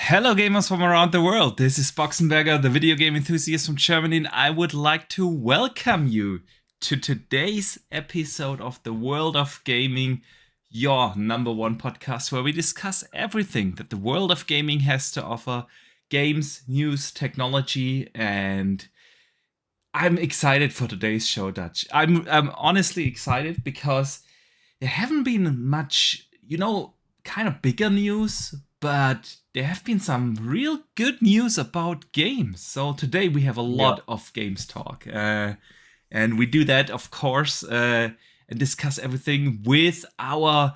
Hello gamers from around the world, this is Boxenberger, the video game enthusiast from Germany, and I would like to welcome you to today's episode of the World of Gaming, your number one podcast where we discuss everything that the world of gaming has to offer, games, news, technology, and I'm excited for today's show, Dutch. I'm honestly excited because there haven't been much, kind of bigger news, but there have been some real good news about games. So today we have a lot of games talk. And we do that, of course, and discuss everything with our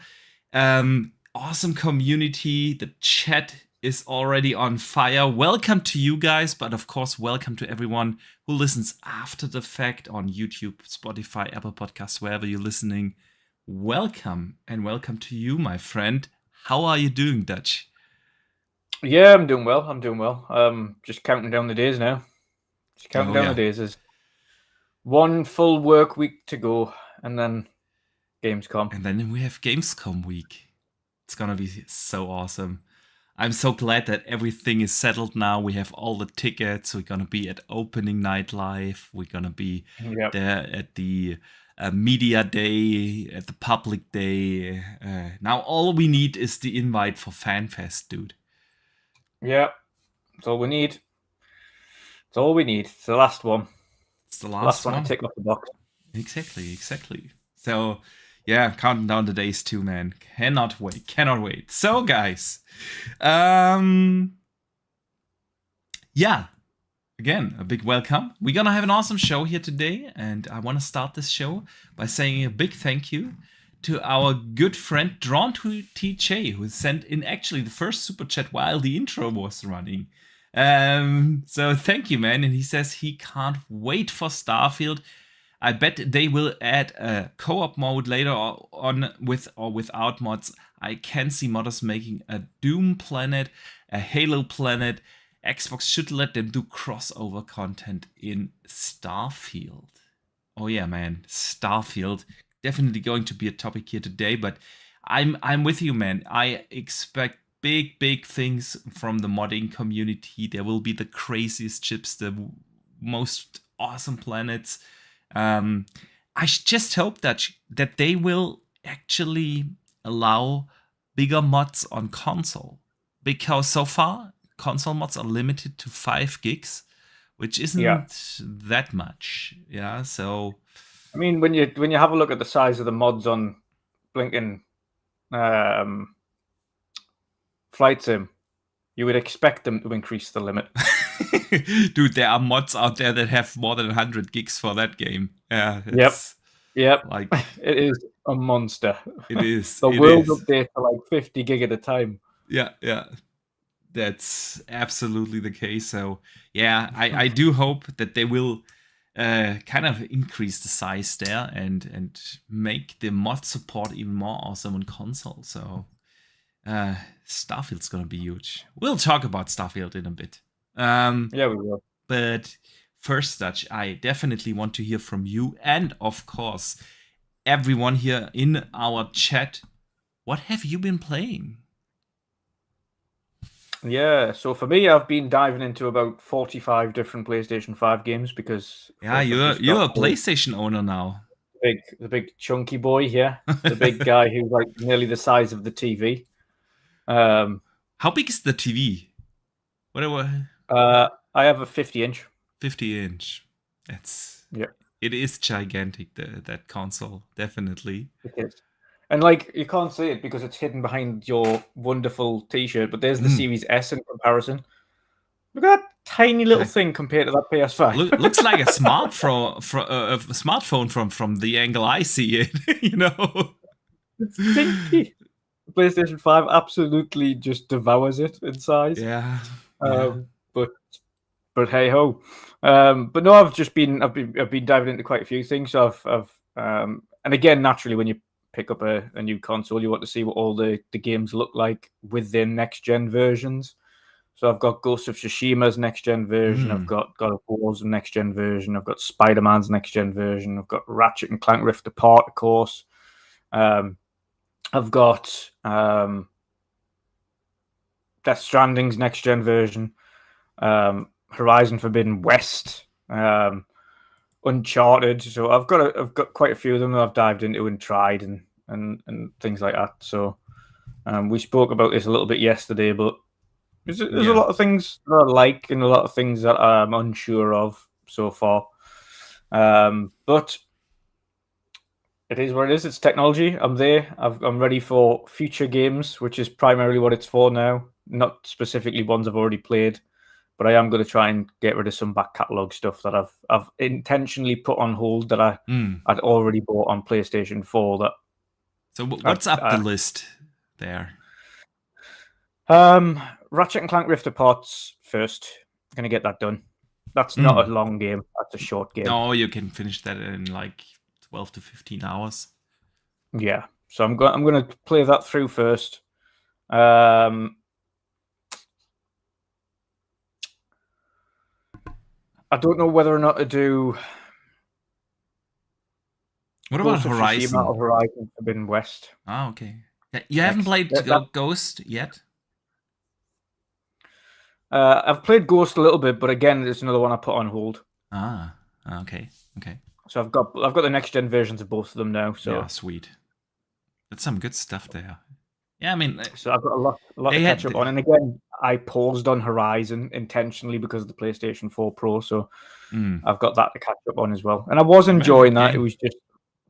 awesome community. The chat is already on fire. Welcome to you guys, but of course, welcome to everyone who listens after the fact on YouTube, Spotify, Apple Podcasts, wherever you're listening. Welcome, and welcome to you, my friend. How are you doing, Dutch? Yeah, I'm doing well. Just counting down the days now. The days. Is one full work week to go, and then Gamescom. And then we have Gamescom week. It's gonna be so awesome. I'm so glad that everything is settled now. We have all the tickets. We're gonna be at opening night live. We're gonna be there at the media day, at the public day. Now all we need is the invite for FanFest, dude. Yeah, that's all we need. It's all we need. It's the last one. It's the last one to tick off the box. Exactly. So, yeah, counting down the days too, man. Cannot wait. So, guys, yeah, again, a big welcome. We're gonna have an awesome show here today, and I want to start this show by saying a big thank you to our good friend Drawn to TJ, who sent in actually the first super chat while the intro was running. So thank you, man. And he says he can't wait for Starfield. I bet they will add a co-op mode later on with or without mods. I can see modders making a Doom planet, a Halo planet. Xbox should let them do crossover content in Starfield. Oh yeah, man, Starfield. Definitely going to be a topic here today, but I'm with you, man. I expect big things from the modding community. There will be the craziest ships, the most awesome planets. I just hope that they will actually allow bigger mods on console, because so far console mods are limited to 5 gigs, which isn't that much. Yeah, so I mean, when you have a look at the size of the mods on blinking Flight Sim, you would expect them to increase the limit. Dude, there are mods out there that have more than 100 gigs for that game. Yeah. Yep. Like, it is a monster. It is. The world updates are like 50 gig at a time. Yeah. That's absolutely the case. So, yeah, I do hope that they will kind of increase the size there and make the mod support even more awesome on console. So Starfield's gonna be huge. We'll talk about Starfield in a bit. Yeah, we will. But first, Dutch, I definitely want to hear from you, and of course everyone here in our chat. What have you been playing? Yeah, so for me, I've been diving into about 45 different PlayStation 5 games because you're a PlayStation owner now. The big chunky boy here, the big guy who's like nearly the size of the TV. How big is the TV? Whatever. I have a 50-inch. 50-inch. It is gigantic. That console, definitely. It is. And like, you can't see it because it's hidden behind your wonderful T-shirt, but there's the Series S in comparison. Look at that tiny little thing compared to that PS5. Looks like a smartphone from the angle I see it. It's tinky. The PlayStation 5 absolutely just devours it in size. Yeah. But hey ho. But no, I've been diving into quite a few things. So and again, naturally, when you pick up a new console, you want to see what all the games look like with their next gen versions. So I've got Ghost of Tsushima's next gen version. I've got God of War's next gen version. I've got Spider-Man's next gen version. I've got Ratchet and Clank Rift Apart, of course. I've got Death Stranding's next gen version, Horizon Forbidden West, Uncharted. So I've got quite a few of them that I've dived into and tried and things like that. So we spoke about this a little bit yesterday, but there's a lot of things that I like and a lot of things that I'm unsure of so far. But it is what it is. It's technology. I'm there. I'm ready for future games, which is primarily what it's for now. Not specifically ones I've already played, but I am going to try and get rid of some back catalog stuff that I've intentionally put on hold that I'd already bought on PlayStation 4. That. So what's up the list there? Ratchet and Clank Rift Apart's first. Going to get that done. That's not a long game. That's a short game. No, you can finish that in like 12 to 15 hours. Yeah. So I'm going to play that through first. I don't know whether or not to do. What about Horizon? Horizon Forbidden West. Oh, okay. You haven't played Ghost yet? I've played Ghost a little bit, but again, it's another one I put on hold. Okay. So I've got the next gen versions of both of them now. So yeah, sweet. That's some good stuff there. Yeah, I mean, so I've got a lot to catch up on. And again, I paused on Horizon intentionally because of the PlayStation 4 Pro. So I've got that to catch up on as well. And I was enjoying that. It was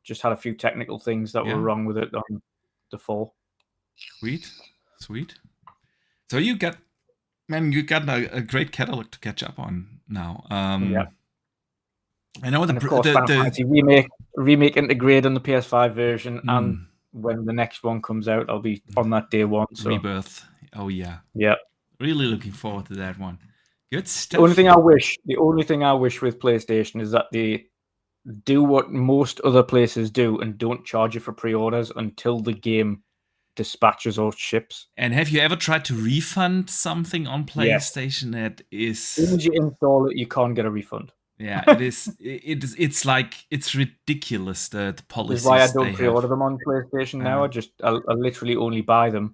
just had a few technical things that were wrong with it on the 4. Sweet. So you got a great catalog to catch up on now. Yeah. I know and of course, Final Fantasy remake integrate on the PS5 version, and when the next one comes out, I'll be on that day one. So. Rebirth. Oh yeah. Yeah. Really looking forward to that one. Good stuff. The only thing I wish with PlayStation is that they do what most other places do and don't charge you for pre-orders until the game dispatches or ships. And have you ever tried to refund something on PlayStation? That is, as soon as you install it, you can't get a refund. Yeah, it is. It's like it's ridiculous the policies. That's why I don't pre-order them on PlayStation now. I literally only buy them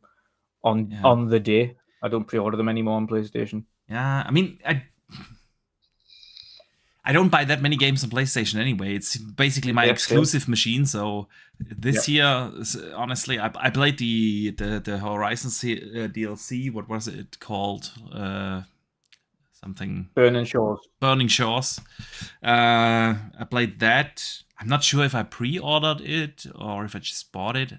on the day. I don't pre-order them anymore on PlayStation. Yeah, I mean, I don't buy that many games on PlayStation anyway. It's basically my exclusive machine. So this year, honestly, I played the Horizon DLC. What was it called? Something. Burning Shores. I played that. I'm not sure if I pre-ordered it or if I just bought it.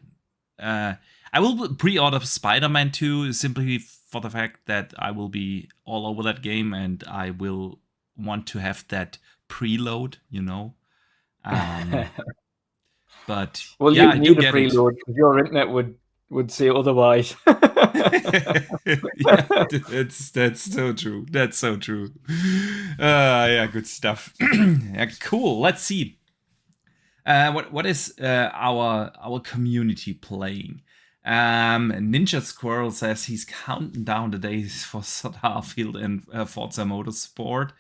I will pre-order Spider-Man 2 simply for the fact that I will be all over that game and I will want to have that preload, you know. But well, yeah, you need a preload because your internet would say otherwise. Yeah, that's so true. That's so true. Yeah, good stuff. Yeah, cool. Let's see. What is our community playing? Ninja Squirrel says he's counting down the days for Starfield and Forza Motorsport.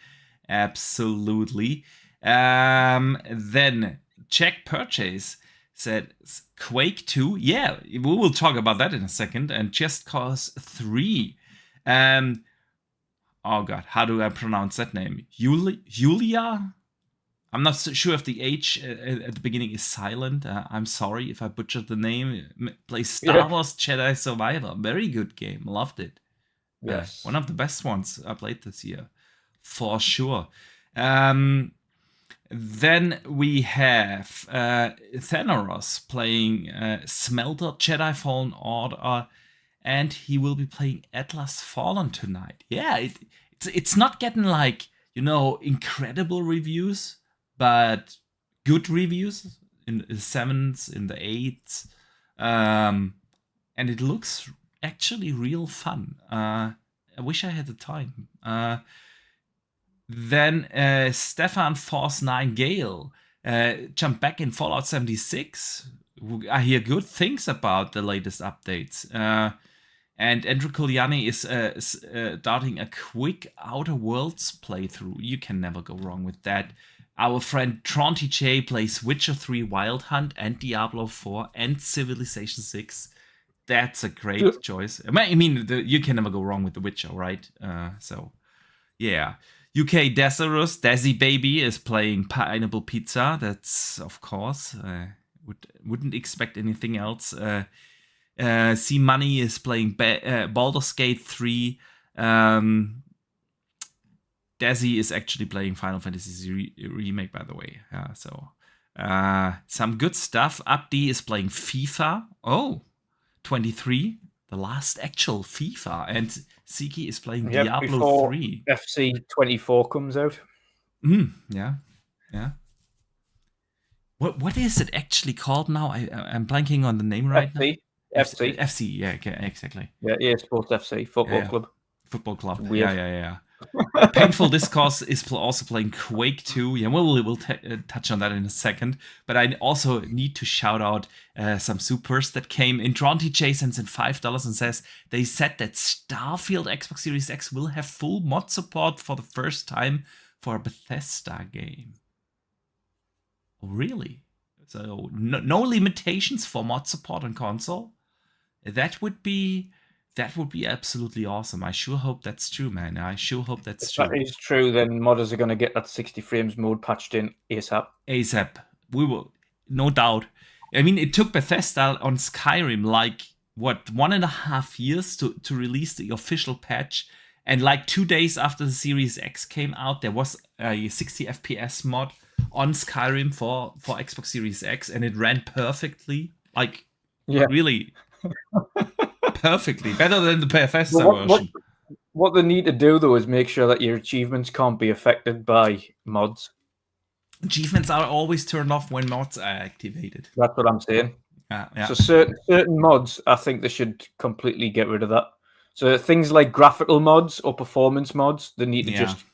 Absolutely. Then Check Purchase said Quake 2. Yeah, we will talk about that in a second. And Just Cause 3. Oh god, how do I pronounce that name? Julia? I'm not so sure if the H at the beginning is silent. I'm sorry if I butchered the name. Plays Star Wars Jedi Survivor. Very good game. Loved it. Yes. One of the best ones I played this year. For sure. Then we have Thanaros playing Smelter Jedi Fallen Order. And he will be playing Atlas Fallen tonight. Yeah, it's not getting like, you know, incredible reviews. But good reviews in the 7s, in the 8s. And it looks actually real fun. I wish I had the time. Then Stefan Force 9 Gale jumped back in Fallout 76. I hear good things about the latest updates. And Andrew Kuliani is starting a quick Outer Worlds playthrough. You can never go wrong with that. Our friend Tronty J plays Witcher 3 Wild Hunt and Diablo 4 and Civilization 6. That's a great choice. I mean, you can never go wrong with The Witcher, right? So, yeah. UK Desirous, Desi Baby is playing Pineapple Pizza. That's, of course, wouldn't expect anything else. C Money is playing Baldur's Gate 3. Desi is actually playing Final Fantasy Remake, by the way. So, some good stuff. Abdi is playing FIFA. 23, the last actual FIFA. And Siki is playing Diablo 3. FC 24 comes out. Yeah. What is it actually called now? I'm blanking on the name right now. FC, yeah, okay, exactly. Yeah, Sports FC, Football Club. Football Club, yeah. Painful Discourse is also playing Quake 2. Yeah, we'll touch on that in a second. But I also need to shout out some supers that came in. Tronty J sends in $5 and says they said that Starfield Xbox Series X will have full mod support for the first time for a Bethesda game. Oh, really? So no limitations for mod support on console? That would be absolutely awesome. I sure hope that's true, man. I sure hope that's true. If that is true, then modders are going to get that 60 frames mode patched in ASAP. We will, no doubt. I mean, it took Bethesda on Skyrim 1.5 years to release the official patch. And 2 days after the Series X came out, there was a 60 FPS mod on Skyrim for Xbox Series X, and it ran perfectly. Really perfectly. Better than the Bethesda version. What they need to do, though, is make sure that your achievements can't be affected by mods. Achievements are always turned off when mods are activated. That's what I'm saying. Yeah. So certain mods, I think they should completely get rid of that. So things like graphical mods or performance mods, they need to just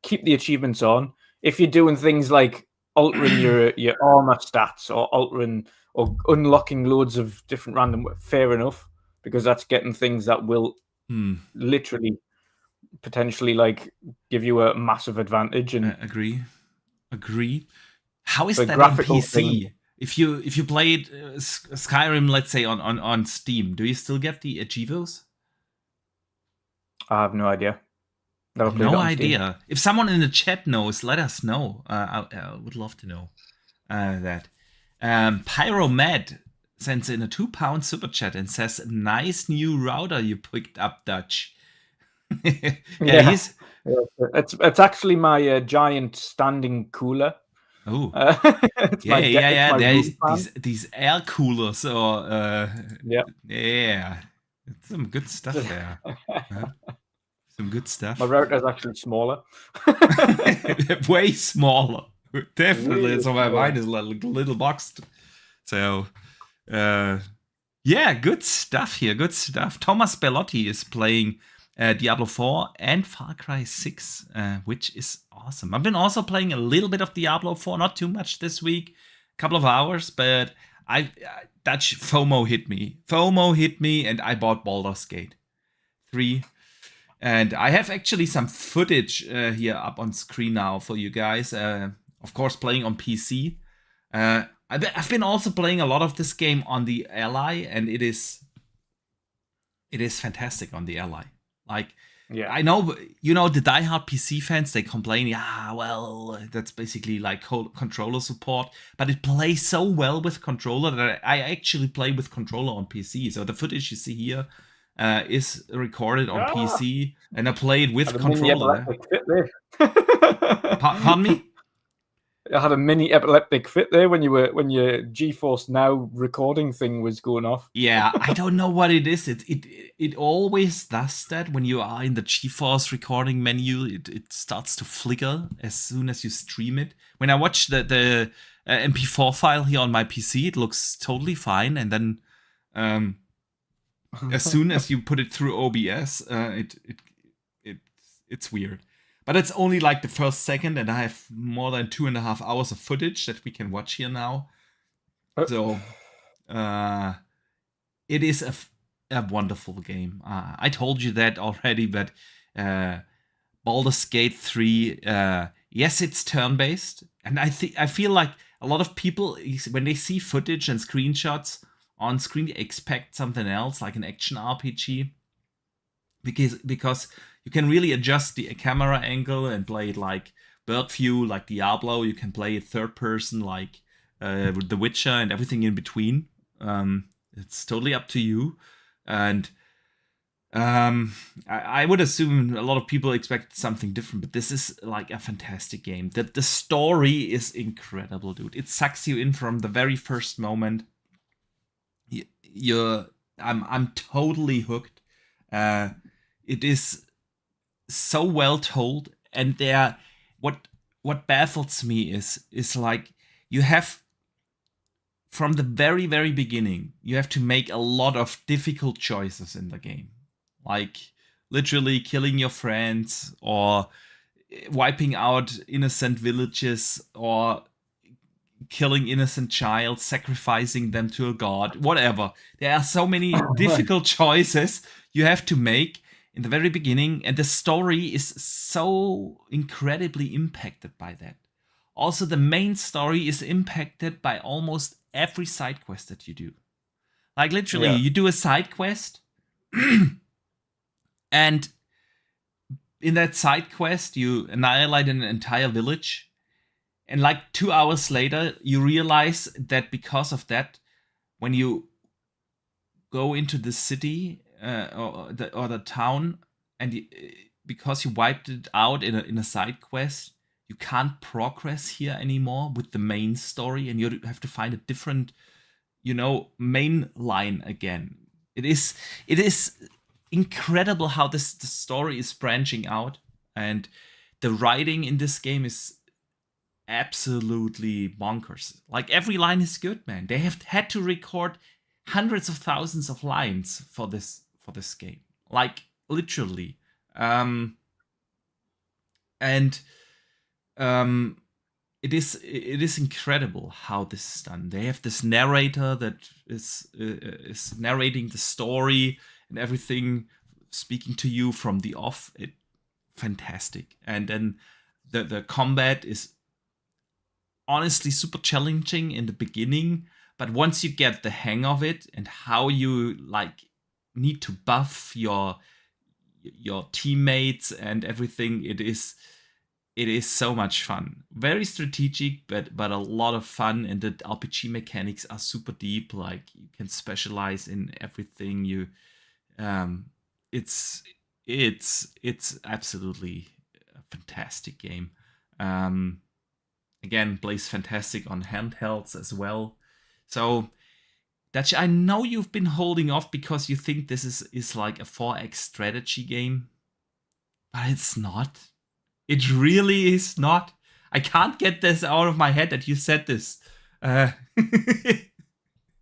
keep the achievements on. If you're doing things like altering your armor stats or altering or unlocking loads of different random, fair enough, because that's getting things that will literally potentially give you a massive advantage. And agree. How is that on PC? If you played Skyrim, let's say on Steam, do you still get the Achievos? I have no idea. No idea. If someone in the chat knows, let us know. I would love to know that. Pyromed sends in a £2 super chat and says, "Nice new router you picked up, Dutch." It's actually my giant standing cooler. Oh, these air coolers, or some good stuff there. Some good stuff. My router is actually smaller. Way smaller. Definitely. So my mine is little boxed. So, good stuff here. Good stuff. Thomas Bellotti is playing Diablo 4 and Far Cry 6, which is awesome. I've been also playing a little bit of Diablo 4, not too much this week, a couple of hours, but Dutch FOMO hit me, and I bought Baldur's Gate 3. And I have actually some footage here up on screen now for you guys. Of course, playing on PC. I've been also playing a lot of this game on the Ally, and it is fantastic on the Ally. I know, the diehard PC fans, they complain, that's basically like controller support, but it plays so well with controller that I actually play with controller on PC. So the footage you see here is recorded on PC, and I play it with controller. Pardon me? I had a mini epileptic fit there when your GeForce Now recording thing was going off. Yeah, I don't know what it is. It always does that when you are in the GeForce recording menu. It starts to flicker as soon as you stream it. When I watch the MP4 file here on my PC, it looks totally fine, and then as soon as you put it through OBS, it's weird. But it's only the first second, and I have more than 2.5 hours of footage that we can watch here now. So, it is a wonderful game. I told you that already, but Baldur's Gate 3, yes, it's turn-based. And I feel like a lot of people, when they see footage and screenshots on screen, they expect something else, like an action RPG, because you can really adjust the camera angle and play it like bird view, like Diablo. You can play it third person, like The Witcher, and everything in between. It's totally up to you. And I would assume a lot of people expect something different, but this is like a fantastic game. The story is incredible, dude. It sucks you in from the very first moment. I'm totally hooked. It is so well told, and what baffles me is like you have, from the very, very beginning, you have to make a lot of difficult choices in the game. Like literally killing your friends, or wiping out innocent villages, or killing innocent child, sacrificing them to a god, whatever. There are so many difficult choices you have to make in the very beginning, and the story is so incredibly impacted by that. Also, the main story is impacted by almost every side quest that you do. Like literally, you do a side quest, and in that side quest, you annihilate an entire village. And like 2 hours later, you realize that because of that, when you go into the city or the town, and because you wiped it out in a side quest, you can't progress here anymore with the main story, and you have to find a different, main line again. It is incredible how the story is branching out, and the writing in this game is absolutely bonkers. Like every line is good, man. They have had to record hundreds of thousands of lines for this game, like literally. It is incredible how this is done. They have this narrator that is narrating the story and everything, speaking to you from the off. Fantastic. And then the combat is honestly super challenging in the beginning, but once you get the hang of it and how you like need to buff your teammates and everything, it is so much fun. Very strategic, but a lot of fun, and the RPG mechanics are super deep. Like you can specialize in everything. It's absolutely a fantastic game. Again, plays fantastic on handhelds as well. So Dutch, I know you've been holding off because you think this is like a 4X strategy game, but it's not. It really is not. I can't get this out of my head that you said this.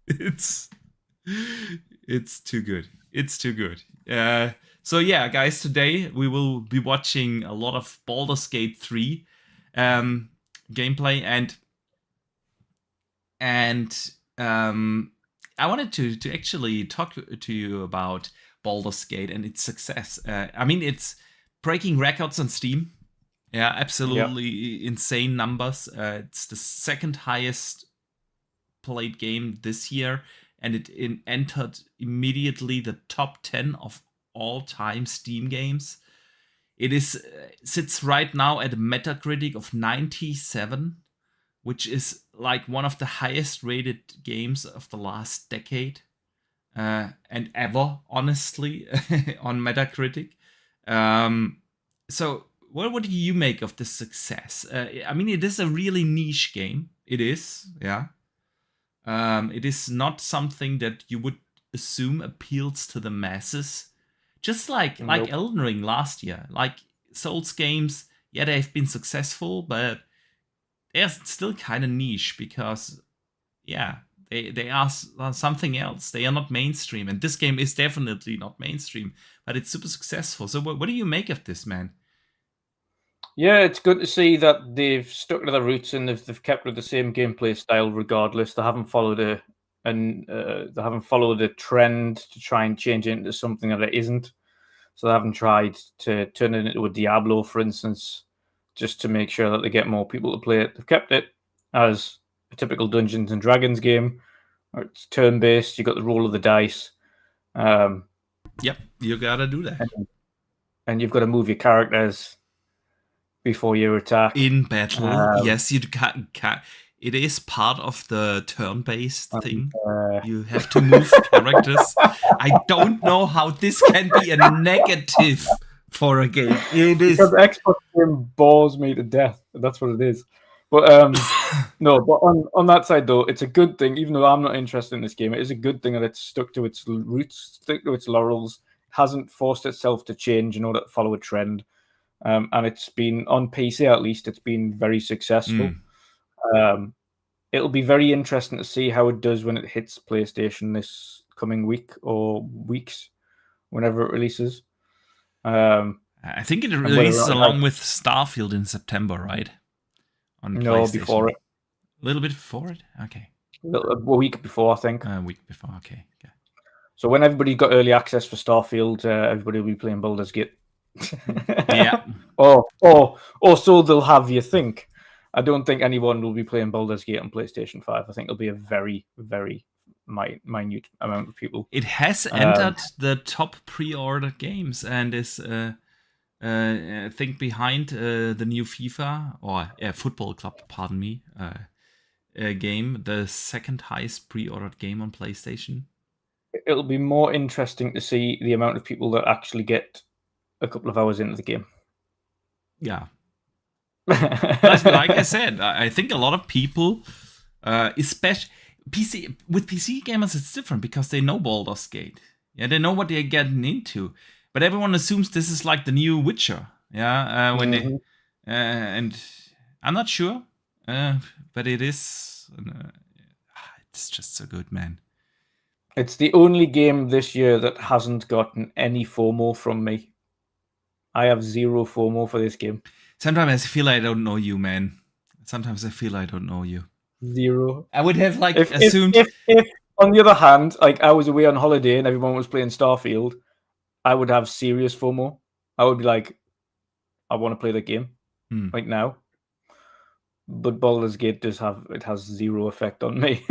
It's too good. It's too good. So yeah, guys, today we will be watching a lot of Baldur's Gate 3 gameplay, and I wanted to actually talk to you about Baldur's Gate and its success. I mean, it's breaking records on Steam. Yeah, absolutely insane numbers. It's the second highest played game this year, and it entered immediately the top 10 of all-time Steam games. It sits right now at a Metacritic of 97, which is like one of the highest rated games of the last decade and ever, honestly, on Metacritic. So what do you make of this success? I mean, it is a really niche game. It is, yeah. It is not something that you would assume appeals to the masses. Just like Elden Ring last year. Like Souls games, yeah, they've been successful, but they're still kind of niche because, yeah, they are something else. They are not mainstream. And this game is definitely not mainstream, but it's super successful. So what do you make of this, man? Yeah, it's good to see that they've stuck to their roots and they've kept with the same gameplay style regardless. They haven't followed a trend to try and change it into something that it isn't. So they haven't tried to turn it into a Diablo, for instance, just to make sure that they get more people to play it. They've kept it as a typical Dungeons and Dragons game, It's turn-based. You got the roll of the dice. Yep, you gotta do that. And you've got to move your characters before you attack. In battle, yes, you can't. It is part of the turn-based thing. You have to move characters. I don't know how this can be a negative for a game. It is. Because the Xbox game bores me to death. That's what it is. But no, but on that side though, it's a good thing. Even though I'm not interested in this game, it is a good thing that it's stuck to its roots, stuck to its laurels. Hasn't forced itself to change in order to follow a trend. And it's been, on PC at least, it's been very successful. It'll be very interesting to see how it does when it hits PlayStation this coming week or weeks, whenever it releases. I think it releases along with Starfield in September, right? No, before it. A little bit before it? Okay. A week before, I think. A week before, okay. So when everybody got early access for Starfield, everybody will be playing Baldur's Gate. Yeah. Or so they'll have you think. I don't think anyone will be playing Baldur's Gate on PlayStation 5. I think it'll be a very, very minute amount of people. It has entered the top pre-ordered games and is, I think, behind the new FIFA, or Football Club, pardon me, game, the second highest pre-ordered game on PlayStation. It'll be more interesting to see the amount of people that actually get a couple of hours into the game. Yeah. Like I said, I think a lot of people, especially with PC gamers, it's different because they know Baldur's Gate. Yeah, they know what they're getting into. But everyone assumes this is like the new Witcher. Yeah, and I'm not sure, but it is. It's just so good, man. It's the only game this year that hasn't gotten any FOMO from me. I have zero FOMO for this game. Sometimes I feel I don't know you, man. Sometimes I feel I don't know you. Zero. I would have assumed. If on the other hand, like I was away on holiday and everyone was playing Starfield, I would have serious FOMO. I would be like, I want to play the game right now. But Baldur's Gate has zero effect on me.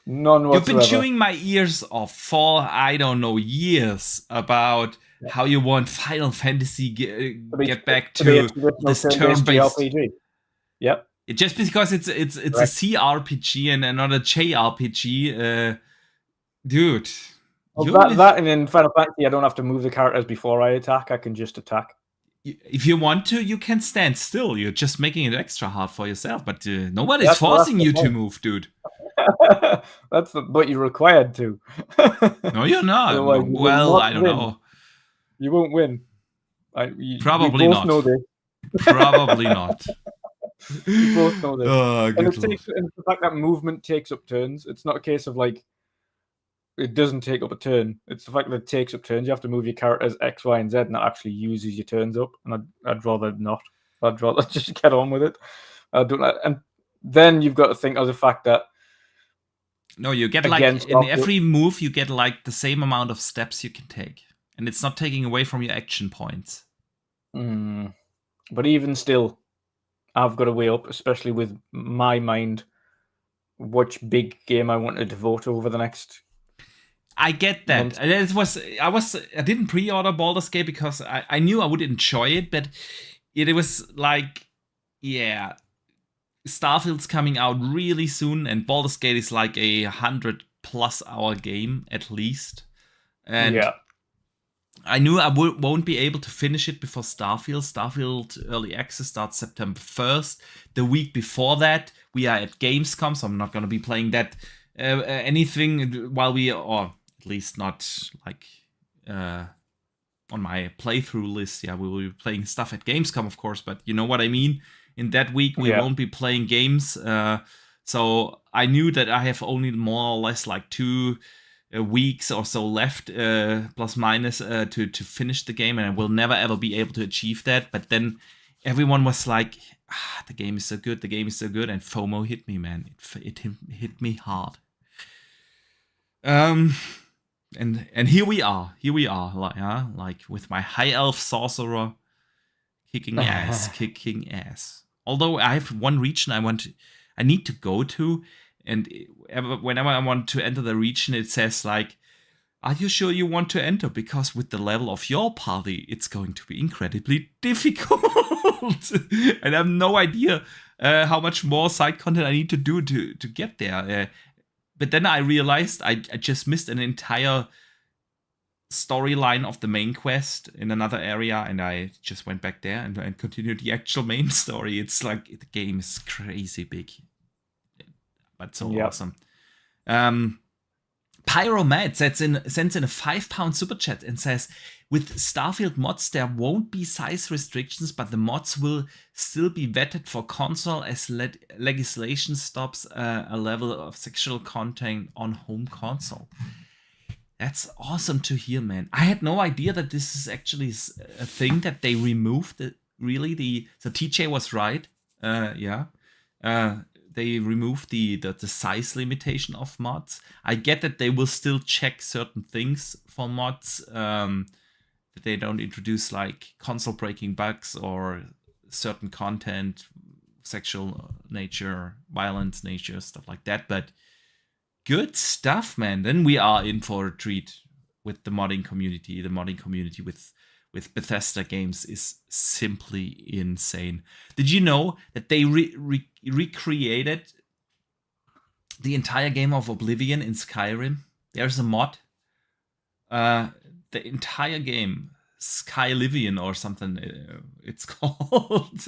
None whatsoever. You've been chewing my ears off for, I don't know, years about how you want Final Fantasy get back to this turn-based RPG. Yep. Just because it's a CRPG and not a JRPG, dude. Well, that and in Final Fantasy, I don't have to move the characters before I attack. I can just attack. If you want to, you can stand still. You're just making it extra hard for yourself. But nobody's forcing you to move, dude. But you're required to. No, you're not. Well, I don't know. You won't win. Probably not. Know this. Probably not. We both know this. Oh, and it's the fact that movement takes up turns. It's not a case of like it doesn't take up a turn. It's the fact that it takes up turns. You have to move your characters X, Y, and Z, and that actually uses your turns up. And I'd rather not. I'd rather just get on with it. And then you've got to think of the fact that you get like in every move you get like the same amount of steps you can take, and it's not taking away from your action points. But even still, I've got to weigh up, especially with my mind, which big game I want to devote over the next. I get that. I didn't pre-order Baldur's Gate because I knew I would enjoy it, but it was like, Starfield's coming out really soon, and Baldur's Gate is like a 100+ hour game at least. And I knew I won't be able to finish it before Starfield. Starfield Early Access starts September 1st. The week before that, we are at Gamescom, so I'm not going to be playing that anything while or at least not like on my playthrough list. Yeah, we will be playing stuff at Gamescom, of course, but you know what I mean. In that week, we won't be playing games. So I knew that I have only more or less like 2 weeks or so left, plus minus, to finish the game, and I will never ever be able to achieve that. But then everyone was like, the game is so good, and FOMO hit me, man. It hit me hard. And here we are, like with my high elf sorcerer kicking ass. Although I have one region I need to go to, and whenever I want to enter the region, it says like, "Are you sure you want to enter? Because with the level of your party, it's going to be incredibly difficult." And I have no idea how much more side content I need to do to get there. But then I realized I just missed an entire storyline of the main quest in another area, and I just went back there and continued the actual main story. It's like the game is crazy big, but so awesome. Pyromat sends in a £5 super chat and says, "With Starfield mods, there won't be size restrictions, but the mods will still be vetted for console as legislation stops a level of sexual content on home console." That's awesome to hear, man. I had no idea that this is actually a thing that they removed. So TJ was right. They removed the size limitation of mods. I get that they will still check certain things for mods. That they don't introduce like console breaking bugs or certain content, sexual nature, violence nature, stuff like that. But good stuff, man. Then we are in for a treat with the modding community. The modding community with Bethesda games is simply insane. Did you know that they recreated the entire game of Oblivion in Skyrim? There's a mod. The entire game, Skylivian or something it's called,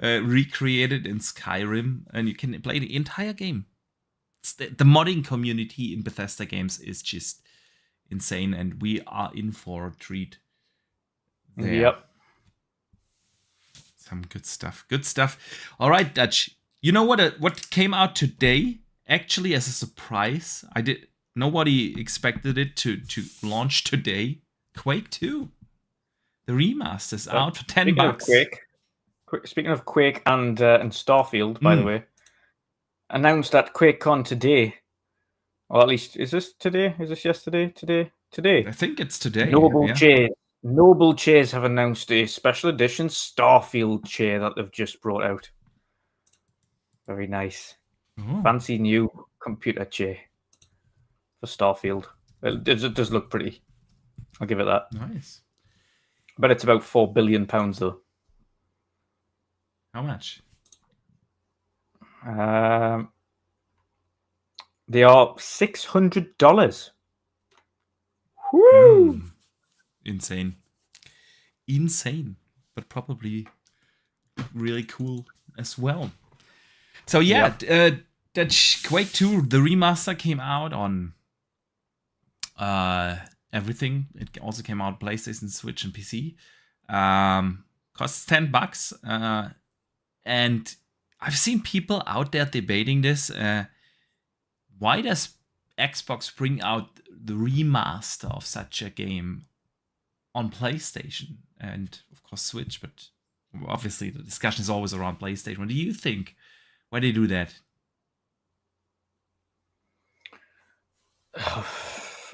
recreated in Skyrim, and you can play the entire game. The modding community in Bethesda games is just insane, and we are in for a treat there. Yep. Some good stuff. Good stuff. All right, Dutch. You know what came out today? Actually, as a surprise, nobody expected it to launch today. Quake 2. The remaster's out for $10. Speaking of Quake and Starfield, by the way, announced at QuakeCon today, or at least is this today? Is this yesterday? Today. I think it's today. Noble Chairs have announced a special edition Starfield chair that they've just brought out. Very nice. Oh. Fancy new computer chair for Starfield. It does look pretty. I'll give it that. Nice. But it's about £4 billion though. How much? They are $600. Woo! Insane, but probably really cool as well. So that Quake 2, the remaster, came out on everything. It also came out PlayStation, Switch, and PC. Costs $10, and I've seen people out there debating this. Why does Xbox bring out the remaster of such a game on PlayStation and of course Switch? But obviously the discussion is always around PlayStation. What do you think? Why do they do that?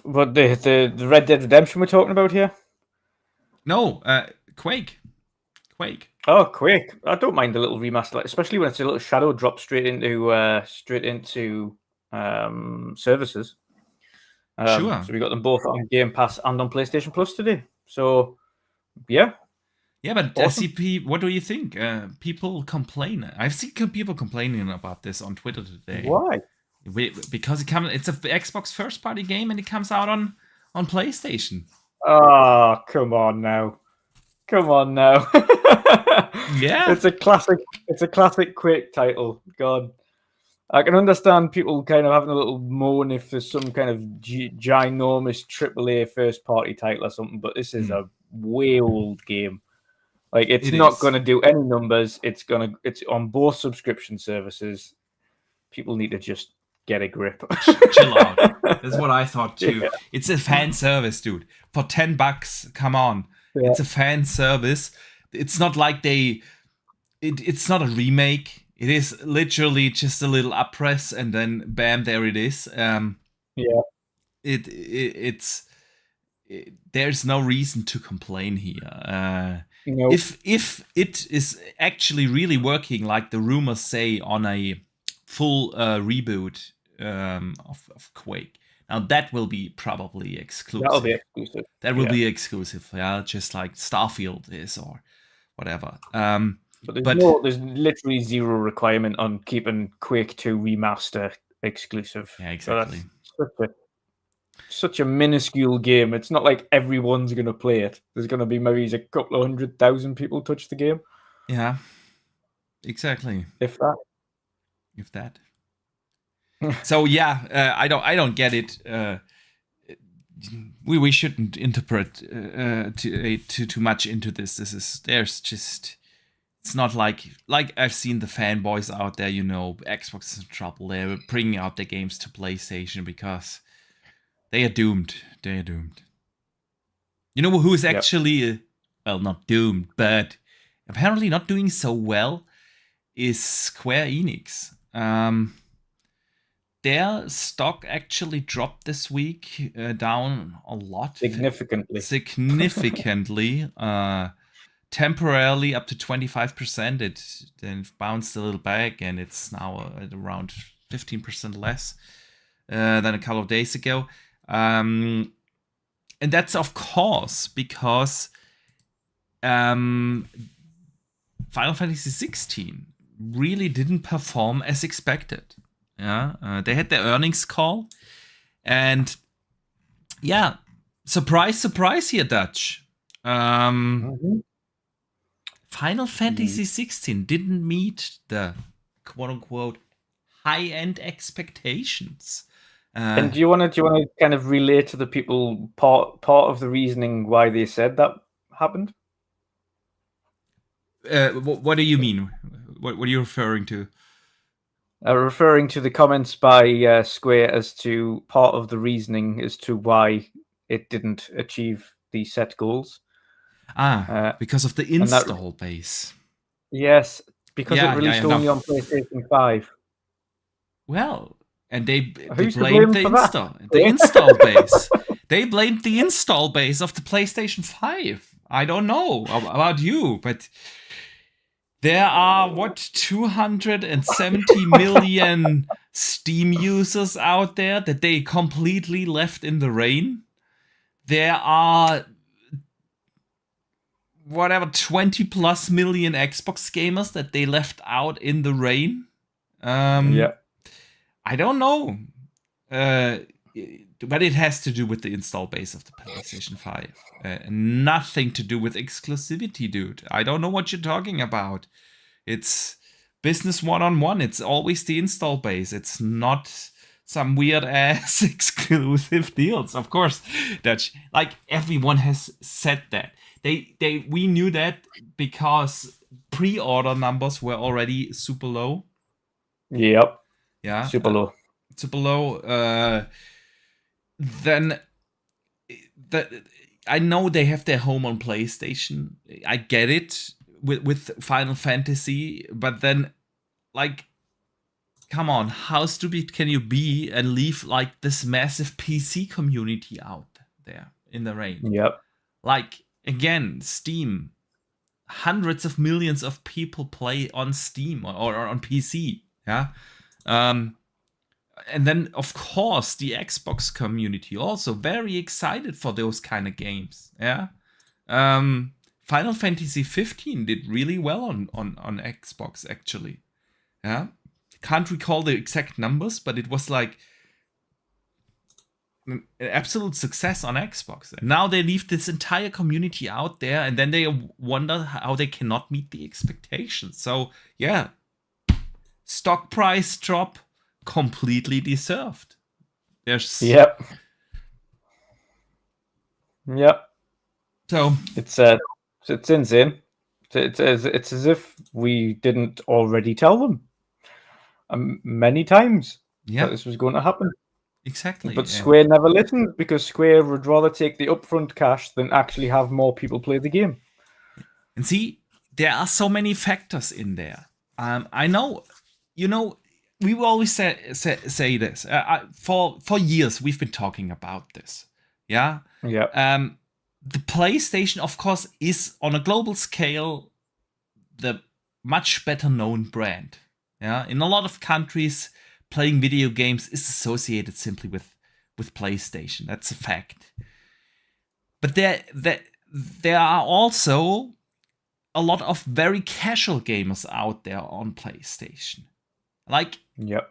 But the Red Dead Redemption we're talking about here? No, Quake. Oh, Quake! I don't mind the little remaster, especially when it's a little shadow drop straight into services. Sure. So we got them both on Game Pass and on PlayStation Plus today. So, yeah. Yeah, but awesome. SCP, what do you think? People complain. I've seen people complaining about this on Twitter today. Why? Because it's an Xbox first-party game and it comes out on PlayStation. Oh, come on now. Yeah. It's a classic Quake title. God. I can understand people kind of having a little moan if there's some kind of ginormous AAA first-party title or something, but this is a way old game. Like, it's not going to do any numbers. It's on both subscription services. People need to just get a grip. Chill out. That's what I thought too. Yeah. It's a fan service, dude. For $10, come on. Yeah. It's a fan service. It's not like it's not a remake. It is literally just a little uppress and then bam, there it is. There's no reason to complain here. Nope. If it is actually really working like the rumors say on a full reboot of Quake. Now that will be probably exclusive. That'll be exclusive. That will be exclusive, yeah, just like Starfield is or whatever. But there's literally zero requirement on keeping Quake 2 Remaster exclusive. Yeah, exactly. So that's such a minuscule game. It's not like everyone's going to play it. There's going to be maybe a couple of 100,000 people touch the game. Yeah, exactly. If that. So yeah, I don't get it. We shouldn't interpret too much into this. It's not like I've seen the fanboys out there. Xbox is in trouble. They're bringing out their games to PlayStation because they are doomed. They are doomed. You know who is actually not doomed, but apparently not doing so well is Square Enix. Their stock actually dropped this week down a lot. Significantly. Temporarily up to 25%. It then bounced a little back, and it's now at around 15% less than a couple of days ago. And that's, of course, because Final Fantasy 16 really didn't perform as expected. Yeah, they had their earnings call, and yeah, surprise here, Dutch. Final Fantasy 16 didn't meet the quote-unquote high-end expectations. And do you want to kind of relate to the people part of the reasoning why they said that happened? What do you mean? What are you referring to? Referring to the comments by Square as to part of the reasoning as to why it didn't achieve the set goals. Because of the install base. Yes, because it released only on PlayStation 5. Well, and they blamed the install base. They blamed the install base of the PlayStation 5. I don't know about you, but there are 270 million Steam users out there that they completely left in the rain. There are 20 plus million Xbox gamers that they left out in the rain. I don't know. But it has to do with the install base of the PlayStation 5. Nothing to do with exclusivity, dude. I don't know what you're talking about. It's business one-on-one. It's always the install base. It's not some weird-ass exclusive deals. Of course, Dutch. Like, everyone has said that. We knew that because pre-order numbers were already super low. Yep. Yeah. Super low. Then I know they have their home on PlayStation. I get it with Final Fantasy, but then, like, come on, how stupid can you be and leave like this massive PC community out there in the rain? Yep. Like, again, Steam, hundreds of millions of people play on Steam or on PC. Yeah. And then, of course, the Xbox community also very excited for those kind of games. Yeah. Final Fantasy 15 did really well on Xbox, actually. Yeah. Can't recall the exact numbers, but it was like an absolute success on Xbox. And now they leave this entire community out there, and then they wonder how they cannot meet the expectations. So, yeah. Stock price drop, completely deserved. Yep. So it's insane. It's as if we didn't already tell them many times that this was going to happen. Exactly. But Square never listened because Square would rather take the upfront cash than actually have more people play the game. And see, there are so many factors in there. I know. We will always say this. For years, we've been talking about this. Yeah? Yeah. The PlayStation, of course, is on a global scale the much better known brand. Yeah, in a lot of countries, playing video games is associated simply with PlayStation. That's a fact. But there are also a lot of very casual gamers out there on PlayStation. Like, Yep.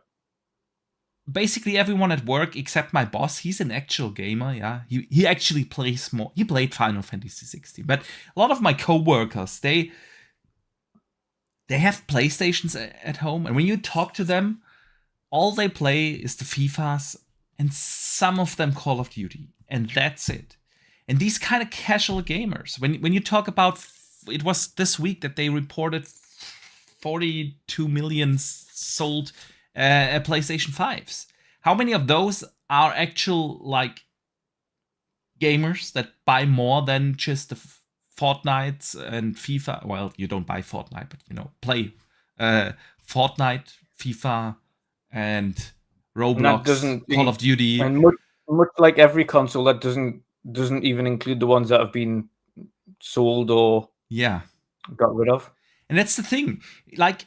basically everyone at work except my boss, he's an actual gamer. Yeah, he actually plays more. He played Final Fantasy 16, but a lot of my coworkers, they have PlayStations at home, and when you talk to them, all they play is the FIFAs and some of them Call of Duty, and that's it. And these kind of casual gamers, when you talk about, it was this week that they reported 42 million sold PlayStation 5s. How many of those are actual like gamers that buy more than just the Fortnite and FIFA? Well, you don't buy Fortnite, but play Fortnite, FIFA, and Roblox, Call of Duty. And much like every console, that doesn't even include the ones that have been sold or got rid of. And that's the thing. Like,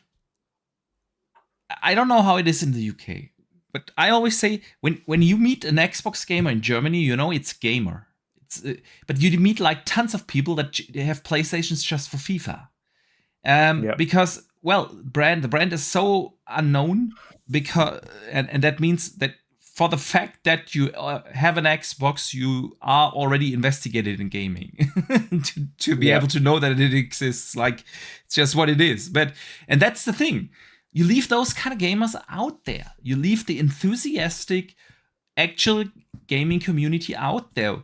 I don't know how it is in the UK, but I always say when you meet an Xbox gamer in Germany, it's gamer. But you meet like tons of people that have PlayStations just for FIFA. Because, well, the brand is so unknown, because and that means that for the fact that you have an Xbox, you are already investigated in gaming to be able to know that it exists. Like, it's just what it is. And that's the thing. You leave those kind of gamers out there. You leave the enthusiastic, actual gaming community out there.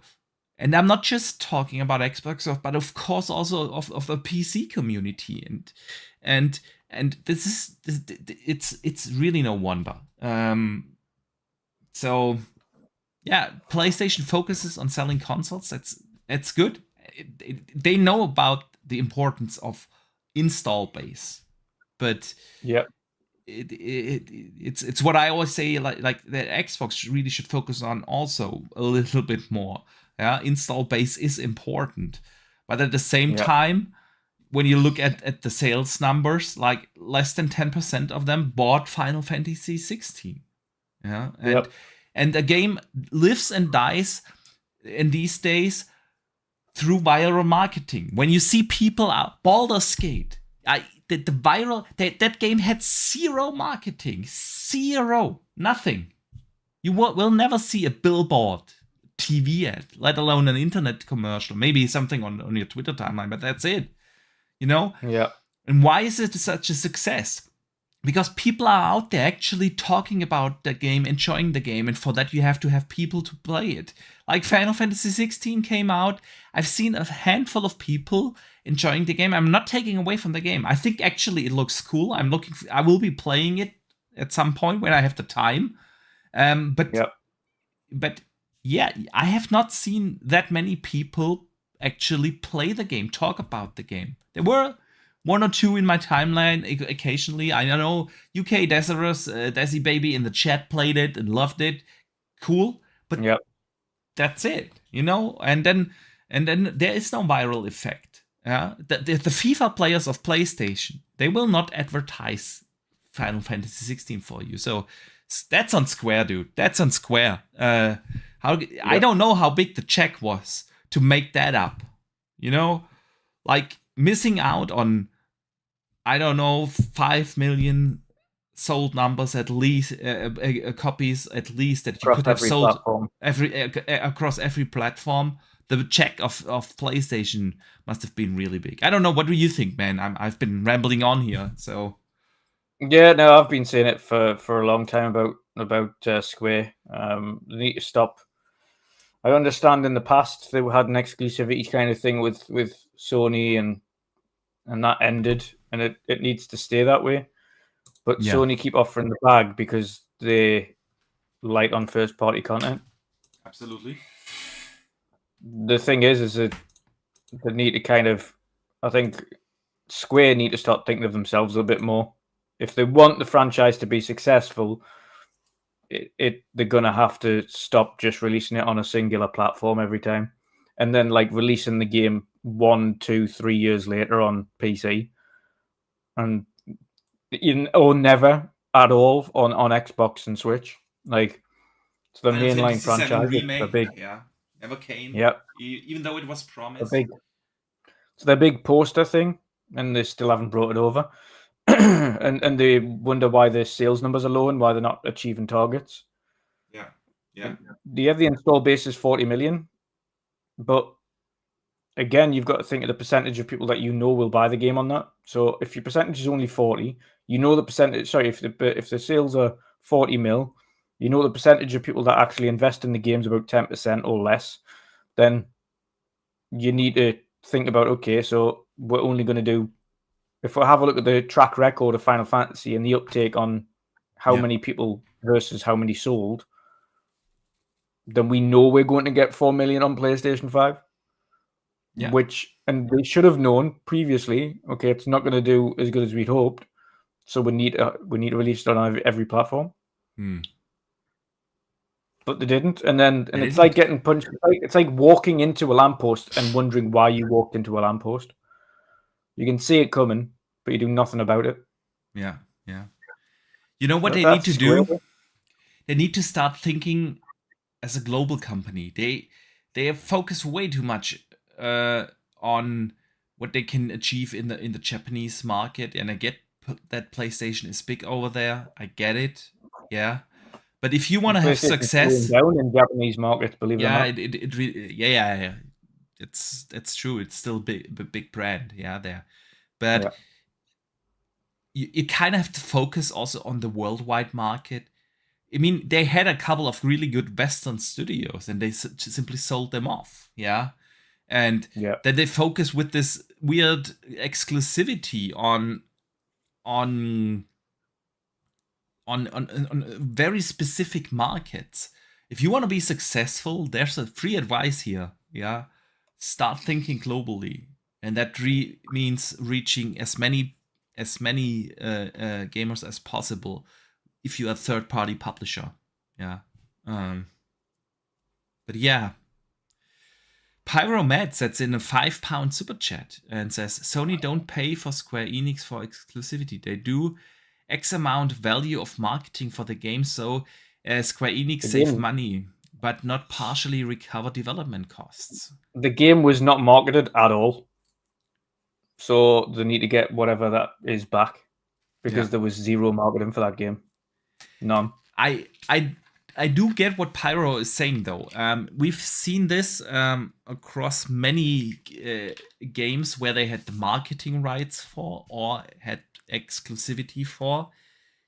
And I'm not just talking about Xbox, but of course also of the PC community. And it's really no wonder. So yeah, PlayStation focuses on selling consoles. That's good. They know about the importance of install base, but it's what I always say. Like that Xbox really should focus on also a little bit more. Yeah, install base is important, but at the same time, when you look at the sales numbers, like less than 10% of them bought Final Fantasy 16. Yeah, and the game lives and dies in these days through viral marketing. When you see people out, Baldurs Gate, the viral that game had zero marketing, nothing. You will never see a billboard, TV ad, let alone an internet commercial. Maybe something on your Twitter timeline, but that's it. And why is it such a success? Because people are out there actually talking about the game, enjoying the game, and for that you have to have people to play it. Like Final Fantasy 16 came out, I've seen a handful of people enjoying the game. I'm not taking away from the game. I think actually it looks cool. I will be playing it at some point when I have the time. But yeah, I have not seen that many people actually play the game, talk about the game. There were one or two in my timeline occasionally. I know UK Desirous, Desi Baby in the chat played it and loved it. Cool. But that's it, And then there is no viral effect. The FIFA players of PlayStation, they will not advertise Final Fantasy 16 for you. So that's on Square, dude. That's on Square. I don't know how big the check was to make that up. Like missing out on, I don't know, 5 million sold numbers at least, copies at least that you across could have sold platform. Across every platform. The check of PlayStation must have been really big. I don't know. What do you think, man? I've been rambling on here, so. Yeah, no, I've been saying it for a long time about Square. They need to stop. I understand in the past they had an exclusivity kind of thing with Sony, and that ended, and it needs to stay that way. But Sony keep offering the bag because they light on first party content. Absolutely. The thing is that they need to kind of, I think Square need to start thinking of themselves a little bit more. If they want the franchise to be successful, they're gonna have to stop just releasing it on a singular platform every time, and then like releasing the game 1, 2, 3 years later on PC, and or never at all on Xbox and Switch. Like, it's the Final mainline Fantasy VII franchise. remake, It's a big, never came. yeah, Even though it was a promised. big. It's their big poster thing, and they still haven't brought it over. and they wonder why their sales numbers are low and why they're not achieving targets. Yeah, yeah. The install base is 40 million, but again, you've got to think of the percentage of people that you know will buy the game on that. So if your percentage is only 40, you know the percentage. Sorry, if the sales are 40 mil, you know the percentage of people that actually invest in the game is about 10% or less. Then you need to think about, okay, so we're only going to do, if we have a look at the track record of Final Fantasy and the uptake on how many people versus how many sold, then we know we're going to get 4 million on PlayStation 5. Yeah. And they should have known previously, okay, it's not going to do as good as we'd hoped, so we need to release it on every platform. But they didn't, and it's like getting punched. It's like walking into a lamppost and wondering why you walked into a lamppost. You can see it coming, but you do nothing about it. Yeah, yeah. You know what they need to do? They need to start thinking as a global company. They have focused way too much on what they can achieve in the Japanese market, and I get that PlayStation is big over there. I get it, yeah. But if you want to have success down in Japanese markets, believe it or not, it really, yeah. It's true. It's still big brand, yeah, there. But you kind of have to focus also on the worldwide market. I mean, they had a couple of really good Western studios, and they simply sold them off, yeah. And then they focus with this weird exclusivity on very specific markets. If you want to be successful, there's a free advice here. Yeah, start thinking globally, and that means reaching as many gamers as possible. If you're a third-party publisher, yeah. But yeah, Pyromed sets in a £5 super chat and says, "Sony don't pay for Square Enix for exclusivity. They do X amount value of marketing for the game, so Square Enix save money, but not partially recover development costs." The game was not marketed at all, so they need to get whatever that is back, because there was zero marketing for that game. None. I do get what Pyro is saying, though. We've seen this across many games where they had the marketing rights for or had exclusivity for.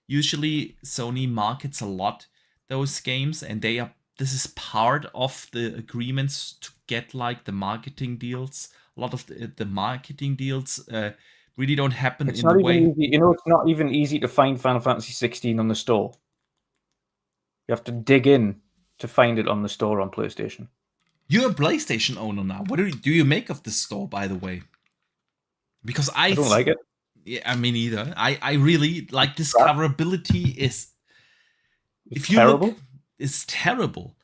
Usually, Sony markets a lot those games, and this is part of the agreements to get like the marketing deals. A lot of the marketing deals really don't happen in the way. Easy. You know, it's not even easy to find Final Fantasy 16 on the store. You have to dig in to find it on the store on PlayStation. You're a PlayStation owner now. What do you make of the store, by the way? Because I don't like it. Yeah, I mean, either. I really like discoverability is. If you terrible. Look, it's terrible.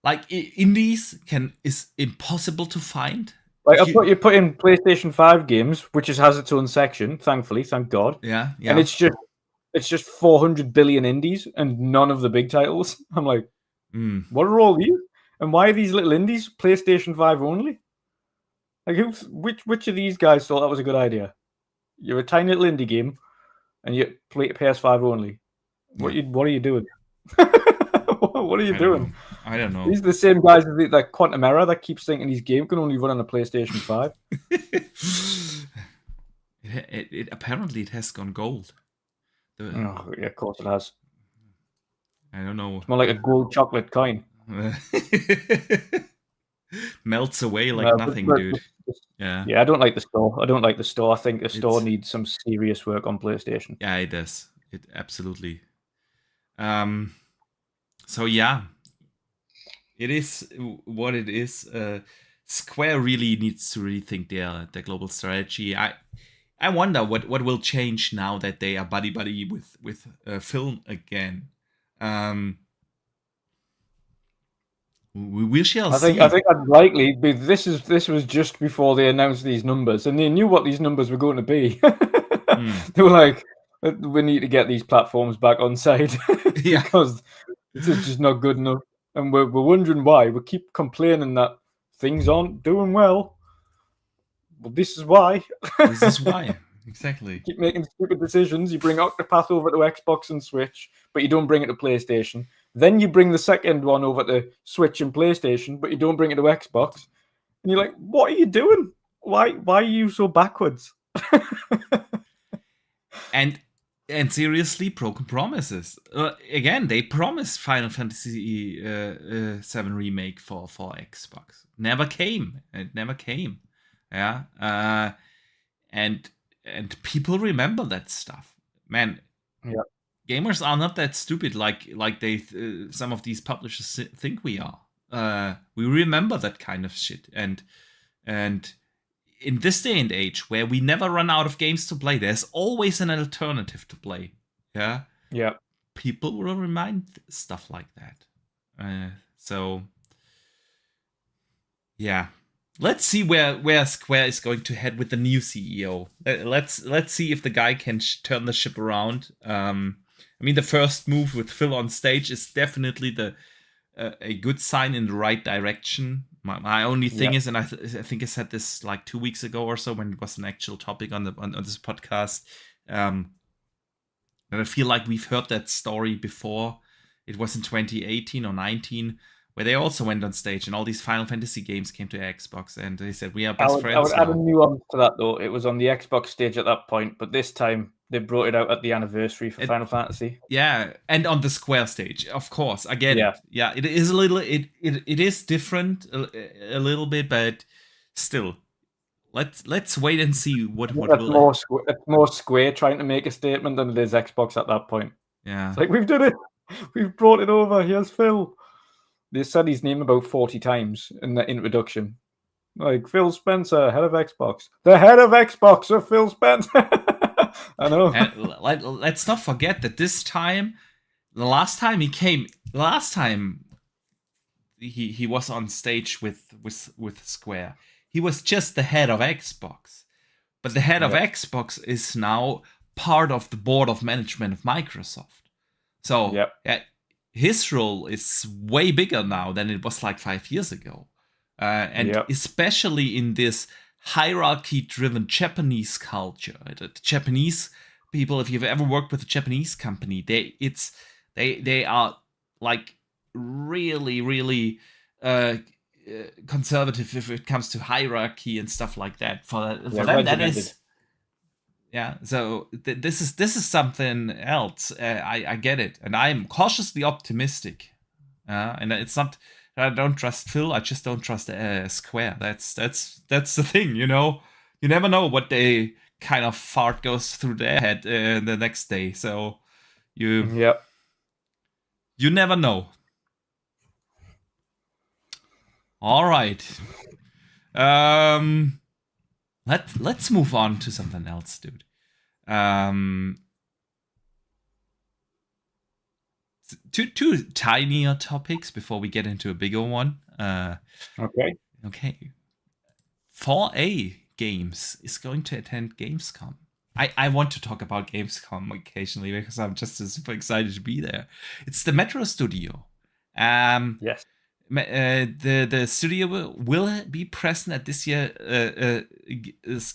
Like indies is impossible to find. Like you put in PlayStation 5 games, which has its own section. Thankfully, thank God. Yeah. And it's just 400 billion indies and none of the big titles. I'm like, what are all these? And why are these little indies PlayStation 5 only? Like, which of these guys thought that was a good idea? You're a tiny little indie game, and you play PS5 only. What are you doing? What are you doing? I don't know. These are the same guys like Quantum Error that keeps thinking his game can only run on a PlayStation 5. Apparently it has gone gold. Oh, yeah, of course it has. I don't know. It's more like a gold chocolate coin. Melts away like nothing, dude. Yeah, I don't like the store. I think the store needs some serious work on PlayStation. Yeah, it does. It absolutely. So yeah, it is what it is. Square really needs to rethink their global strategy. I wonder what will change now that they are buddy with film again. We shall see. I think unlikely. But this was just before they announced these numbers, and they knew what these numbers were going to be. They were like, We need to get these platforms back on side Yeah. because this is just not good enough. And we're wondering why. We keep complaining that things aren't doing well. Well, this is why. This is why. Exactly. Keep making stupid decisions. You bring Octopath over to Xbox and Switch, but you don't bring it to PlayStation. Then you bring the second one over to Switch and PlayStation, but you don't bring it to Xbox. And you're like, what are you doing? Why are you so backwards? And seriously, broken promises. Again, they promised Final Fantasy VII Remake for Xbox. Never came. It never came. Yeah. And people remember that stuff. Man, yeah. Gamers are not that stupid like they some of these publishers think we are. We remember that kind of shit. And in this day and age where we never run out of games to play, there's always an alternative to play. Yeah. Yeah. People will remind stuff like that. So yeah. Let's see where Square is going to head with the new CEO. Let's see if the guy can turn the ship around. I mean, the first move with Phil on stage is definitely a good sign in the right direction. My only thing is, and I think I said this like 2 weeks ago or so when it was an actual topic on this podcast, that I feel like we've heard that story before. It was in 2018 or 19, where they also went on stage and all these Final Fantasy games came to Xbox and they said, we are best friends. I would add a nuance to that, though. It was on the Xbox stage at that point, but this time they brought it out at the anniversary for Final Fantasy. Yeah, and on the Square stage, of course. I get it. Yeah, it is a little. It is different a little bit, but still, let's wait and see what will. It's more Square trying to make a statement than it is Xbox at that point. Yeah, it's like we've done it. We've brought it over. Here's Phil. They said his name about 40 times in the introduction. Like, Phil Spencer, head of Xbox. The head of Xbox of Phil Spencer. I know. And let's not forget that this time, the last time he was on stage with Square, he was just the head of Xbox. But the head of Xbox is now part of the board of management of Microsoft. So his role is way bigger now than it was like 5 years ago. And especially in this hierarchy-driven Japanese culture. The Japanese people, if you've ever worked with a Japanese company, they are like really, really conservative if it comes to hierarchy and stuff like that. For them, that is. Yeah, so this is something else. I get it, and I'm cautiously optimistic. And it's not that I don't trust Phil. I just don't trust Square. That's the thing, you know. You never know what they kind of fart goes through their head the next day. So you never know. All right. Let's move on to something else, dude. Two tinier topics before we get into a bigger one. Okay. 4A Games is going to attend Gamescom. I want to talk about Gamescom occasionally because I'm just super excited to be there. It's the Metro Studio. Yes. The studio will be present at this year's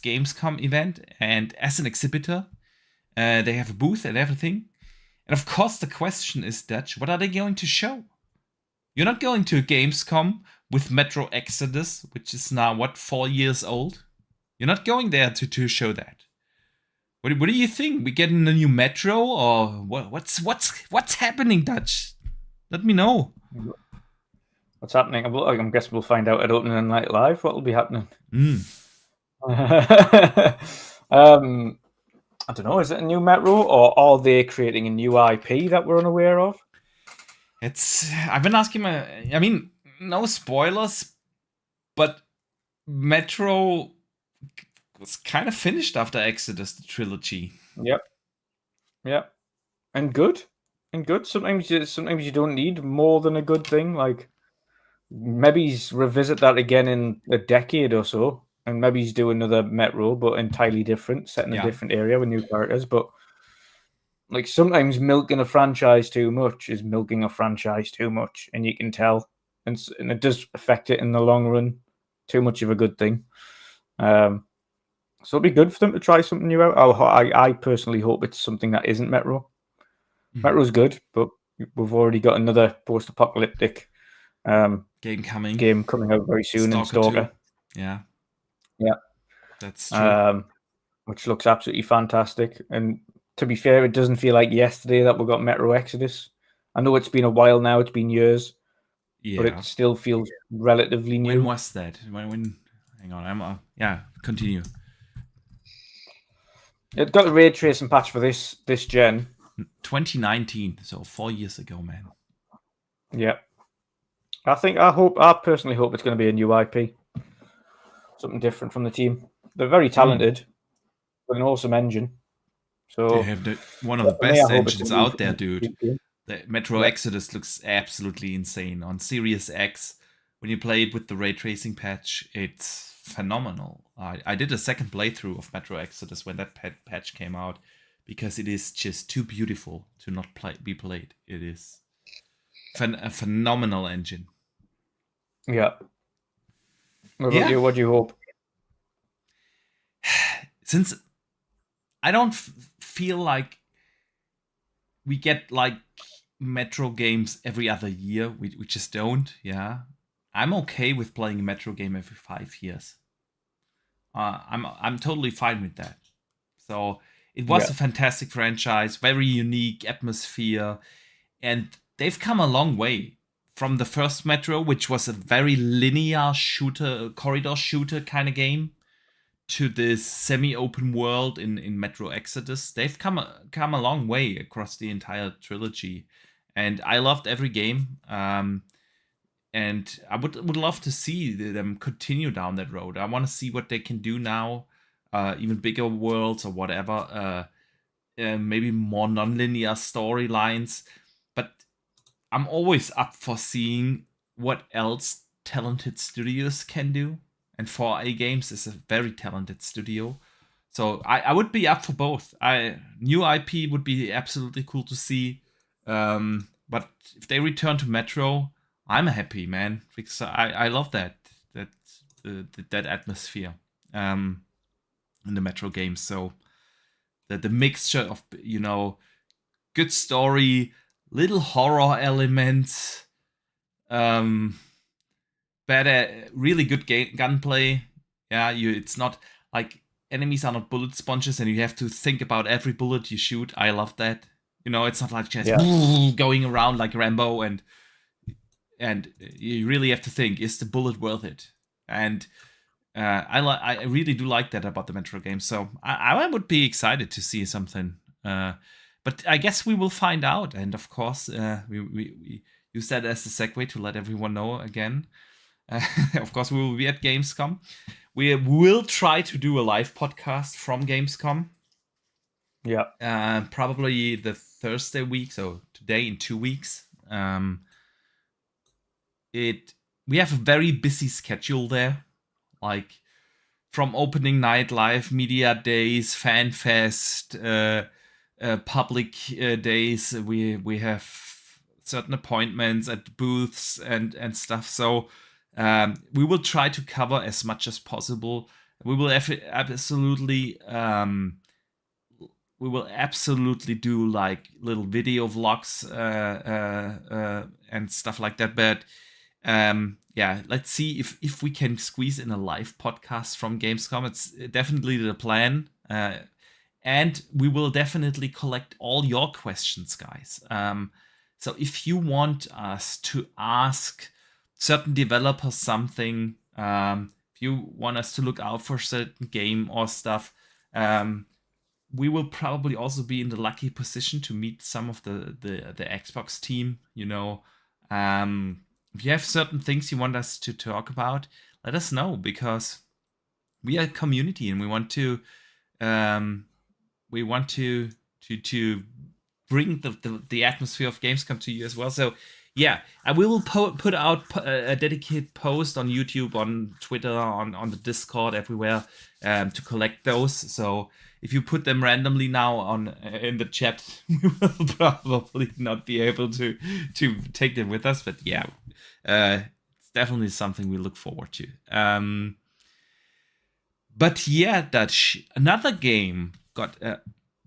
Gamescom event, and as an exhibitor, they have a booth and everything. And of course, the question is, Dutch, what are they going to show? You're not going to Gamescom with Metro Exodus, which is now 4 years old. You're not going there to show that. What do you think? We getting a new Metro, or what's happening, Dutch? Let me know. What's happening? I'm guessing we'll find out at Opening Night Live what will be happening. I don't know. Is it a new Metro, or are they creating a new IP that we're unaware of? I've been asking I mean, no spoilers, but Metro was kind of finished after Exodus, the trilogy. Yep. And good. Sometimes you don't need more than a good thing. Like, maybe revisit that again in a decade or so, and maybe do another Metro, but entirely different, set in a different area with new characters. But like sometimes milking a franchise too much is milking a franchise too much, and you can tell, and it does affect it in the long run. Too much of a good thing. So it'll be good for them to try something new out. I personally hope it's something that isn't Metro. Metro's good, but we've already got another post-apocalyptic game coming out very soon in Stalker. 2. Yeah, that's true. Which looks absolutely fantastic. And to be fair, it doesn't feel like yesterday that we got Metro Exodus. I know it's been a while now; it's been years, but it still feels relatively new. When was that? When? Hang on, continue. It got the ray tracing patch for this gen. 2019, so 4 years ago, man. Yeah. I personally hope it's going to be a new IP. Something different from the team. They're very talented, with an awesome engine. So they have one of the best engines out there, dude. The Metro Exodus looks absolutely insane. On Series X, when you play it with the ray tracing patch, it's phenomenal. I did a second playthrough of Metro Exodus when that patch came out, because it is just too beautiful to not be played. It is a phenomenal engine. Yeah. What do you hope? Since I don't feel like we get like Metro games every other year, we just don't. Yeah, I'm okay with playing a Metro game every 5 years. I'm totally fine with that. So it was a fantastic franchise, very unique atmosphere, and they've come a long way from the first Metro, which was a very linear corridor shooter kind of game, to this semi-open world in Metro Exodus. They've come a long way across the entire trilogy, and I loved every game. And I would love to see them continue down that road. I want to see what they can do now, even bigger worlds or whatever, maybe more non-linear storylines. But I'm always up for seeing what else talented studios can do. And 4A Games is a very talented studio. So I would be up for both. New IP would be absolutely cool to see. But if they return to Metro, I'm happy, man, because I love that atmosphere in the Metro games. So the mixture of, good story, little horror elements, really good gunplay. Yeah, it's not like enemies are not bullet sponges and you have to think about every bullet you shoot. I love that. It's not like just going around like Rambo and you really have to think, is the bullet worth it? And I really do like that about the Metro games. So I would be excited to see something. But I guess we will find out. And of course, we use that as a segue to let everyone know again. Of course, we will be at Gamescom. We will try to do a live podcast from Gamescom. Yeah. Probably the Thursday week, so today in 2 weeks. We have a very busy schedule there, like from opening night, live media days, fan fest, public days. We have certain appointments at booths and stuff. So we will try to cover as much as possible. We will absolutely do like little video vlogs and stuff like that. But let's see if we can squeeze in a live podcast from Gamescom. It's definitely the plan. And we will definitely collect all your questions, guys. So if you want us to ask certain developers something, if you want us to look out for certain game or stuff, we will probably also be in the lucky position to meet some of the Xbox team. If you have certain things you want us to talk about, let us know, because we are a community and we want to bring the atmosphere of Gamescom to you as well. So yeah, I will put out a dedicated post on YouTube, on Twitter, on the Discord, everywhere, to collect those. So if you put them randomly now on in the chat, we will probably not be able to take them with us. But yeah, it's definitely something we look forward to. But yeah, Dutch, another game got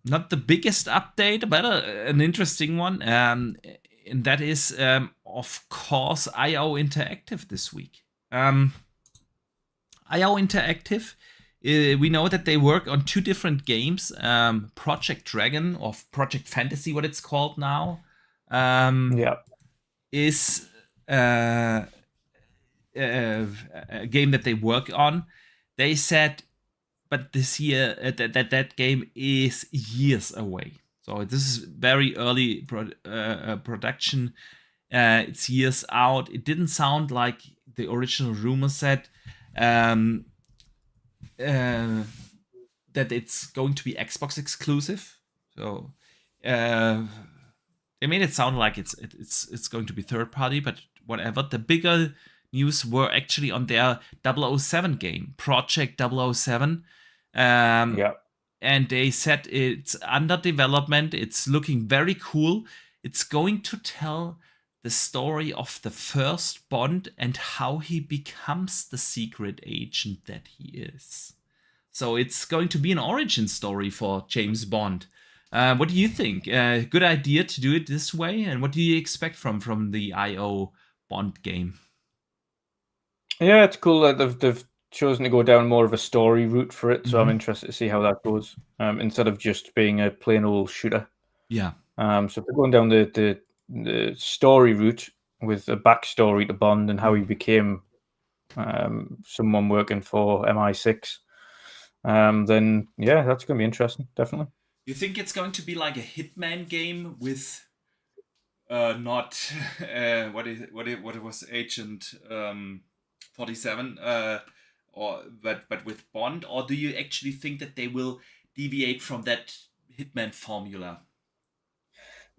not the biggest update, but an interesting one. And that is, of course, IO Interactive this week. IO Interactive, we know that they work on 2 different games, Project Dragon, or Project Fantasy, what it's called now, is a game that they work on. They said, but this year that game is years away. So this is very early production. It's years out. It didn't sound like the original rumor said that it's going to be Xbox exclusive. So they made it sound like it's going to be third party, but whatever. The bigger news were actually on their 007 game, Project 007. And they said it's under development. It's looking very cool. It's going to tell the story of the first Bond and how he becomes the secret agent that he is. So it's going to be an origin story for James Bond. What do you think? Good idea to do it this way? And what do you expect from the IO Bond game? Yeah, it's cool that they've chosen to go down more of a story route for it. So I'm interested to see how that goes, instead of just being a plain old shooter. Yeah. So if they're going down the story route with a backstory to Bond and how he became someone working for MI6, then yeah, that's going to be interesting, definitely. You think it's going to be like a Hitman game with not what it was, Agent 47, but with Bond, or do you actually think that they will deviate from that Hitman formula?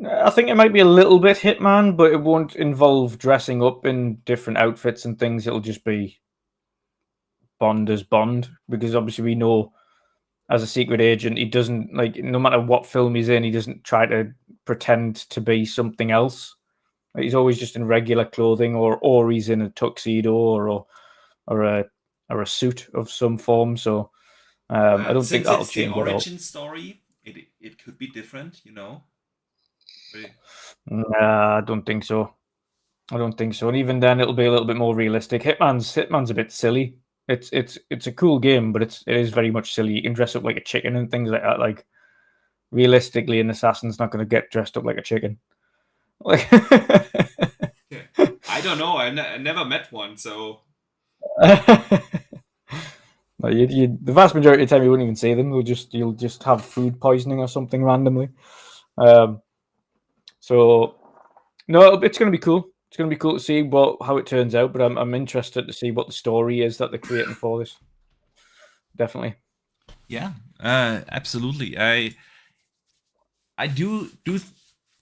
I think it might be a little bit Hitman, but it won't involve dressing up in different outfits and things. It'll just be Bond as Bond, because obviously we know as a secret agent, he doesn't, like, no matter what film he's in, he doesn't try to pretend to be something else. Like, he's always just in regular clothing, or he's in a tuxedo or a suit of some form. So I don't think that'll change the at all. origin story, it could be different, you know. Nah, I don't think so. And even then, it'll be a little bit more realistic. Hitman's a bit silly. It's a cool game, but it is very much silly. You can dress up like a chicken and things like that. Like, realistically, an assassin's not going to get dressed up like a chicken. Like, I don't know. I never met one, so. No, the vast majority of the time you wouldn't even see them. You'll just have food poisoning or something randomly. So no, it's going to be cool. It's going to be cool to see how it turns out. But I'm interested to see what the story is that they're creating for this. Definitely. Yeah, absolutely. I do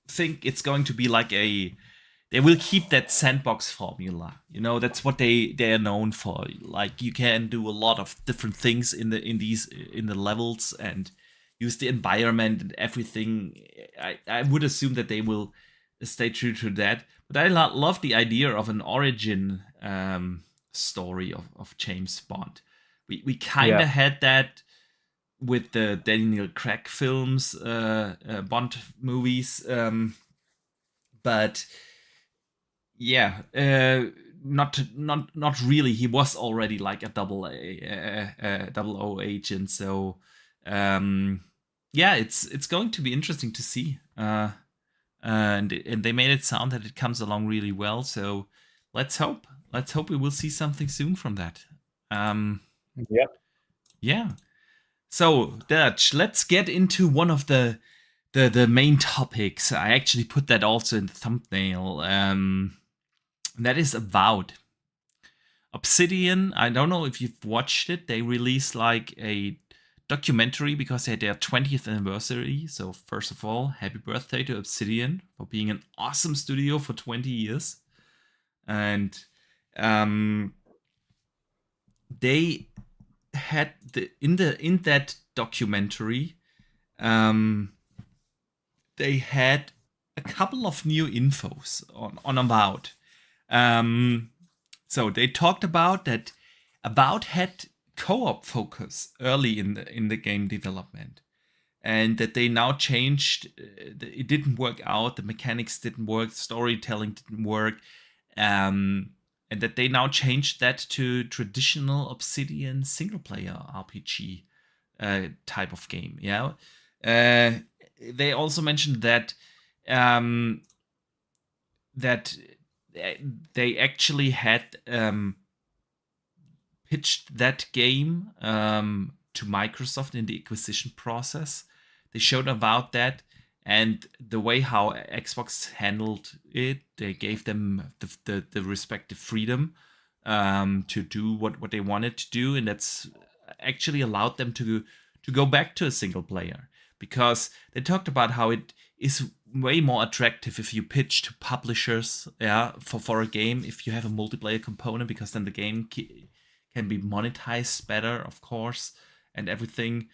think it's going to be like they will keep that sandbox formula. You know, that's what they are known for. Like, you can do a lot of different things in the levels and use the environment and everything. I would assume that they will stay true to that. But I love the idea of an origin story of James Bond. We kind of had that with the Daniel Craig films, Bond movies, but yeah, not really. He was already like a double O agent, so yeah, it's going to be interesting to see. And they made it sound that it comes along really well. So let's hope we will see something soon from that. Yeah. So, Dutch, let's get into one of the main topics. I actually put that also in the thumbnail. That is Avowed. Obsidian, I don't know if you've watched it. They released like a documentary because they had their 20th anniversary. So first of all, happy birthday to Obsidian for being an awesome studio for 20 years. And they had in that documentary, they had a couple of new infos on Avowed. So they talked about that Avowed had co-op focus early in the game development, and that they now changed. It didn't work out. The mechanics didn't work. Storytelling didn't work. And that they now changed that to traditional Obsidian single-player RPG type of game. Yeah. They also mentioned that that they actually had pitched that game to Microsoft in the acquisition process. They showed about that, and the way how Xbox handled it, they gave them the respective freedom to do what they wanted to do, and that's actually allowed them to go back to a single player, because they talked about how it is way more attractive if you pitch to publishers, for a game, if you have a multiplayer component, because then the game can be monetized better, of course, and everything.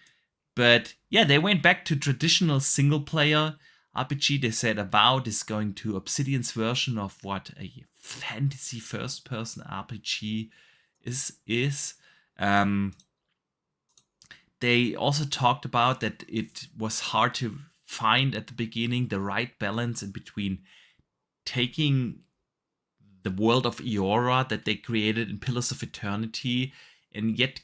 But yeah, they went back to traditional single player RPG. They said Avowed is going to Obsidian's version of what a fantasy first person RPG is. They also talked about that it was hard to find at the beginning the right balance in between taking the world of Eora that they created in Pillars of Eternity and yet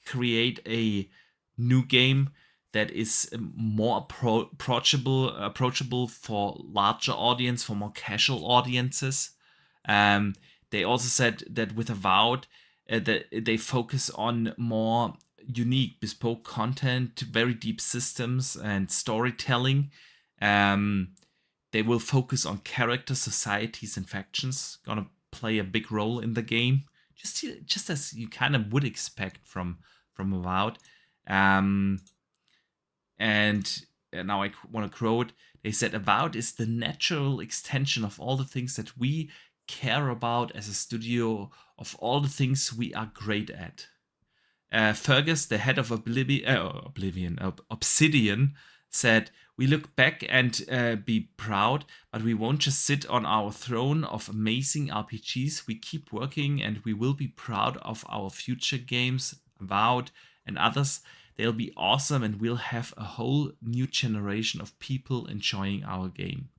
create a new game that is more approachable for larger audience, for more casual audiences. They also said that with Avowed, that they focus on more unique, bespoke content, very deep systems and storytelling. They will focus on characters, societies, and factions. Gonna play a big role in the game, just as you kind of would expect from Avowed. And now I want to quote. They said Avowed is the natural extension of all the things that we care about as a studio, of all the things we are great at. Fergus, the head of Obsidian, said, "We look back and be proud, but we won't just sit on our throne of amazing RPGs. We keep working, and we will be proud of our future games, Avowed and others. They'll be awesome, and we'll have a whole new generation of people enjoying our game."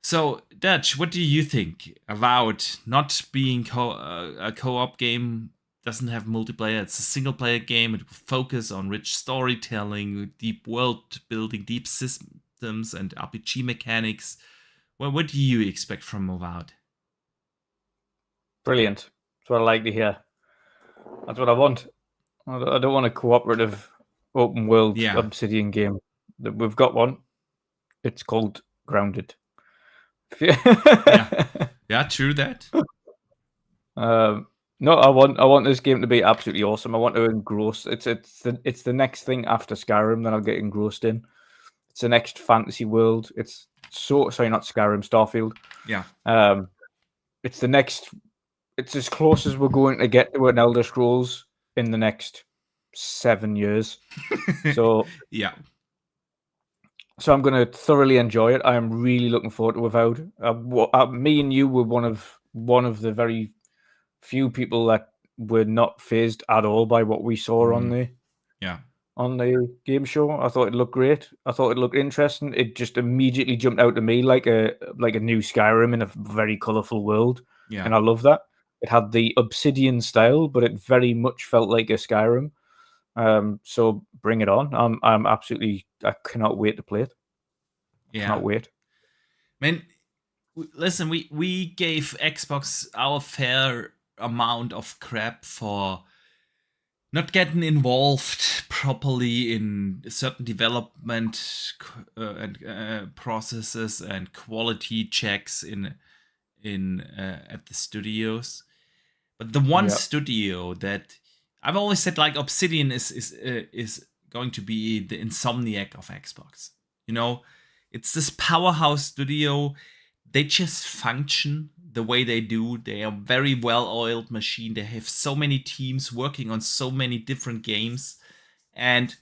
So, Dutch, what do you think? Avowed not being a co-op game, doesn't have multiplayer, it's a single-player game. It will focus on rich storytelling, deep world building, deep systems, and RPG mechanics. Well, what do you expect from Avowed? Brilliant. That's what I like to hear. That's what I want. I don't want a cooperative open world Obsidian game. We've got one. It's called Grounded. Yeah, true that. No, I want this game to be absolutely awesome. I want to engross. It's the next thing after Skyrim that I'll get engrossed in. It's the next fantasy world. Not Skyrim, Starfield. Yeah. It's the next. It's as close as we're going to get to an Elder Scrolls in the next 7 years. So yeah. So I'm going to thoroughly enjoy it. I am really looking forward to Avowed. Me and you were one of the very few people that were not fazed at all by what we saw on the game show. I thought it looked great. I thought it looked interesting. It just immediately jumped out to me like a new Skyrim in a very colorful world. Yeah. And I love that. It had the Obsidian style, but it very much felt like a Skyrim. So bring it on. I cannot wait to play it. Yeah. Cannot wait. Man, listen, we gave Xbox our fair amount of crap for not getting involved properly in certain development and processes and quality checks in at the studios. But the one studio that I've always said like Obsidian is going to be the Insomniac of Xbox. You know, it's this powerhouse studio. They just function the way they do. They are very well-oiled machine. They have so many teams working on so many different games, and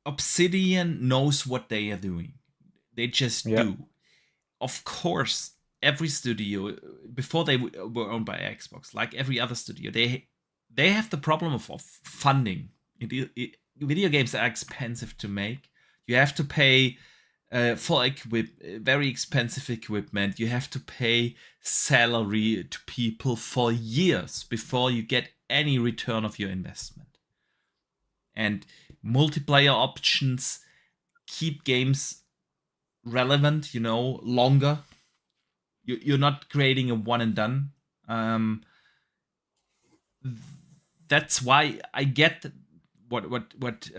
Obsidian knows what they are doing. They just do. Of course, every studio before they were owned by Xbox, like every other studio, they have the problem of funding. Video games are expensive to make. You have to pay for very expensive equipment. You have to pay salary to people for years before you get any return of your investment. And multiplayer options keep games relevant, longer. You're not creating a one and done. That's why I get what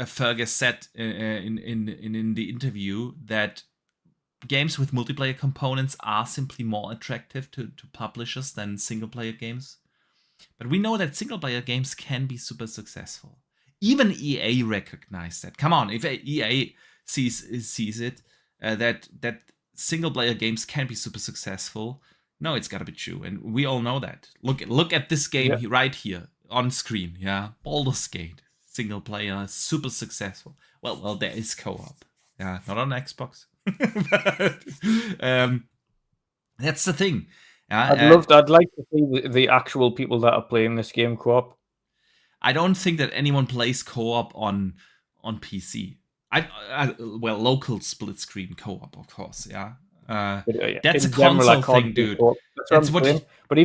Fergus said in the interview, that games with multiplayer components are simply more attractive to publishers than single player games. But we know that single player games can be super successful. Even EA recognized that. Come on, if EA sees it, that single player games can be super successful, no, it's gotta be true, and we all know that. Look at this game right here on screen. Baldurs Gate, single player, super successful. Well, there is co-op. Not on Xbox. But, that's the thing. I'd like to see the actual people that are playing this game co-op. I don't think that anyone plays co-op on PC. Local split screen co-op, of course. That's a console thing, dude. That's what saying. But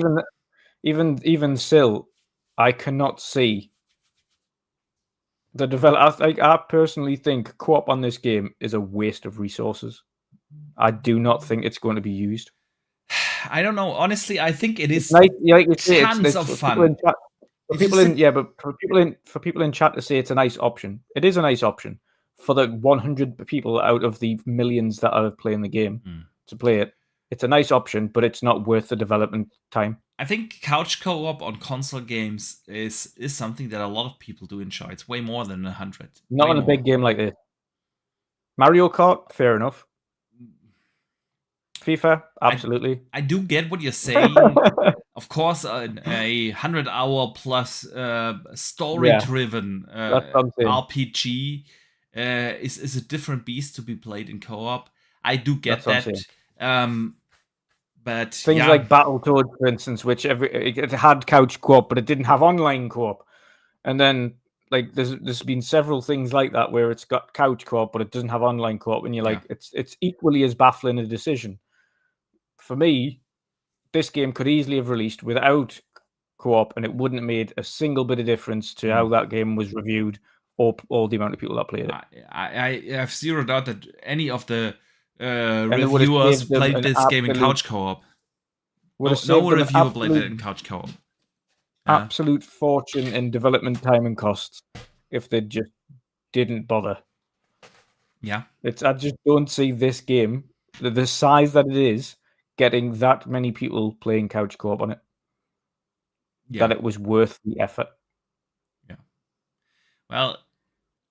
even still, I cannot see the developer. I personally think co-op on this game is a waste of resources. I do not think it's going to be used. I don't know. Honestly, I think it is nice. Like you say, tons of fun. For people in chat to say it's a nice option. It is a nice option for the 100 people out of the millions that are playing the game to play it. It's a nice option, but it's not worth the development time. I think couch co-op on console games is something that a lot of people do enjoy. It's way more than 100. Not on a big game like this. Mario Kart, fair enough. FIFA, absolutely. I do get what you're saying. Of course, a 100-hour plus story-driven RPG is a different beast to be played in co-op. I do get that. But things like Battletoads, for instance, which it had couch co-op, but it didn't have online co-op. And then like there's been several things like that where it's got couch co-op, but it doesn't have online co-op, and you're like, it's equally as baffling a decision. For me, this game could easily have released without co-op, and it wouldn't have made a single bit of difference to how that game was reviewed or the amount of people that played it. I have zero doubt that any of the reviewers played this game in couch co-op. No reviewer played it in couch co-op. Absolute fortune in development time and costs if they just didn't bother. Yeah. I just don't see this game, the size that it is, getting that many people playing couch co-op on it. That it was worth the effort. Yeah. Well,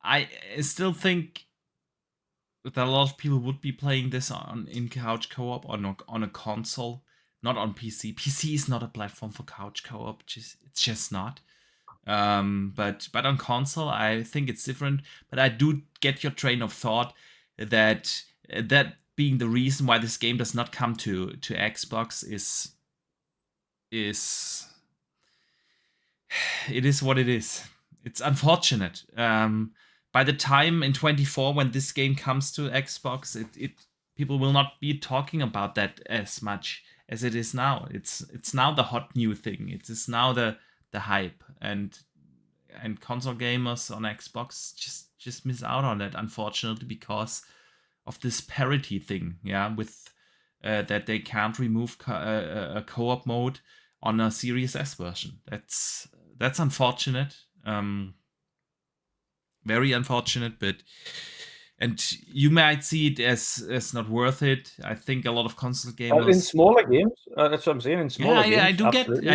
I still think that a lot of people would be playing this in couch co-op on a console, not on PC. PC is not a platform for couch co-op. It's just not. But on console, I think it's different. But I do get your train of thought that being the reason why this game does not come to Xbox is it is what it is. It's unfortunate. By the time in 2024 when this game comes to Xbox, people will not be talking about that as much as it is now. It's now the hot new thing. It is now the hype, and console gamers on Xbox just miss out on that, unfortunately, because of this parity thing, with that they can't remove a co-op mode on a Series S version. That's unfortunate, very unfortunate. But And you might see it as not worth it. I think a lot of console gamers in smaller games. That's what I'm saying. In smaller games, I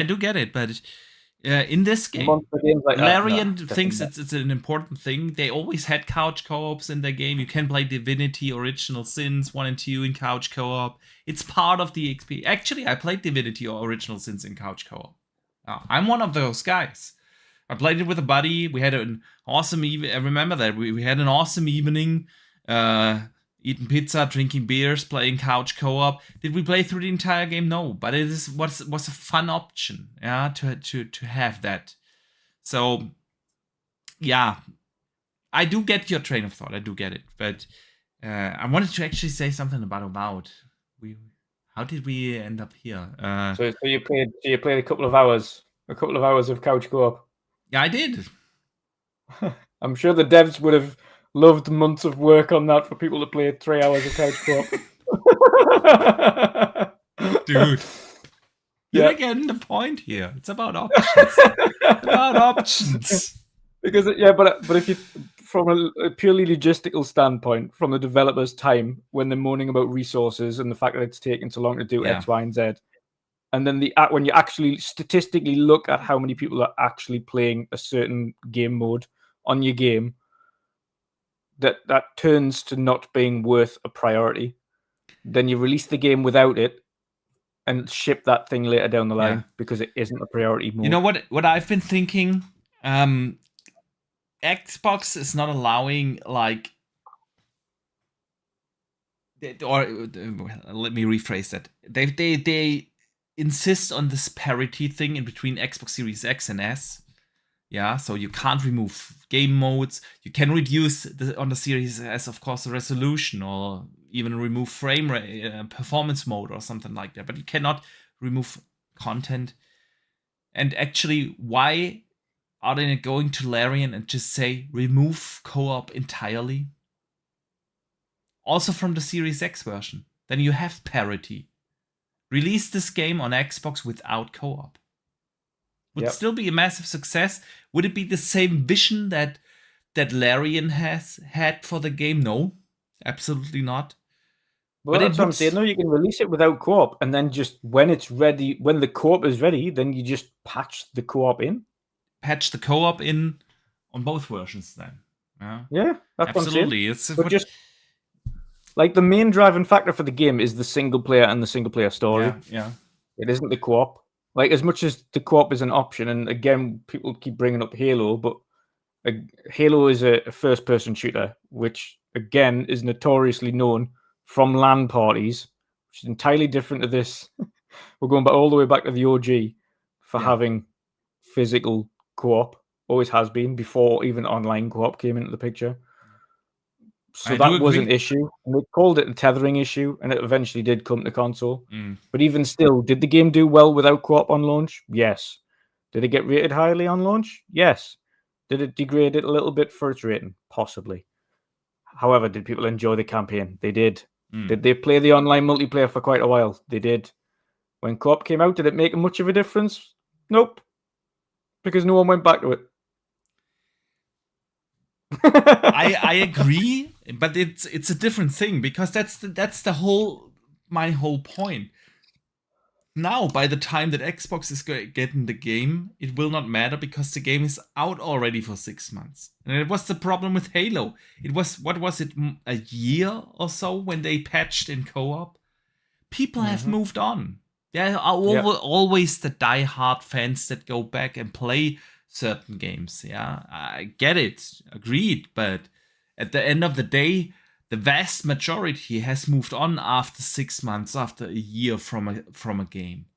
do get it, but in this game, monster games like Larian that, thinks it's an important thing. They always had couch co-ops in their game. You can play Divinity Original Sins 1 and 2 in couch co-op. It's part of the XP. Actually, I played Divinity Original Sins in couch co-op. I'm one of those guys. I played it with a buddy. We had an awesome evening. I remember that. We had an awesome evening, eating pizza, drinking beers, playing couch co-op. Did we play through the entire game? No, but it was a fun option, yeah, to have that. So, yeah, I do get your train of thought. I do get it, but I wanted to actually say something about Avowed. How did we end up here? So you played a couple of hours of couch co-op. Yeah, I did. I'm sure the devs would have loved months of work on that for people to play 3 hours of couch co-op. Dude, you're getting the point here. It's about options. Because but if you, from a purely logistical standpoint, from the developer's time, when they're moaning about resources and the fact that it's taking so long to do X, Y, and Z, and then when you actually statistically look at how many people are actually playing a certain game mode on your game, that turns to not being worth a priority. Then you release the game without it and ship that thing later down the line because it isn't a priority mode. You know what I've been thinking? Xbox is not allowing let me rephrase that. They insist on this parity thing in between Xbox Series X and S. Yeah, so you can't remove game modes. You can reduce on the Series S, of course, the resolution, or even remove frame rate, performance mode, or something like that. But you cannot remove content. And actually, why are they going to Larian and just say remove co-op entirely? Also from the Series X version. Then you have parity. Release this game on Xbox without co-op. Would still be a massive success. Would it be the same vision that Larian has had for the game? No, absolutely not. Well, but that's what I'm saying. No, you can release it without co-op, and then just when it's ready, when the co-op is ready, then you just patch the co-op in. Patch the co-op in on both versions, then. Yeah, that's absolutely. What I'm saying. Just like the main driving factor for the game is the single player and the single player story. Yeah. It isn't the co-op. Like, as much as the co-op is an option, and again, people keep bringing up Halo, but Halo is a first-person shooter, which, again, is notoriously known from LAN parties, which is entirely different to this. We're going back all the way back to the OG for having physical co-op. Always has been, before even online co-op came into the picture. So that was an issue. And they called it a tethering issue, and it eventually did come to console. But even still, did the game do well without co-op on launch? Yes. Did it get rated highly on launch? Yes. Did it degrade it a little bit for its rating? Possibly. However, did people enjoy the campaign? They did. Did they play the online multiplayer for quite a while? They did. When co-op came out, did it make much of a difference? Nope. Because no one went back to it. I agree, but it's a different thing, because that's my whole point. Now, by the time that Xbox is getting the game, it will not matter, because the game is out already for 6 months. And it was the problem with Halo. It was, what was it, a year or so when they patched in co-op? People have moved on. There are always the die-hard fans that go back and play certain games. Yeah, I get it, agreed, but at the end of the day, the vast majority has moved on after 6 months, after a year from a game.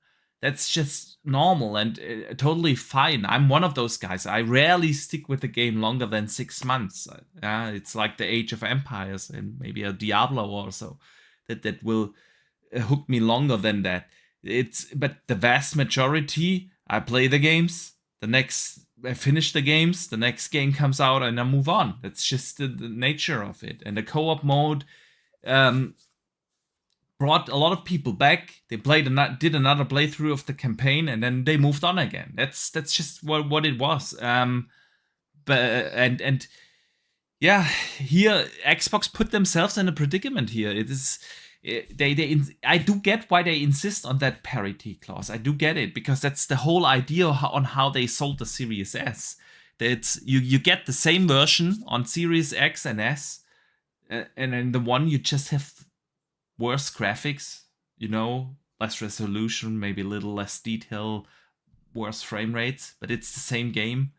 That's just normal and totally fine. I'm one of those guys. I rarely stick with the game longer than 6 months. It's like the Age of Empires and maybe a Diablo or so that will hook me longer than that. But the vast majority, I play the games. I finish the games, the next game comes out, and I move on. That's just the nature of it. And the co-op mode brought a lot of people back. They did another playthrough of the campaign, and then they moved on again. That's just what it was. yeah, here Xbox put themselves in a predicament here. It is I do get why they insist on that parity clause. I do get it, because that's the whole idea on how they sold the Series S. That you get the same version on Series X and S, and in the one you just have worse graphics, less resolution, maybe a little less detail, worse frame rates, but it's the same game.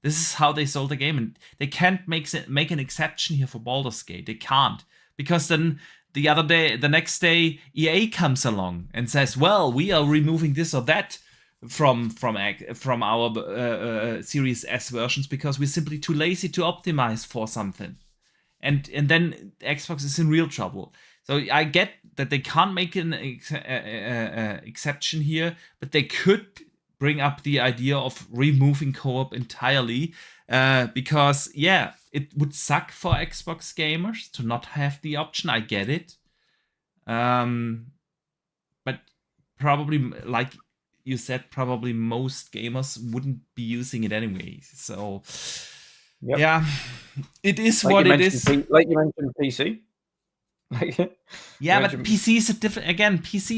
This is how they sold the game, and they can't make an exception here for Baldur's Gate. They can't, because then the next day, EA comes along and says, "Well, we are removing this or that from our Series S versions because we're simply too lazy to optimize for something," and then Xbox is in real trouble. So I get that they can't make an exception here, but they could bring up the idea of removing co-op entirely, because it would suck for Xbox gamers to not have the option. I get it, but probably, like you said, probably most gamers wouldn't be using it anyway. So yeah, it is what it is. Like you mentioned, PC. Yeah, but PC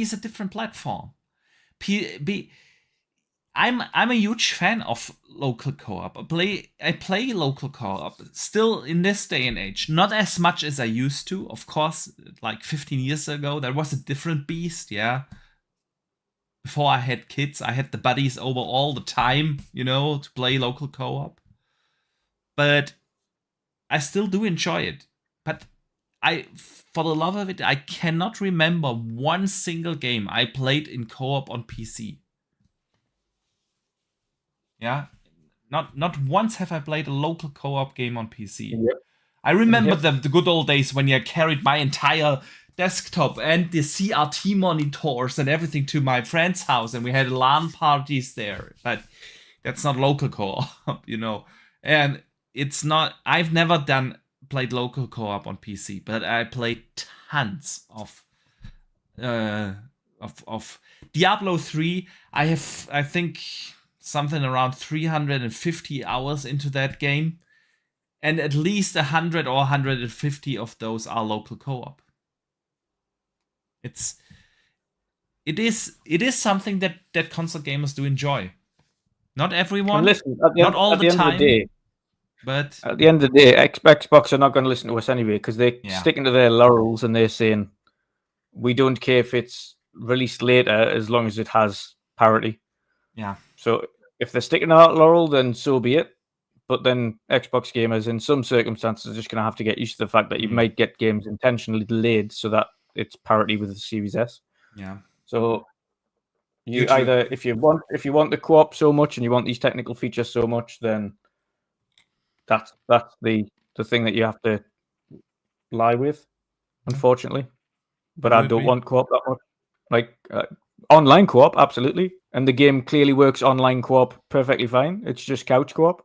is a different platform. I'm a huge fan of local co-op. I play local co-op still in this day and age. Not as much as I used to. Of course, like 15 years ago, that was a different beast, yeah. Before I had kids, I had the buddies over all the time, to play local co-op. But I still do enjoy it. But for the love of it, I cannot remember one single game I played in co-op on PC. Yeah, not once have I played a local co-op game on PC. Yep. I remember the good old days when I carried my entire desktop and the CRT monitors and everything to my friend's house, and we had LAN parties there. But that's not local co-op, And it's not. I've never played local co-op on PC, but I played tons of Diablo 3. I think something around 350 hours into that game, and at least 100 or 150 of those are local co-op. It is something that console gamers do enjoy. Not everyone, not all the time. But at the end of the day, Xbox are not going to listen to us anyway, because they're sticking to their laurels and they're saying, we don't care if it's released later as long as it has parity. Yeah. So if they're sticking to that laurel, then so be it. But then Xbox gamers, in some circumstances, are just going to have to get used to the fact that you might get games intentionally delayed so that it's parity with the Series S. Yeah. So you either, if you want the co-op so much and you want these technical features so much, then that's the thing that you have to lie with, unfortunately. But I don't want co-op that much. Like online co-op, absolutely, and the game clearly works online co-op perfectly fine. It's just couch co-op.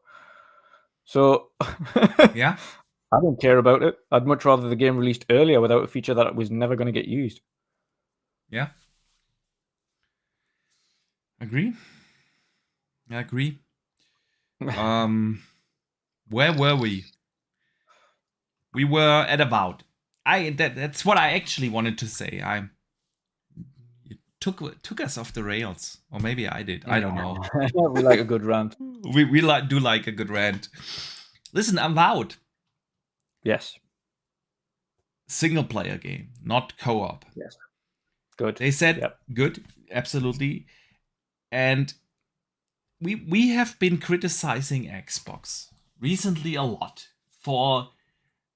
So yeah, I don't care about it. I'd much rather the game released earlier without a feature that was never going to get used. Yeah. Agree. I agree. Where were we? We were at Avowed. That's what I actually wanted to say. It took us off the rails, or maybe I did. I don't know. We like a good rant. We do like a good rant. Listen, Avowed. Yes. Single player game, not co-op. Yes. Good. They said good, absolutely. And we have been criticizing Xbox recently a lot for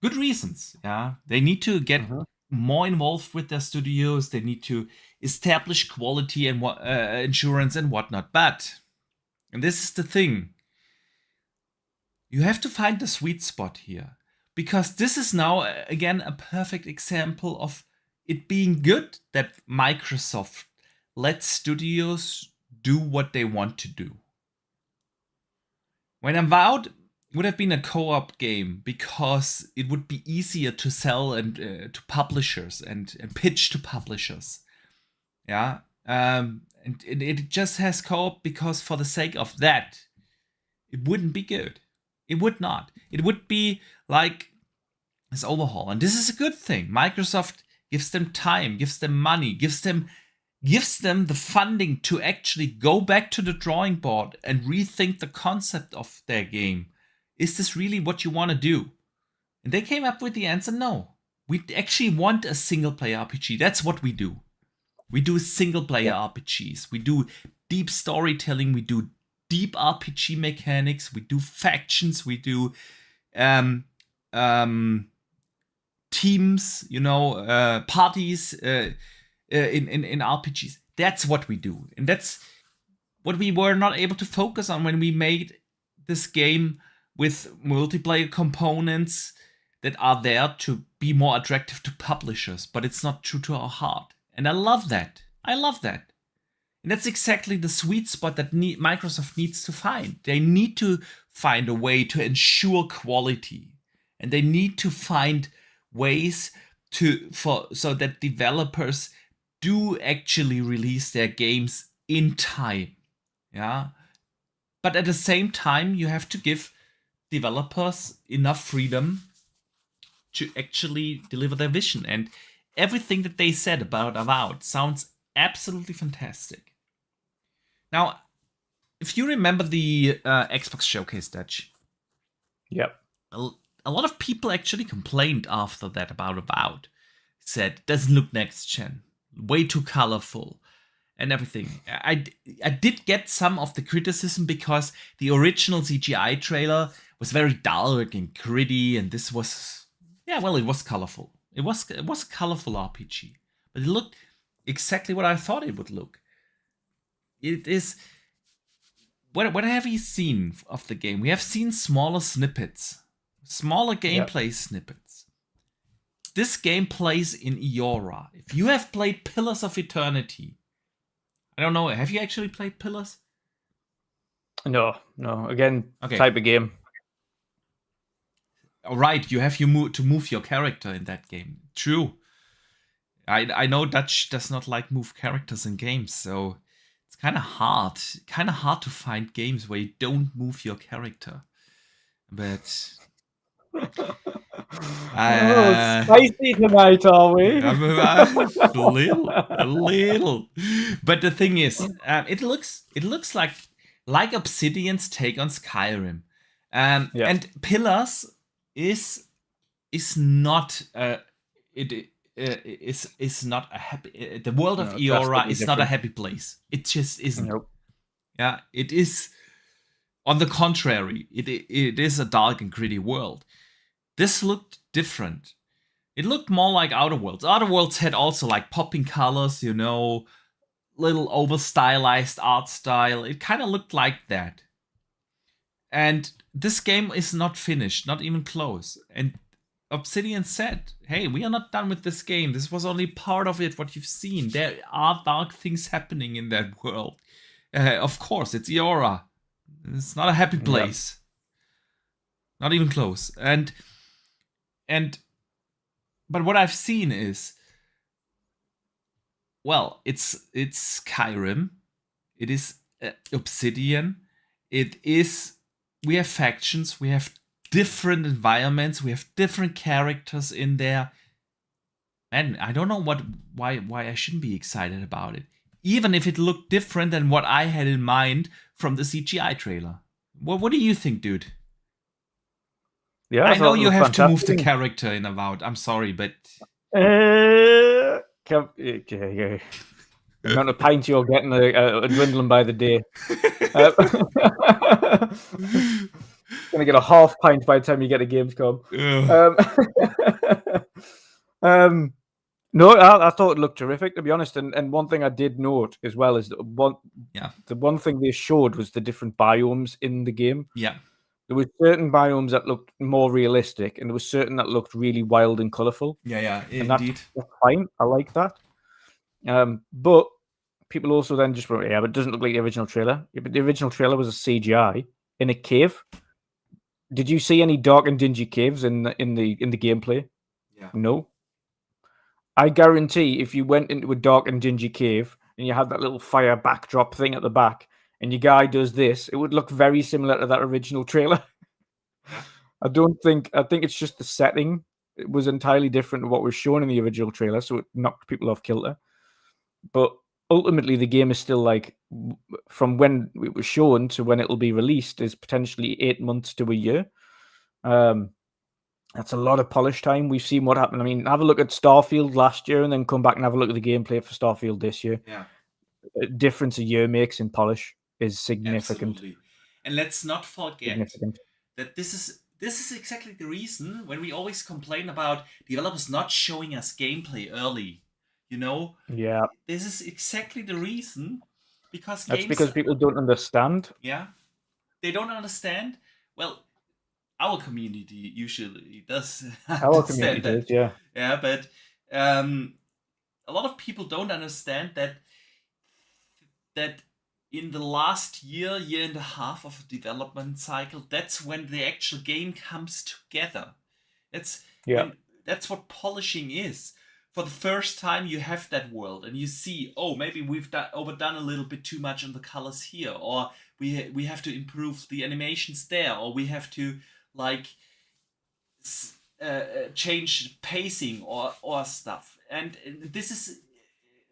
good reasons. Yeah, they need to get more involved with their studios. They need to establish quality and insurance and whatnot. But, and this is the thing, you have to find the sweet spot here, because this is now again a perfect example of it being good that Microsoft lets studios do what they want to do. When Avowed would have been a co-op game because it would be easier to sell and to publishers and pitch to publishers. Yeah. And it just has co-op because for the sake of that, it wouldn't be good. It would not. It would be like this overhaul. And this is a good thing. Microsoft gives them time, gives them money, gives them the funding to actually go back to the drawing board and rethink the concept of their game. Is this really what you want to do? And they came up with the answer, no. We actually want a single-player RPG. That's what we do. We do single-player RPGs. We do deep storytelling. We do deep RPG mechanics. We do factions. We do teams, parties in RPGs. That's what we do. And that's what we were not able to focus on when we made this game with multiplayer components that are there to be more attractive to publishers, but it's not true to our heart. And I love that. And that's exactly the sweet spot that Microsoft needs to find. They need to find a way to ensure quality. And they need to find ways so that developers do actually release their games in time. Yeah. But at the same time, you have to give developers enough freedom to actually deliver their vision. And everything that they said about Avowed sounds absolutely fantastic. Now, if you remember the Xbox Showcase, Dutch. Yep. A lot of people actually complained after that about Avowed. Said, doesn't look next gen. Way too colorful. And everything. I did get some of the criticism because the original CGI trailer was very dark and gritty, and this was, it was colorful. It was a colorful RPG, but it looked exactly what I thought it would look. It is. What have you seen of the game? We have seen smaller snippets, smaller gameplay snippets. This game plays in Eora. If you have played Pillars of Eternity, I don't know. Have you actually played Pillars? No. Again, type of game. All right, you have to move your character in that game. True. I know Dutch does not like move characters in games, so it's kind of hard to find games where you don't move your character. But spicy tonight, are we? A little. But the thing is, it looks like Obsidian's take on Skyrim, and Pillars is not is not a happy. The world of Eora is not a happy place. It just isn't. Nope. Yeah, it is. On the contrary, it is a dark and gritty world. This looked different. It looked more like Outer Worlds. Outer Worlds had also like popping colors, little over stylized art style. It kind of looked like that. And this game is not finished, not even close. And Obsidian said, hey, we are not done with this game. This was only part of it, what you've seen. There are dark things happening in that world. Of course, it's Eora. It's not a happy place. Not even close. But what I've seen is, well, it's Skyrim. It is Obsidian. We have factions. We have different environments. We have different characters in there. And I don't know why I shouldn't be excited about it. Even if it looked different than what I had in mind from the CGI trailer. What do you think, dude? Yeah, I know you have to move the character in Avowed. I'm sorry, but the amount of pints you're getting are dwindling by the day. Gonna get a half pint by the time you get to Gamescom. No, I thought it looked terrific, to be honest. And one thing I did note as well is the one thing they showed was the different biomes in the game. Yeah. There were certain biomes that looked more realistic, and there were certain that looked really wild and colourful. Yeah, and indeed. That's fine. I like that. But people also then just wrote, but it doesn't look like the original trailer. Yeah, but the original trailer was a CGI in a cave. Did you see any dark and dingy caves in the gameplay? Yeah. No. I guarantee if you went into a dark and dingy cave and you had that little fire backdrop thing at the back, and your guy does this, it would look very similar to that original trailer. I think it's just the setting. It was entirely different to what was shown in the original trailer, so it knocked people off kilter. But ultimately, the game is still like, from when it was shown to when it'll be released is potentially 8 months to a year. That's a lot of polish time. We've seen what happened. I mean, have a look at Starfield last year and then come back and have a look at the gameplay for Starfield this year. Yeah. A difference a year makes in polish is significant. Absolutely. And let's not forget that this is exactly the reason when we always complain about developers not showing us gameplay early. You know? Yeah. This is exactly the reason, because That's because people don't understand. Yeah. They don't understand. Well, our community usually does Our community does, yeah. Yeah, but a lot of people don't understand that in the last year and a half of a development cycle, that's when the actual game comes together. That's what polishing is. For the first time, you have that world, and you see, oh, maybe we've overdone a little bit too much on the colors here, or we have to improve the animations there, or we have to change pacing or stuff. And this is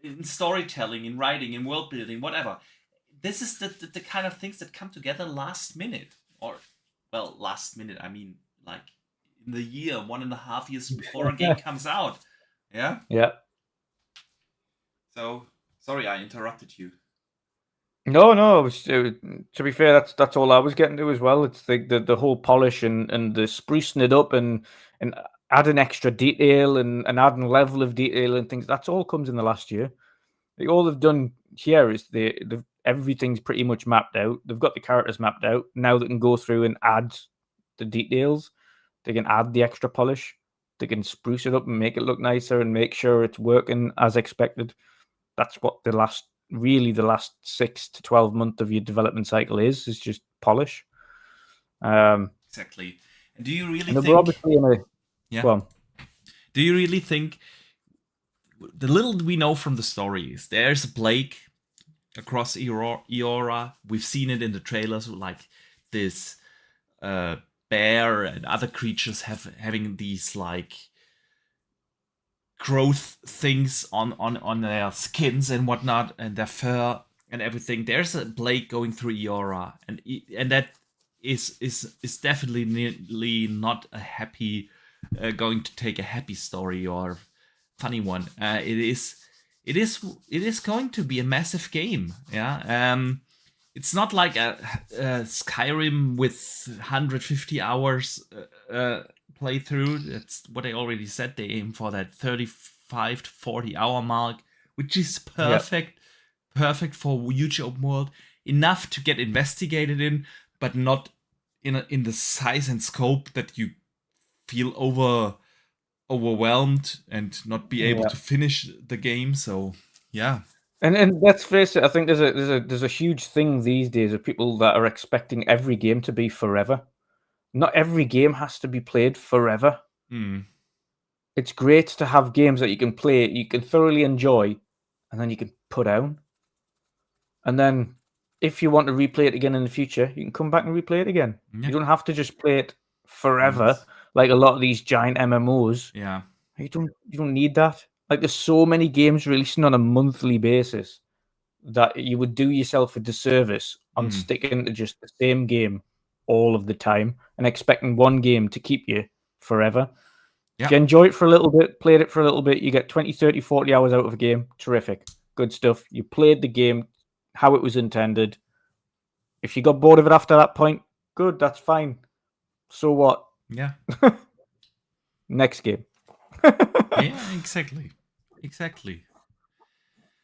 in storytelling, in writing, in world building, whatever. This is the kind of things that come together last minute. Or, well, last minute, I mean, like in the year, 1.5 years before a game comes out. Yeah? Yeah. So, sorry I interrupted you. No, to be fair, that's all I was getting to as well. It's the whole polish and the sprucing it up and adding extra detail and adding level of detail and things. That's all comes in the last year. Like, all they've done here is everything's pretty much mapped out. They've got the characters mapped out. Now they can go through and add the details. They can add the extra polish. They can spruce it up and make it look nicer and make sure it's working as expected. That's what the last 6 to 12 months of your development cycle is just polish. Exactly. And do you really think... We're obviously in a... Yeah. Well, do you really think... The little we know from the stories, there's a plague across Eora. We've seen it in the trailers, like this bear and other creatures having these like growth things on their skins and whatnot, and their fur and everything. There's a plague going through Eora, and that is definitely not a happy going to take a happy story or funny one. It is going to be a massive game. Yeah. It's not like a Skyrim with 150 hours playthrough. That's what I already said. They aim for that 35 to 40 hour mark, which is perfect. Yeah. Perfect for huge open world. Enough to get investigated in, but not in the size and scope that you feel overwhelmed and not be able to finish the game. So yeah. And let's face it, I think there's a huge thing these days of people that are expecting every game to be forever. Not every game has to be played forever. It's great to have games that you can play, you can thoroughly enjoy, and then you can put down. And then if you want to replay it again in the future, you can come back and replay it again. Yeah. You don't have to just play it forever, like a lot of these giant MMOs. Yeah. You don't need that. Like, there's so many games releasing on a monthly basis that you would do yourself a disservice on sticking to just the same game all of the time and expecting one game to keep you forever. If you enjoy it for a little bit, played it for a little bit, you get 20, 30, 40 hours out of a game. Terrific. Good stuff. You played the game how it was intended. If you got bored of it after that point, good, that's fine. So what? Yeah. Next game. Yeah, exactly.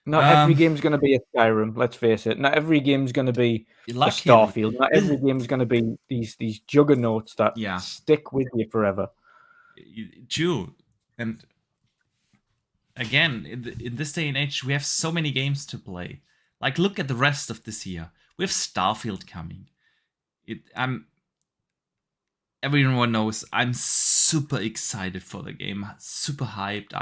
Not every game's going to be a Skyrim, let's face it. Not every game's going to be a Starfield. Not every game's going to be these juggernauts that stick with you forever. True. And again, in this day and age, we have so many games to play. Like, look at the rest of this year. We have Starfield coming. Everyone knows I'm super excited for the game, super hyped.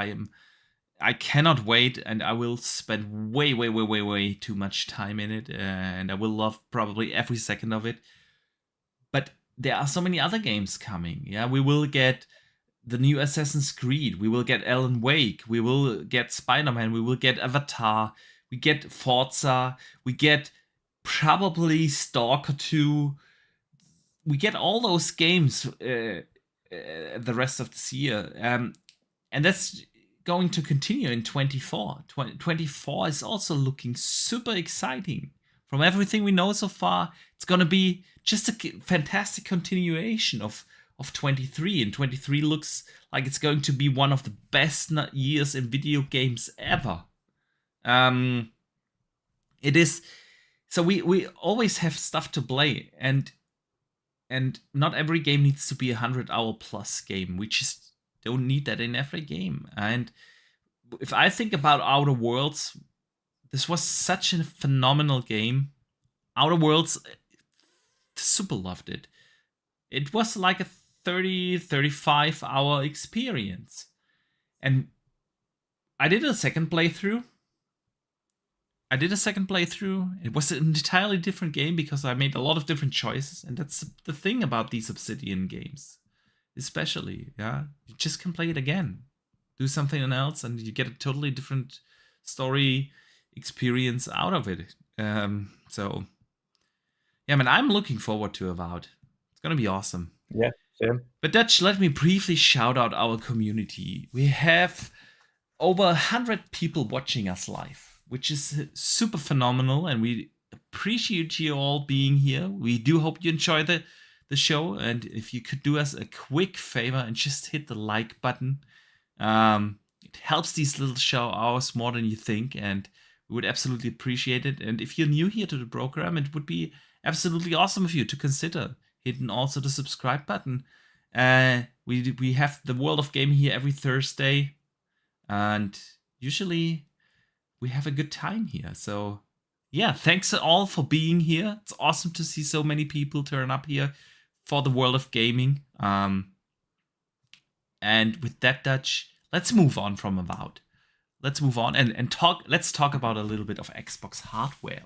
I cannot wait, and I will spend way too much time in it, and I will love probably every second of it. But there are so many other games coming. Yeah, we will get the new Assassin's Creed. We will get Alan Wake. We will get Spider-Man. We will get Avatar. We get Forza. We get probably Stalker 2. We get all those games the rest of this year. And that's going to continue in 24. 24 is also looking super exciting. From everything we know so far, it's going to be just a fantastic continuation of 23. And 23 looks like it's going to be one of the best years in video games ever. It is. So we always have stuff to play, and not every game needs to be 100-hour plus game. We just don't need that in every game. And if I think about Outer Worlds, this was such a phenomenal game. Outer Worlds, super loved it. It was like a 35 hour experience. And I did a second playthrough. It was an entirely different game because I made a lot of different choices. And that's the thing about these Obsidian games. Especially, yeah. You just can play it again. Do something else and you get a totally different story experience out of it. So, yeah, man, I'm looking forward to Avowed. It's going to be awesome. Yeah, same. But Dutch, let me briefly shout out our community. We have over 100 people watching us live, which is super phenomenal, and we appreciate you all being here. We do hope you enjoy the show, and if you could do us a quick favor and just hit the like button, it helps these little show hours more than you think, and we would absolutely appreciate it. And if you're new here to the program, it would be absolutely awesome of you to consider hitting also the subscribe button. We have the World of Gaming here every Thursday, and usually we have a good time here. So yeah, thanks all for being here. It's awesome to see so many people turn up here for the World of Gaming. And with that, Dutch, let's move on from Avowed. Let's move on and talk. Let's talk about a little bit of Xbox hardware.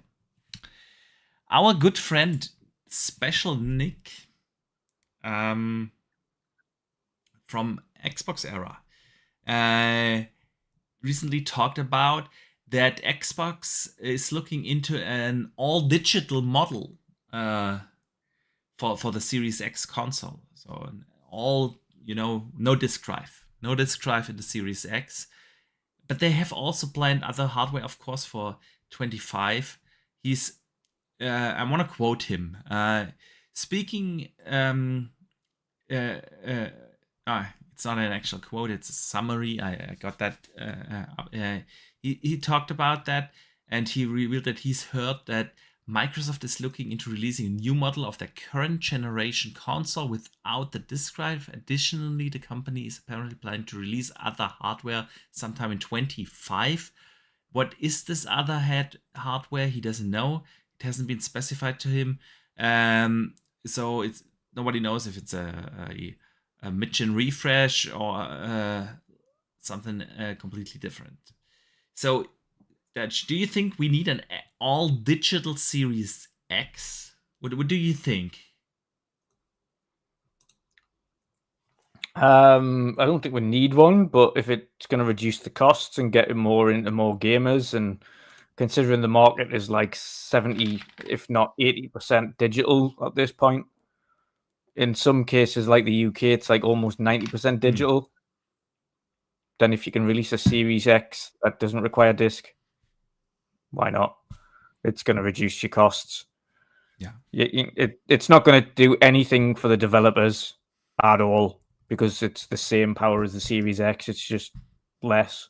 Our good friend Special Nick from Xbox Era recently talked about that Xbox is looking into an all-digital model for the Series X console. So all, no disk drive in the Series X. But they have also planned other hardware, of course, for 25. He's, I want to quote him. Speaking, it's not an actual quote, it's a summary. I got that. He talked about that, and he revealed that he's heard that Microsoft is looking into releasing a new model of their current generation console without the disk drive. Additionally, the company is apparently planning to release other hardware sometime in 25. What is this other hardware? He doesn't know. It hasn't been specified to him. So it's nobody knows if it's a mid-gen refresh or something completely different. So, Dutch, do you think we need an all-digital Series X? What do you think? I don't think we need one, but if it's going to reduce the costs and get it more into more gamers, and considering the market is like 70, if not 80% digital at this point, in some cases like the UK, it's like almost 90% digital. Then if you can release a Series X that doesn't require disk, why not? It's going to reduce your costs. Yeah. It's not going to do anything for the developers at all because it's the same power as the Series X. It's just less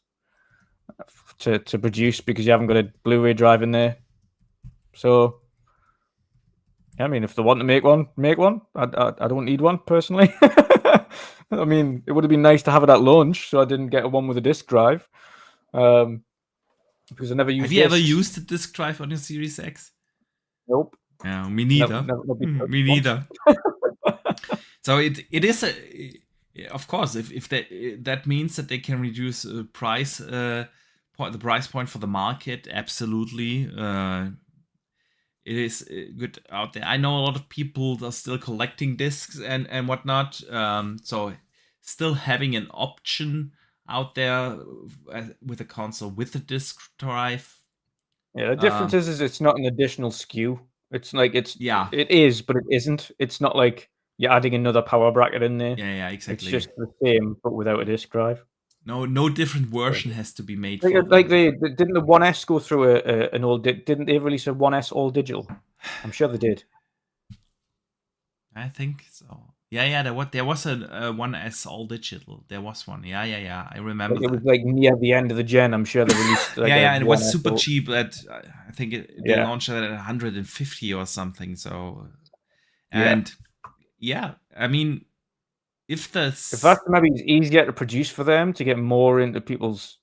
to produce because you haven't got a Blu-ray drive in there. So, I mean, if they want to make one, make one. I don't need one personally. I mean, it would have been nice to have it at launch, so I didn't get one with a disk drive. Because I never used. Have you ever used a disk drive on your Series X? Nope. Yeah, me neither. Me neither. So it is of course, if that means that they can reduce the price point for the market, absolutely. it is good out there. I know a lot of people are still collecting discs and whatnot. So still having an option out there with a console with a disc drive. Yeah, the difference is it's not an additional SKU. It's like it is, but it isn't. It's not like you're adding another power bracket in there. Yeah, exactly. It's just the same, but without a disc drive. No different version has to be made. Like didn't the 1S go through an old? Didn't they release a 1S all digital? I'm sure they did. I think so. Yeah. There was a 1S all digital. There was one. Yeah. I remember. It was like near the end of the gen. I'm sure they released. Like and it was super cheap. At I think they launched it at 150 or something. So, and I mean, if that's maybe it's easier to produce for them to get more into people's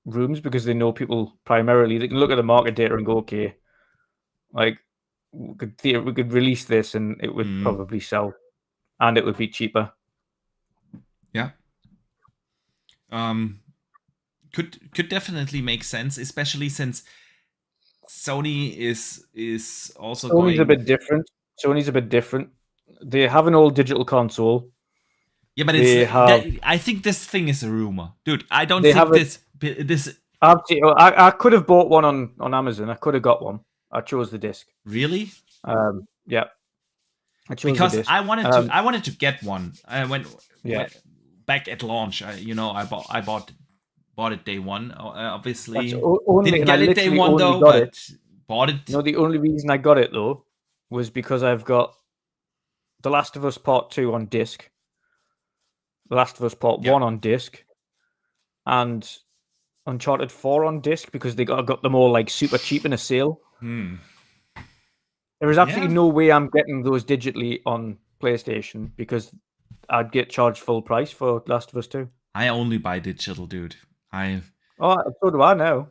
rooms because they know people primarily. They can look at the market data and go, okay, like we could release this and it would probably sell, and it would be cheaper. Yeah. Could definitely make sense, especially since Sony is also Sony's a bit different. They have an old digital console. Yeah, but I think this thing is a rumor, dude. I don't think this. I could have bought one on Amazon. I could have got one. I chose the disc. Really? Yeah. I chose because the disc. I wanted to get one. I went back at launch. I bought it day one. Obviously, didn't get it day one though, but bought it. No, the only reason I got it though was because I've got The Last of Us Part 2 on disc, The Last of Us Part 1 on disc, and Uncharted 4 on disc because they got them all like super cheap in a sale. There is absolutely no way I'm getting those digitally on PlayStation because I'd get charged full price for Last of Us 2. I only buy digital, dude. So do I now.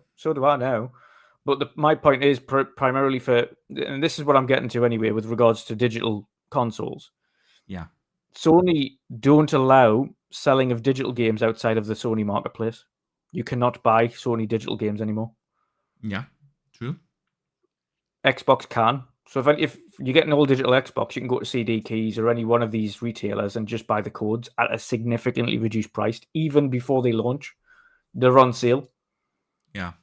But my point is primarily for, and this is what I'm getting to anyway with regards to digital consoles. Yeah. Sony don't allow selling of digital games outside of the Sony marketplace. You cannot buy Sony digital games anymore. Yeah, true. Xbox can. So if you get an all digital Xbox, you can go to CD Keys or any one of these retailers and just buy the codes at a significantly reduced price, even before they launch. They're on sale. Yeah.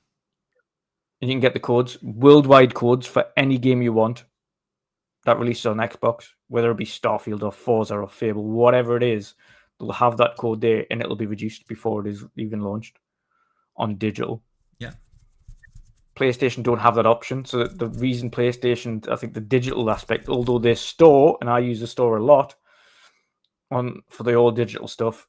And you can get the codes, worldwide codes for any game you want that releases on Xbox, whether it be Starfield or Forza or Fable, whatever it is, they'll have that code there and it'll be reduced before it is even launched on digital. Yeah. PlayStation don't have that option. So the reason PlayStation, I think the digital aspect, although they store, and I use the store a lot for the all digital stuff.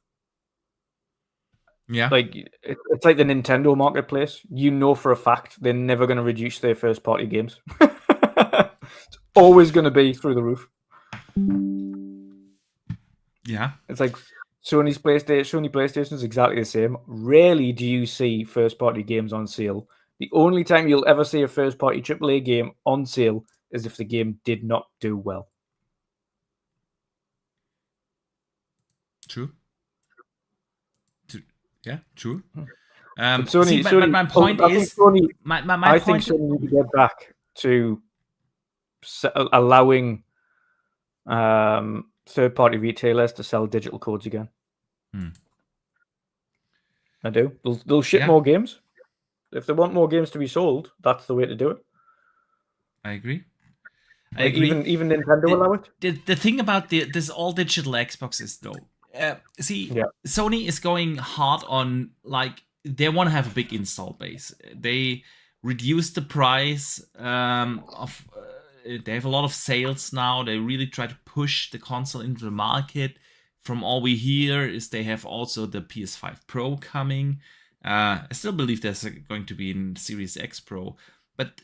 Yeah. Like it's like the Nintendo marketplace. You know for a fact they're never going to reduce their first party games. It's always going to be through the roof. Yeah. It's like Sony PlayStation is exactly the same. Rarely do you see first party games on sale. The only time you'll ever see a first party AAA game on sale is if the game did not do well. True. Yeah, true. But my point is, I think Sony need to get back to allowing third-party retailers to sell digital codes again. I do. They'll ship more games. If they want more games to be sold, that's the way to do it. I agree. Even Nintendo allow it. The thing about this all digital Xbox is though. Sony is going hard on, like, they want to have a big install base. They reduced the price of. They have a lot of sales now. They really try to push the console into the market. From all we hear, is they have also the PS5 Pro coming. I still believe there's going to be in Series X Pro, but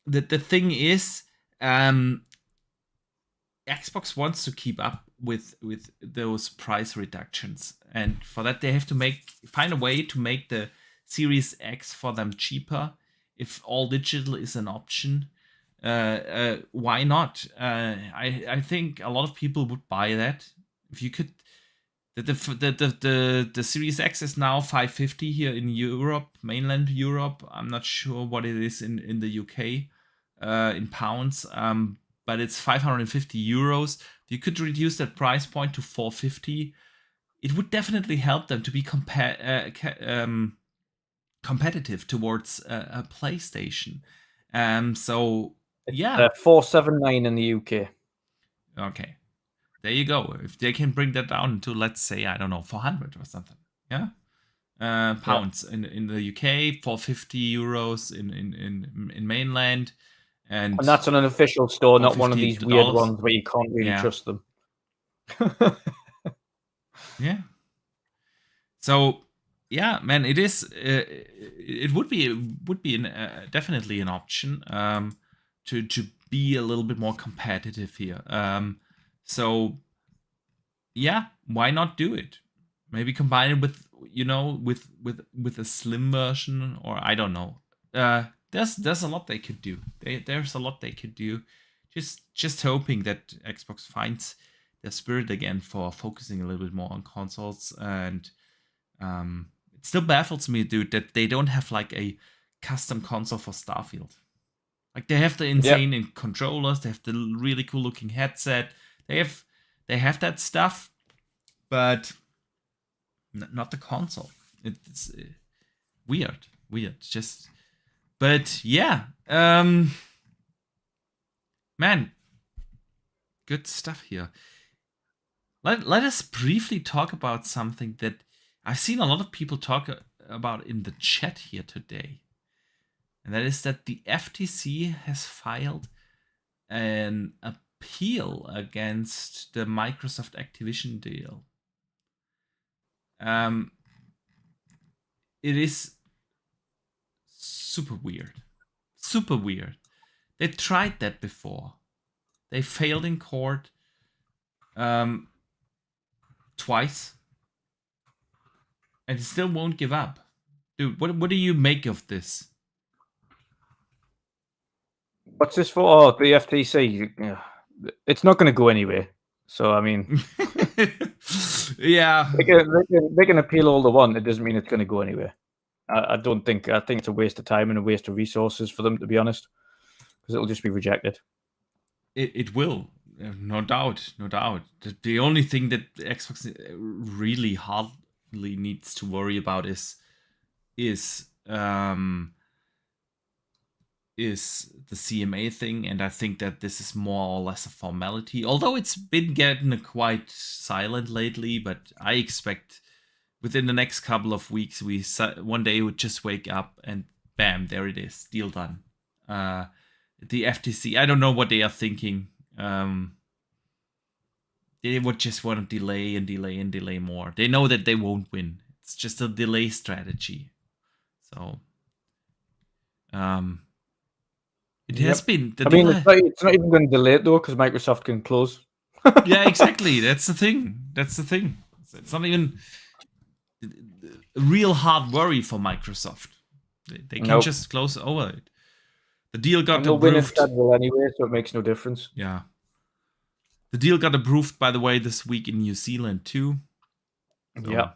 the thing is, Xbox wants to keep up with those price reductions, and for that they have to find a way to make the Series X for them cheaper. If all digital is an option, why not? I think a lot of people would buy that if you could. The Series X is now $550 here in Europe, mainland Europe. I'm not sure what it is in the UK. in pounds, but it's 550 euros. If you could reduce that price point to 450, it would definitely help them to be competitive towards a PlayStation. So yeah, 479 in the UK. okay, there you go. If they can bring that down to, let's say, I don't know, 400 or something, yeah, pounds in the UK, 450 euros in mainland, and that's on an official store, not one of these weird $450. ones where you can't really trust them. Yeah. So yeah, man, it is. It would be definitely an option to be a little bit more competitive here. So yeah, why not do it? Maybe combine it with with a slim version, or I don't know. There's a lot they could do. There's a lot they could do. Just hoping that Xbox finds their spirit again for focusing a little bit more on consoles. And it still baffles me, dude, that they don't have like a custom console for Starfield. Like, they have the insane controllers, they have the really cool looking headset, they have that stuff, but not the console. It's weird. Just, but yeah, man, good stuff here. Let us briefly talk about something that I've seen a lot of people talk about in the chat here today. And that is that the FTC has filed an appeal against the Microsoft Activision deal. It is super weird. Super weird. They tried that before. They failed in court twice. And it still won't give up. Dude, what do you make of this? What's this for? Oh, the FTC. It's not going to go anywhere. So, I mean... yeah. They can appeal all they want. It doesn't mean it's going to go anywhere. I think it's a waste of time and a waste of resources for them, to be honest. Because it'll just be rejected. It will. No doubt. The only thing that Xbox really hardly needs to worry about is the CMA thing, and I think that this is more or less a formality, although it's been getting quite silent lately. But I expect within the next couple of weeks, one day would just wake up and bam, there it is, deal done. The FTC, I don't know what they are thinking. They would just want to delay more. They know that they won't win. It's just a delay strategy. So, it has been. It's not even going to delay it though, because Microsoft can close. Yeah, exactly. That's the thing. It's not even a real hard worry for Microsoft. They can just close over it. The deal got approved anyway, so it makes no difference. Yeah. The deal got approved, by the way, this week in New Zealand too. So, yeah.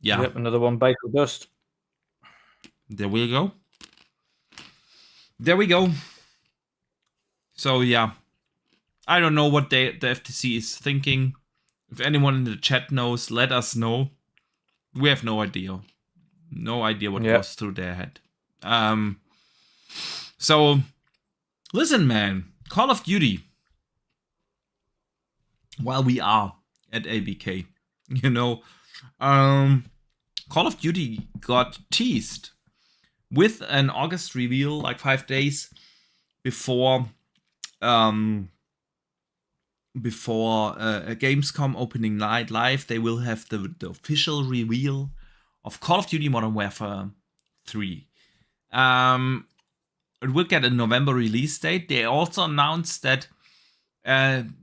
Yeah. Yep, another one bite the dust. There we go. So yeah, I don't know what the FTC is thinking. If anyone in the chat knows, let us know. We have no idea. No idea what goes through their head. So listen, man. Call of Duty. While we are at ABK, Call of Duty got teased with an August reveal, like 5 days before Gamescom opening night live. They will have the official reveal of Call of Duty Modern Warfare 3. It will get a November release date. They also announced that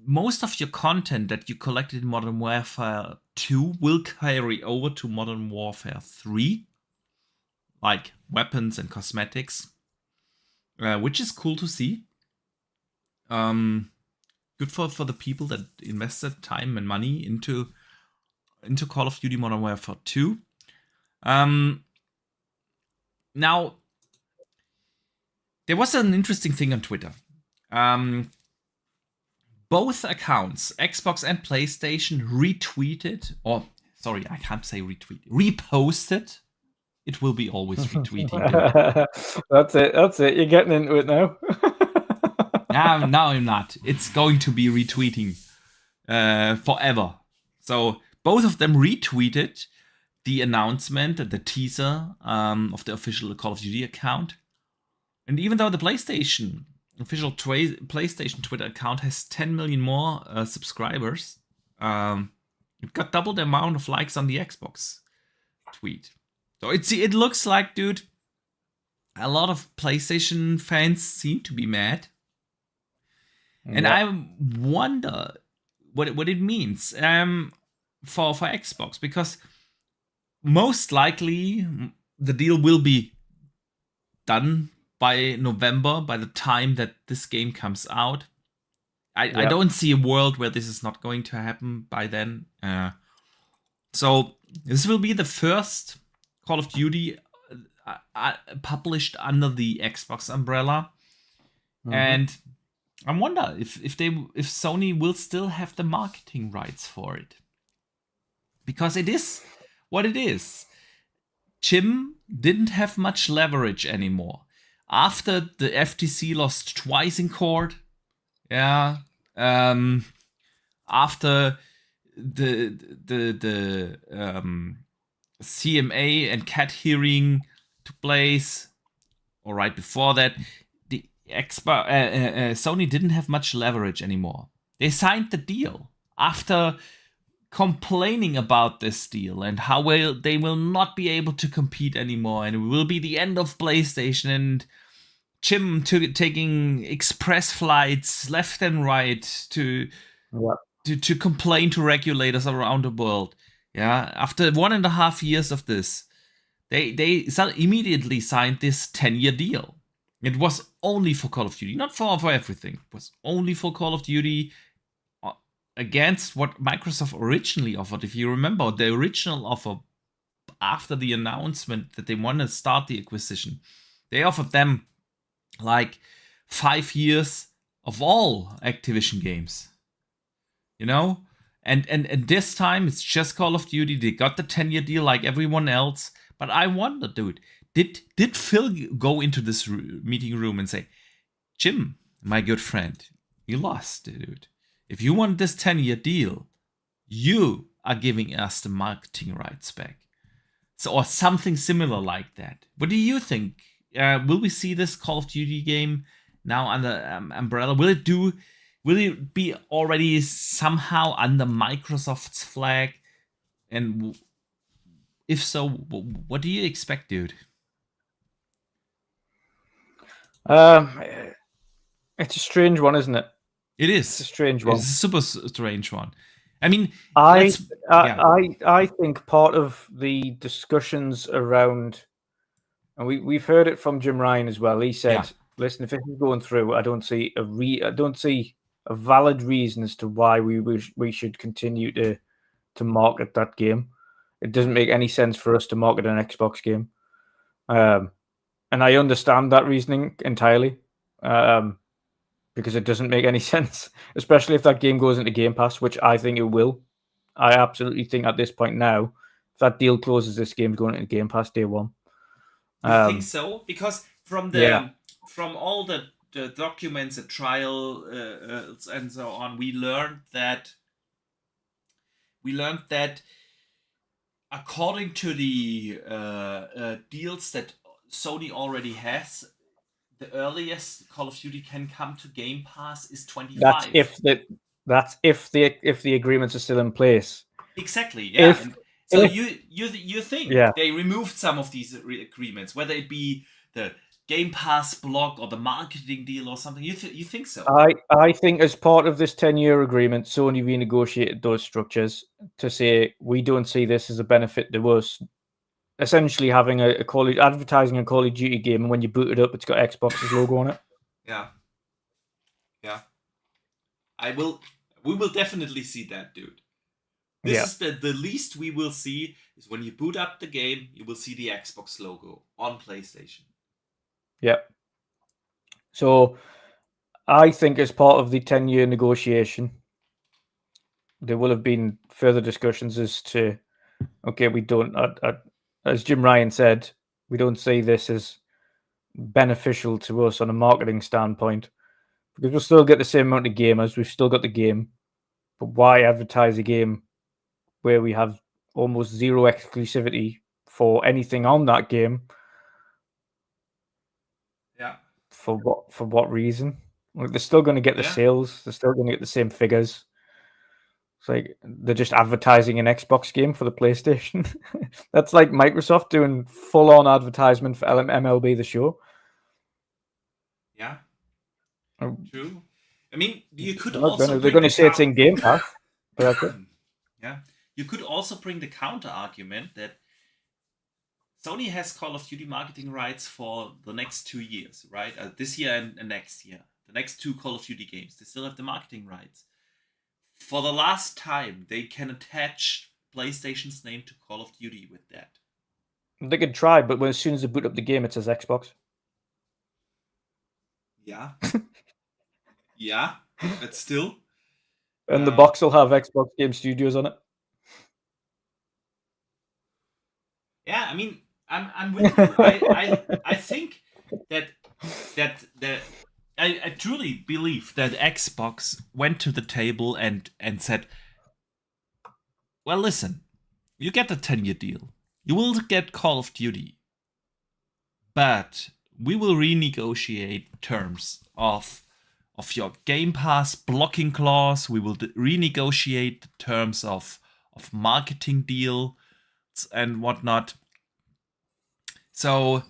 most of your content that you collected in Modern Warfare 2 will carry over to Modern Warfare 3, like weapons and cosmetics, which is cool to see. Good for the people that invested time and money into Call of Duty Modern Warfare 2. Now, there was an interesting thing on Twitter. Both accounts, Xbox and PlayStation, reposted. It will be always retweeting. That's it. You're getting into it now. No, I'm not. It's going to be retweeting forever. So both of them retweeted the announcement, the teaser of the official Call of Duty account. And even though the PlayStation official PlayStation Twitter account has 10 million more subscribers, it got double the amount of likes on the Xbox tweet. So it looks like, dude, a lot of PlayStation fans seem to be mad. And I wonder what it means for Xbox, because most likely the deal will be done by November, by the time that this game comes out. I don't see a world where this is not going to happen by then. So this will be the first Call of Duty published under the Xbox umbrella. Mm-hmm. And I wonder if Sony will still have the marketing rights for it. Because it is what it is. Jim didn't have much leverage anymore. After the FTC lost twice in court, after the CMA and CAT hearing took place, or right before that, the Sony didn't have much leverage anymore. They signed the deal after complaining about this deal and how they will not be able to compete anymore, and it will be the end of PlayStation, and Jim taking express flights left and right to complain to regulators around the world. Yeah, after 1.5 years of this, they immediately signed this 10-year deal. It was only for Call of Duty, not for everything. It was only for Call of Duty, against what Microsoft originally offered. If you remember, the original offer after the announcement that they want to start the acquisition, they offered them like 5 years of all Activision games. You know? And this time it's just Call of Duty. They got the 10-year deal like everyone else. But I wonder, dude, did Phil go into this meeting room and say, Jim, my good friend, you lost, dude. If you want this 10-year deal, you are giving us the marketing rights back. So, or something similar like that. What do you think? Will we see this Call of Duty game now under umbrella? Will it be already somehow under Microsoft's flag? And if so, what do you expect, dude? It's a strange one, isn't it? It is. It's a strange one. It's a super strange one. I mean, I think part of the discussions around, and we've heard it from Jim Ryan as well. He said, "Listen, if this is going through, I don't see a valid reason as to why we should continue to market that game. It doesn't make any sense for us to market an Xbox game." And I understand that reasoning entirely. Because it doesn't make any sense, especially if that game goes into Game Pass, which I think it will. I absolutely think at this point now, if that deal closes, this game's going into Game Pass day one. You think so? Because from all the documents, the trial and so on, we learned that according to the deals that Sony already has, the earliest Call of Duty can come to Game Pass is 25. That's if the agreements are still in place. Exactly. Yeah. You think they removed some of these agreements, whether it be the Game Pass block or the marketing deal or something? You think so? I think as part of this 10-year agreement, Sony renegotiated those structures to say we don't see this as a benefit to us. Essentially, having advertising a Call of Duty game, and when you boot it up, it's got Xbox's logo on it. Yeah. We will definitely see that, dude. This is the least we will see is when you boot up the game, you will see the Xbox logo on PlayStation. Yep. So I think as part of the 10-year negotiation, there will have been further discussions as to, okay, we don't, as Jim Ryan said, we don't see this as beneficial to us on a marketing standpoint, because we'll still get the same amount of gamers, we've still got the game, but why advertise a game where we have almost zero exclusivity for anything on that game? Yeah. For what reason? Like, they're still going to get the sales, they're still going to get the same figures. It's like they're just advertising an Xbox game for the PlayStation. That's like Microsoft doing full-on advertisement for MLB The Show. Yeah. True. I mean, you could they're also going to say it's in Game Pass, but that's it. Yeah. You could also bring the counter argument that Sony has Call of Duty marketing rights for the next 2 years, right? This year and next year. The next 2 Call of Duty games. They still have the marketing rights. For the last time, they can attach PlayStation's name to Call of Duty with that. They could try, but as soon as they boot up the game, it says Xbox. Yeah. Yeah, but still. And the box will have Xbox Game Studios on it. Yeah, I mean, I'm with you. I think that I truly believe that Xbox went to the table and said, well, listen, you get a 10-year deal. You will get Call of Duty. But we will renegotiate terms of your Game Pass blocking clause. We will renegotiate the terms of marketing deal and whatnot. So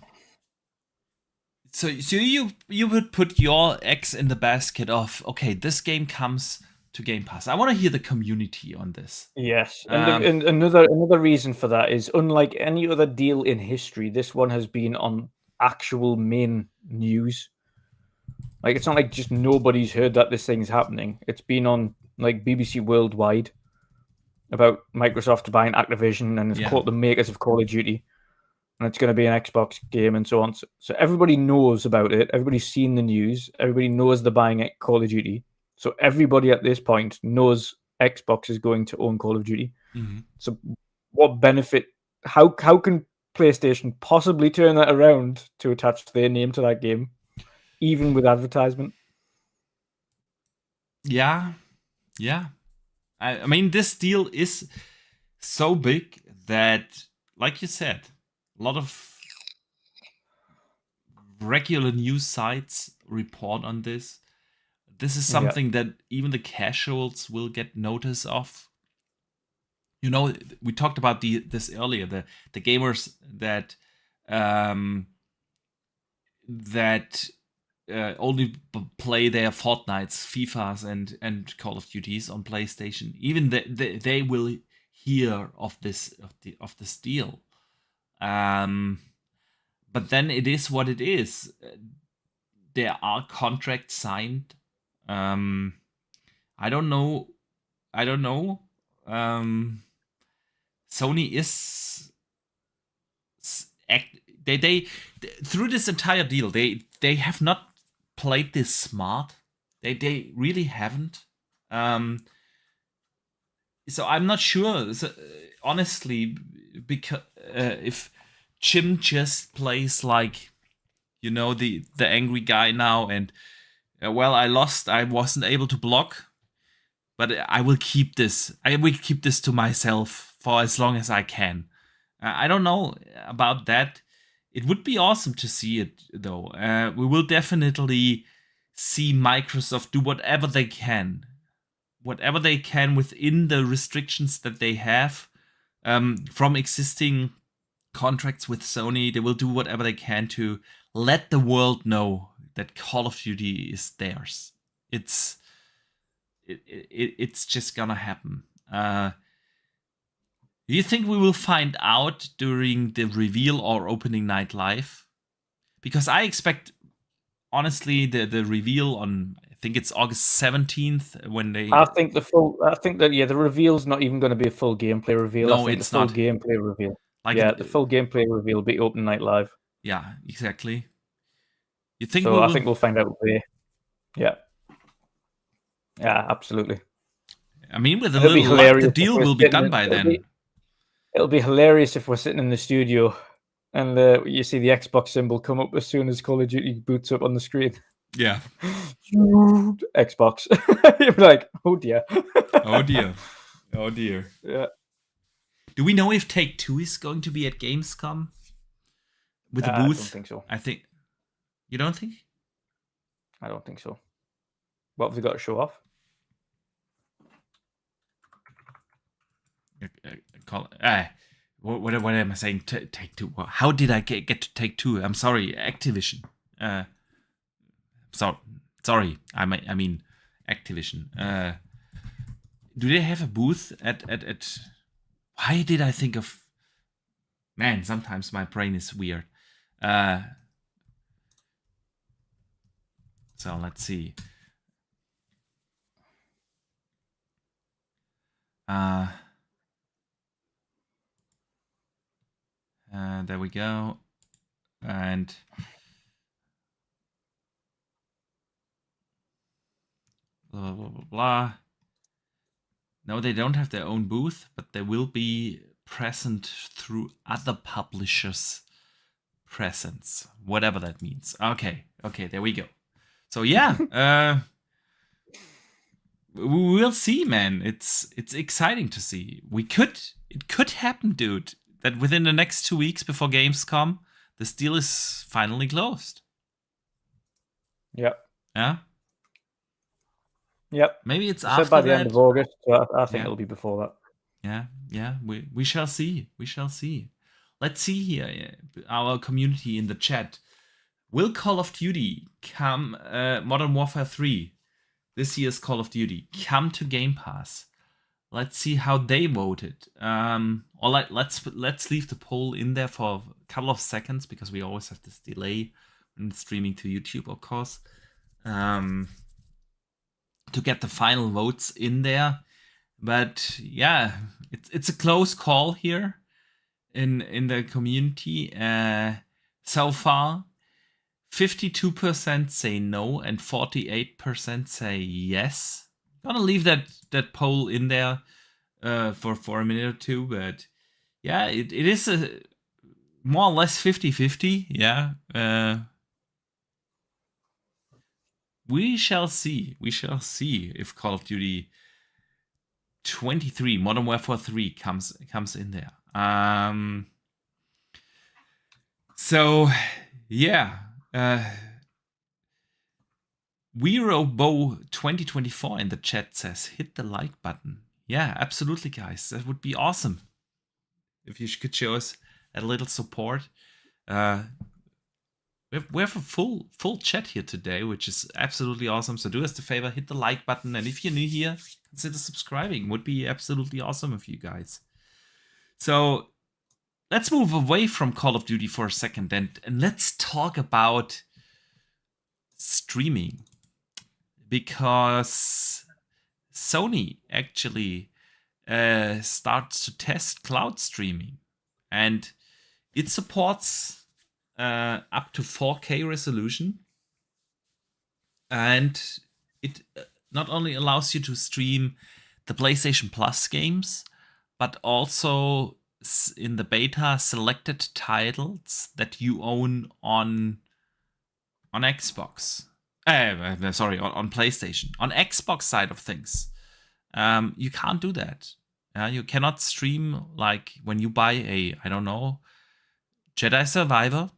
you would put your eggs in the basket of, okay, this game comes to Game Pass. I want to hear the community on this. Yes, and another reason for that is, unlike any other deal in history, this one has been on actual main news. Like, it's not like just nobody's heard that this thing's happening. It's been on like BBC Worldwide about Microsoft buying Activision, and it's called the makers of Call of Duty, and it's going to be an Xbox game and so on. So everybody knows about it. Everybody's seen the news. Everybody knows they're buying Call of Duty. So everybody at this point knows Xbox is going to own Call of Duty. Mm-hmm. So what benefit? How can PlayStation possibly turn that around to attach their name to that game, even with advertisement? Yeah. I mean, this deal is so big that, like you said, a lot of regular news sites report on this. This is something that even the casuals will get notice of. You know, we talked about this earlier. The gamers that only play their Fortnites, FIFAs, and Call of Duties on PlayStation. Even they will hear of this deal. But then it is what it is. There are contracts signed. I don't know. Sony is they through this entire deal, they have not played this smart. They really haven't. So I'm not sure. So, honestly, because if Jim just plays like, you know, the angry guy now, and well, I lost. I wasn't able to block, but I will keep this. I will keep this to myself for as long as I can. I don't know about that. It would be awesome to see it, though. We will definitely see Microsoft do whatever they can within the restrictions that they have from existing contracts with Sony. They will do whatever they can to let the world know that Call of Duty is theirs. It's just gonna happen. Do you think we will find out during the reveal or opening night live? Because I expect, honestly, the reveal on, I think it's August 17th when they. I think the reveal's not even going to be a full gameplay reveal. No, I think it's the full not. Gameplay reveal. Like the full gameplay reveal will be open night live. Yeah, exactly. You think? So I think we'll find out today. Yeah, absolutely. I mean, with a little luck, the deal will be done by then. It'll be hilarious if we're sitting in the studio and you see the Xbox symbol come up as soon as Call of Duty boots up on the screen. Yeah. Xbox. You're like, oh dear. Oh dear. Oh dear. Yeah. Do we know if Take-Two is going to be at Gamescom with a booth? I don't think so. I think. You don't think? I don't think so. What have they got to show off? What am I saying? Take-Two. How did I get to Take-Two? I'm sorry, Activision. Sorry. I mean Activision. Do they have a booth at? Why did I think of? Man, sometimes my brain is weird. So let's see. There we go. And blah, blah, blah, blah. No, they don't have their own booth, but they will be present through other publishers' presence, whatever that means. Okay, there we go. So yeah, we'll see, man. It's exciting to see. It could happen, dude, that within the next 2 weeks before Gamescom, this deal is finally closed. Yep. Yeah. Yep. Maybe it's after by the end of August. So I think it'll be before that. Yeah. We shall see. Let's see here. Our community in the chat. Will Call of Duty come? Modern Warfare 3, this year's Call of Duty, come to Game Pass? Let's see how they voted. Or let's leave the poll in there for a couple of seconds because we always have this delay when streaming to YouTube, of course. To get the final votes in there. But yeah, it's a close call here in the community. So far, 52% say no and 48% say yes. Gonna leave that poll in there for a minute or two, but yeah, it is a more or less 50-50. Yeah. We shall see if Call of Duty 23 Modern Warfare 3 comes in there. So yeah. WeroBo 2024 in the chat says, hit the like button. Yeah, absolutely, guys. That would be awesome if you could show us a little support. We have a full chat here today, which is absolutely awesome. So do us the favor, hit the like button. And if you're new here, consider subscribing. Would be absolutely awesome of you guys. So let's move away from Call of Duty for a second and let's talk about streaming. Because Sony actually starts to test cloud streaming. And it supports up to 4K resolution. And it not only allows you to stream the PlayStation Plus games, but also in the beta selected titles that you own on Xbox. On PlayStation. On Xbox side of things, you can't do that. You cannot stream like when you buy a, I don't know, Jedi Survivor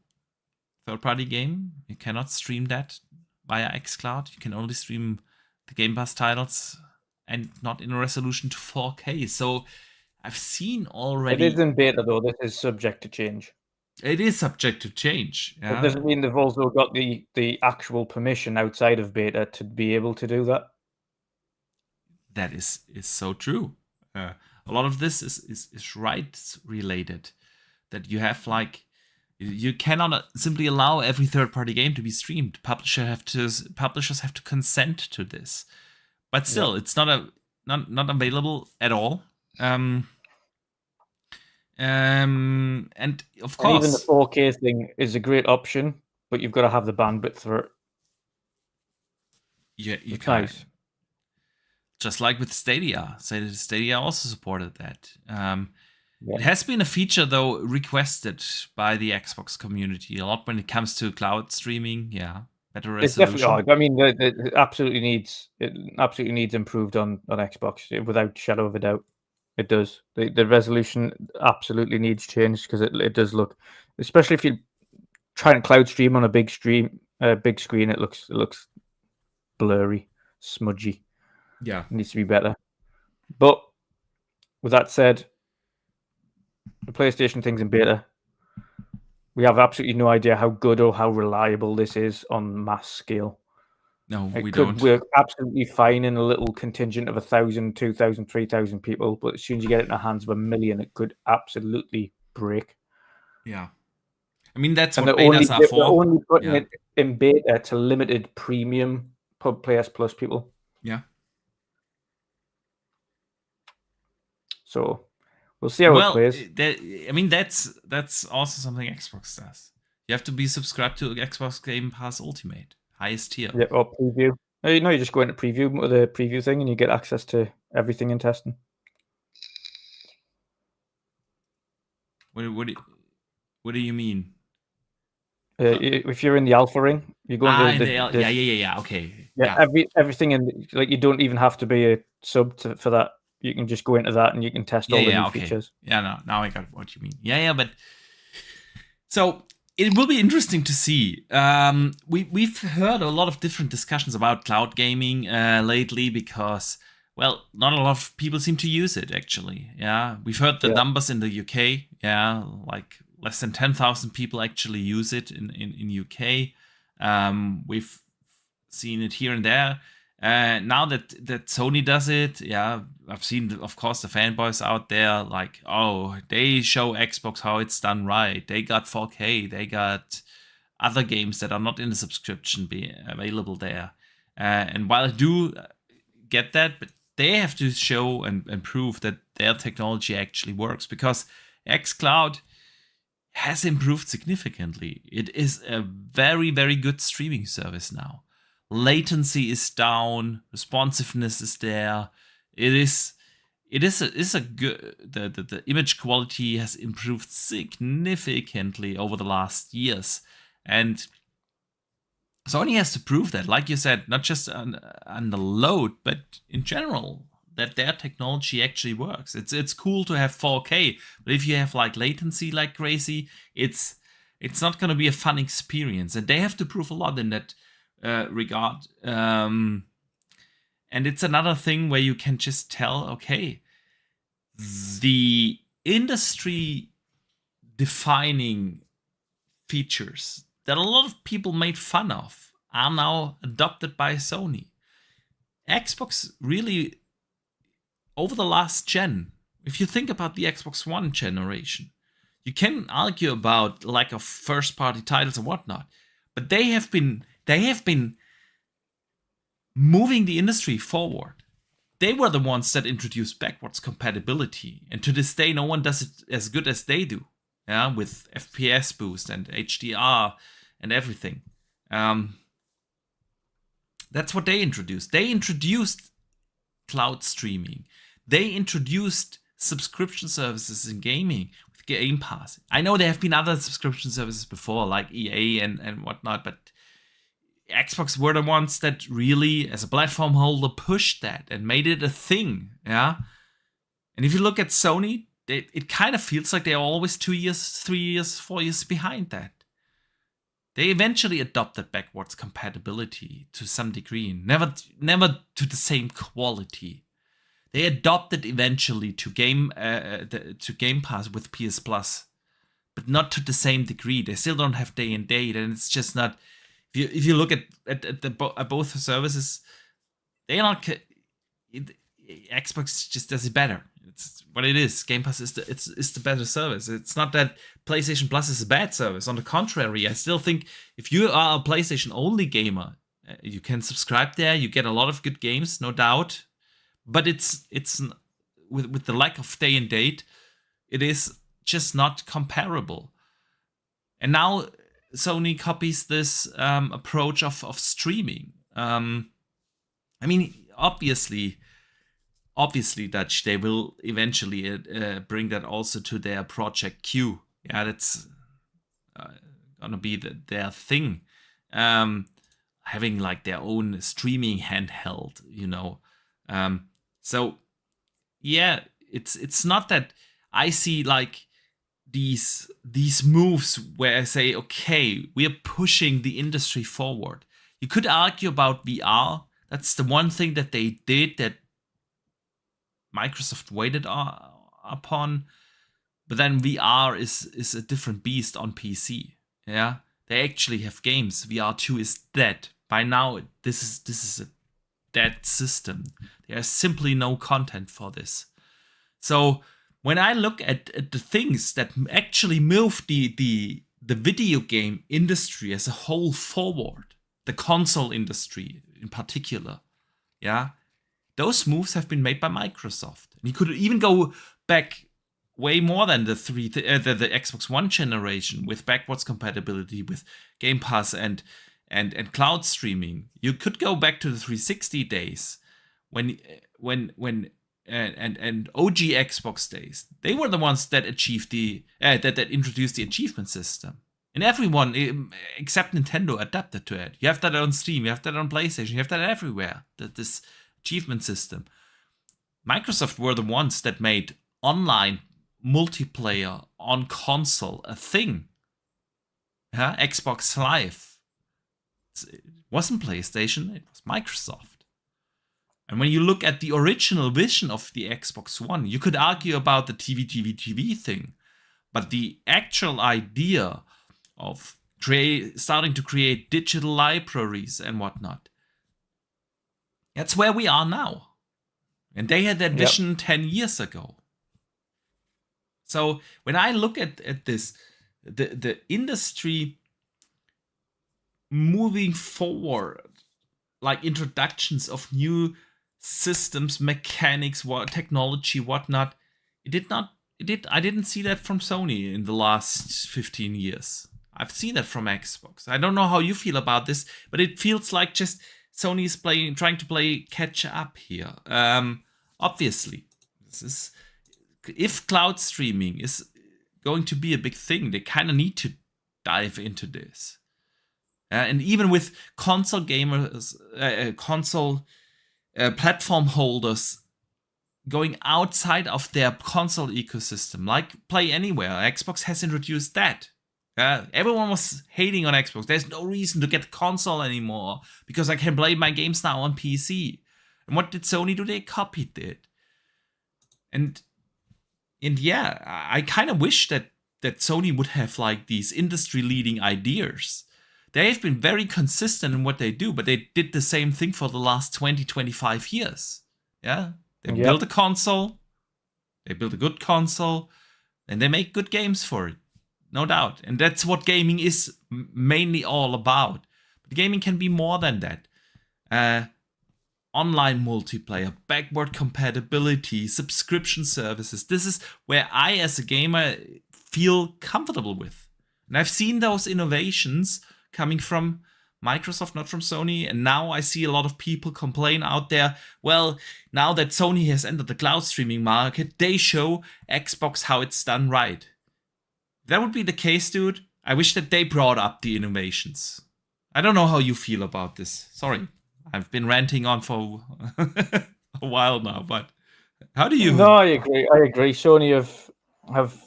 third-party game. You cannot stream that via xCloud. You can only stream the Game Pass titles and not in a resolution to 4K. So I've seen already. It is in beta though. This is subject to change. It is subject to change. Yeah? It doesn't mean they've also got the actual permission outside of beta to be able to do that. That is so true. A lot of this is rights related. That you have like, you cannot simply allow every third-party game to be streamed. Publishers have to consent to this. But still, it's not available at all. And of course, and even the 4K thing is a great option, but you've got to have the bandwidth for it. Yeah, you It's can. nice. Just like with Stadia. Stadia also supported that. Yeah. It has been a feature, though, requested by the Xbox community a lot when it comes to cloud streaming. Yeah, better It's resolution. definitely hard. I mean, it absolutely needs improved on Xbox without shadow of a doubt. It does. The resolution absolutely needs change because it does look, especially if you try and cloud stream on a big screen, it looks blurry, smudgy. Yeah. It needs to be better. But with that said, the PlayStation thing's in beta. We have absolutely no idea how good or how reliable this is on mass scale. No, It we could don't. work absolutely fine in a little contingent of 1,000, 2,000, 3,000 people, but as soon as you get it in the hands of 1 million, it could absolutely break. Yeah. I mean, that's And what betas are they're for. only putting Yeah. it in beta to limited premium PS Plus people. Yeah. So we'll see how it plays. I mean, that's also something Xbox does. You have to be subscribed to Xbox Game Pass Ultimate, highest tier. Yeah, or preview. No, you just go into preview with the preview thing, and you get access to everything in testing. What do you mean? If you're in the alpha ring, you go into yeah. Okay. Yeah, everything in like you don't even have to be a sub for that. You can just go into that and you can test all the new features. Yeah, no, now I got what you mean. Yeah, but so it will be interesting to see. We've heard a lot of different discussions about cloud gaming lately because, well, not a lot of people seem to use it actually. Yeah, we've heard the numbers in the UK. Yeah, like less than 10,000 people actually use it in UK. We've seen it here and there. Now that Sony does it, yeah, I've seen, of course, the fanboys out there like, oh, they show Xbox how it's done right. They got 4K. They got other games that are not in the subscription be available there. And while I do get that, but they have to show and prove that their technology actually works because xCloud has improved significantly. It is a very, very good streaming service now. Latency is down, responsiveness is there. It is a good. The image quality has improved significantly over the last years, and Sony has to prove that, like you said, not just on the load, but in general, that their technology actually works. It's cool to have 4K, but if you have like latency like crazy, it's not going to be a fun experience, and they have to prove a lot in that regard. And it's another thing where you can just tell, okay, the industry defining features that a lot of people made fun of are now adopted by Sony. Xbox really, over the last gen, if you think about the Xbox One generation, you can argue about lack of first-party titles and whatnot, but they have been moving the industry forward. They were the ones that introduced backwards compatibility, and to this day, no one does it as good as they do. Yeah, with FPS boost and HDR and everything. That's what they introduced. They introduced cloud streaming. They introduced subscription services in gaming with Game Pass. I know there have been other subscription services before, like EA and whatnot, but Xbox were the ones that really, as a platform holder, pushed that and made it a thing. Yeah. And if you look at Sony, it kind of feels like they're always 2 years, 3 years, 4 years behind that. They eventually adopted backwards compatibility to some degree, never to the same quality. They adopted eventually to Game Pass with PS Plus, but not to the same degree. They still don't have day and date, and it's just not. If you look at both services, they are not. Xbox just does it better. It's what it is. Game Pass is the better service. It's not that PlayStation Plus is a bad service. On the contrary, I still think if you are a PlayStation only gamer, you can subscribe there. You get a lot of good games, no doubt. But it's with the lack of day and date, it is just not comparable. And now Sony copies this approach of streaming. I mean, obviously, Dutch, they will eventually bring that also to their Project Q. Yeah, that's gonna be their thing. Having like their own streaming handheld, So yeah, it's not that I see like these moves where I say, okay, we are pushing the industry forward. You could argue about VR. That's the one thing that they did that Microsoft waited upon. But then VR is a different beast on PC. Yeah, they actually have games. VR2 is dead by now. This is a dead system. There's simply no content for this. So when I look at the things that actually move the video game industry as a whole forward, the console industry in particular, yeah, those moves have been made by Microsoft. And you could even go back way more than the Xbox One generation with backwards compatibility with Game Pass and cloud streaming. You could go back to the 360 days when and OG Xbox days. They were the ones that achieved that introduced the achievement system. And everyone, except Nintendo, adapted to it. You have that on Steam, you have that on PlayStation, you have that everywhere. This achievement system. Microsoft were the ones that made online multiplayer on console a thing. Yeah? Xbox Live. It wasn't PlayStation, it was Microsoft. And when you look at the original vision of the Xbox One, you could argue about the TV thing. But the actual idea of starting to create digital libraries and whatnot, that's where we are now. And they had that vision 10 years ago. So when I look at this, the industry moving forward, like introductions of new systems, mechanics, technology, whatnot, I didn't see that from Sony in the last 15 years. I've seen that from Xbox. I don't know how you feel about this, but it feels like just Sony is trying to play catch up here. Obviously, if cloud streaming is going to be a big thing, they kind of need to dive into this. And even with console gamers, platform holders going outside of their console ecosystem, like Play Anywhere, Xbox has introduced that. Everyone was hating on Xbox. There's no reason to get console anymore because I can play my games now on PC. And what did Sony do? They copied it. And yeah, I kind of wish that Sony would have like these industry-leading ideas. They've been very consistent in what they do, but they did the same thing for the last 20, 25 years. Yeah, they built a console, they built a good console, and they make good games for it. No doubt. And that's what gaming is mainly all about. But gaming can be more than that. Online multiplayer, backward compatibility, subscription services. This is where I, as a gamer, feel comfortable with. And I've seen those innovations coming from Microsoft, not from Sony. And now I see a lot of people complain out there, well, now that Sony has entered the cloud streaming market, they show Xbox how it's done right. If that would be the case, dude, I wish that they brought up the innovations. I don't know how you feel about this. Sorry, I've been ranting on for a while now, but how do you? No, I agree. Sony have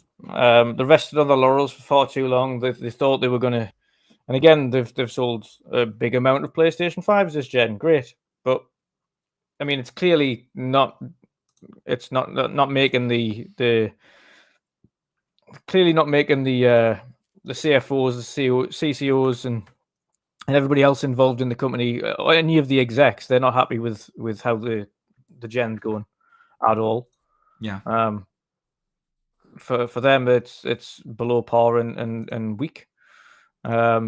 the rested on the laurels for far too long. They thought they were going to, and again, they've sold a big amount of PlayStation 5s this gen. Great, but I mean, it's clearly not. It's not making the clearly not making the CFOs, the CCOs, and everybody else involved in the company, or any of the execs. They're not happy with how the gen's going at all. Yeah. For them, it's below par and weak. They're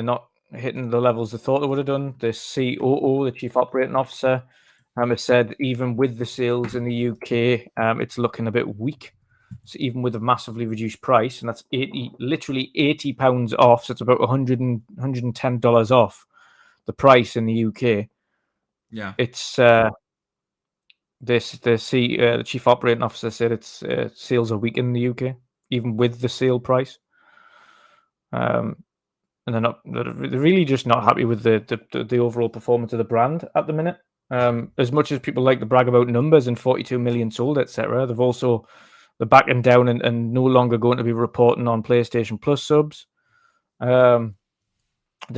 not hitting the levels they thought they would have done. The COO, the Chief Operating Officer, has said even with the sales in the UK, it's looking a bit weak. So even with a massively reduced price, and that's literally £80 off, so it's about $110 off the price in the UK. Yeah. It's the chief operating officer said it's sales are weak in the UK, even with the sale price. And they're really just not happy with the overall performance of the brand at the minute. As much as people like to brag about numbers and 42 million sold, etc., they're backing down and no longer going to be reporting on PlayStation Plus subs. They're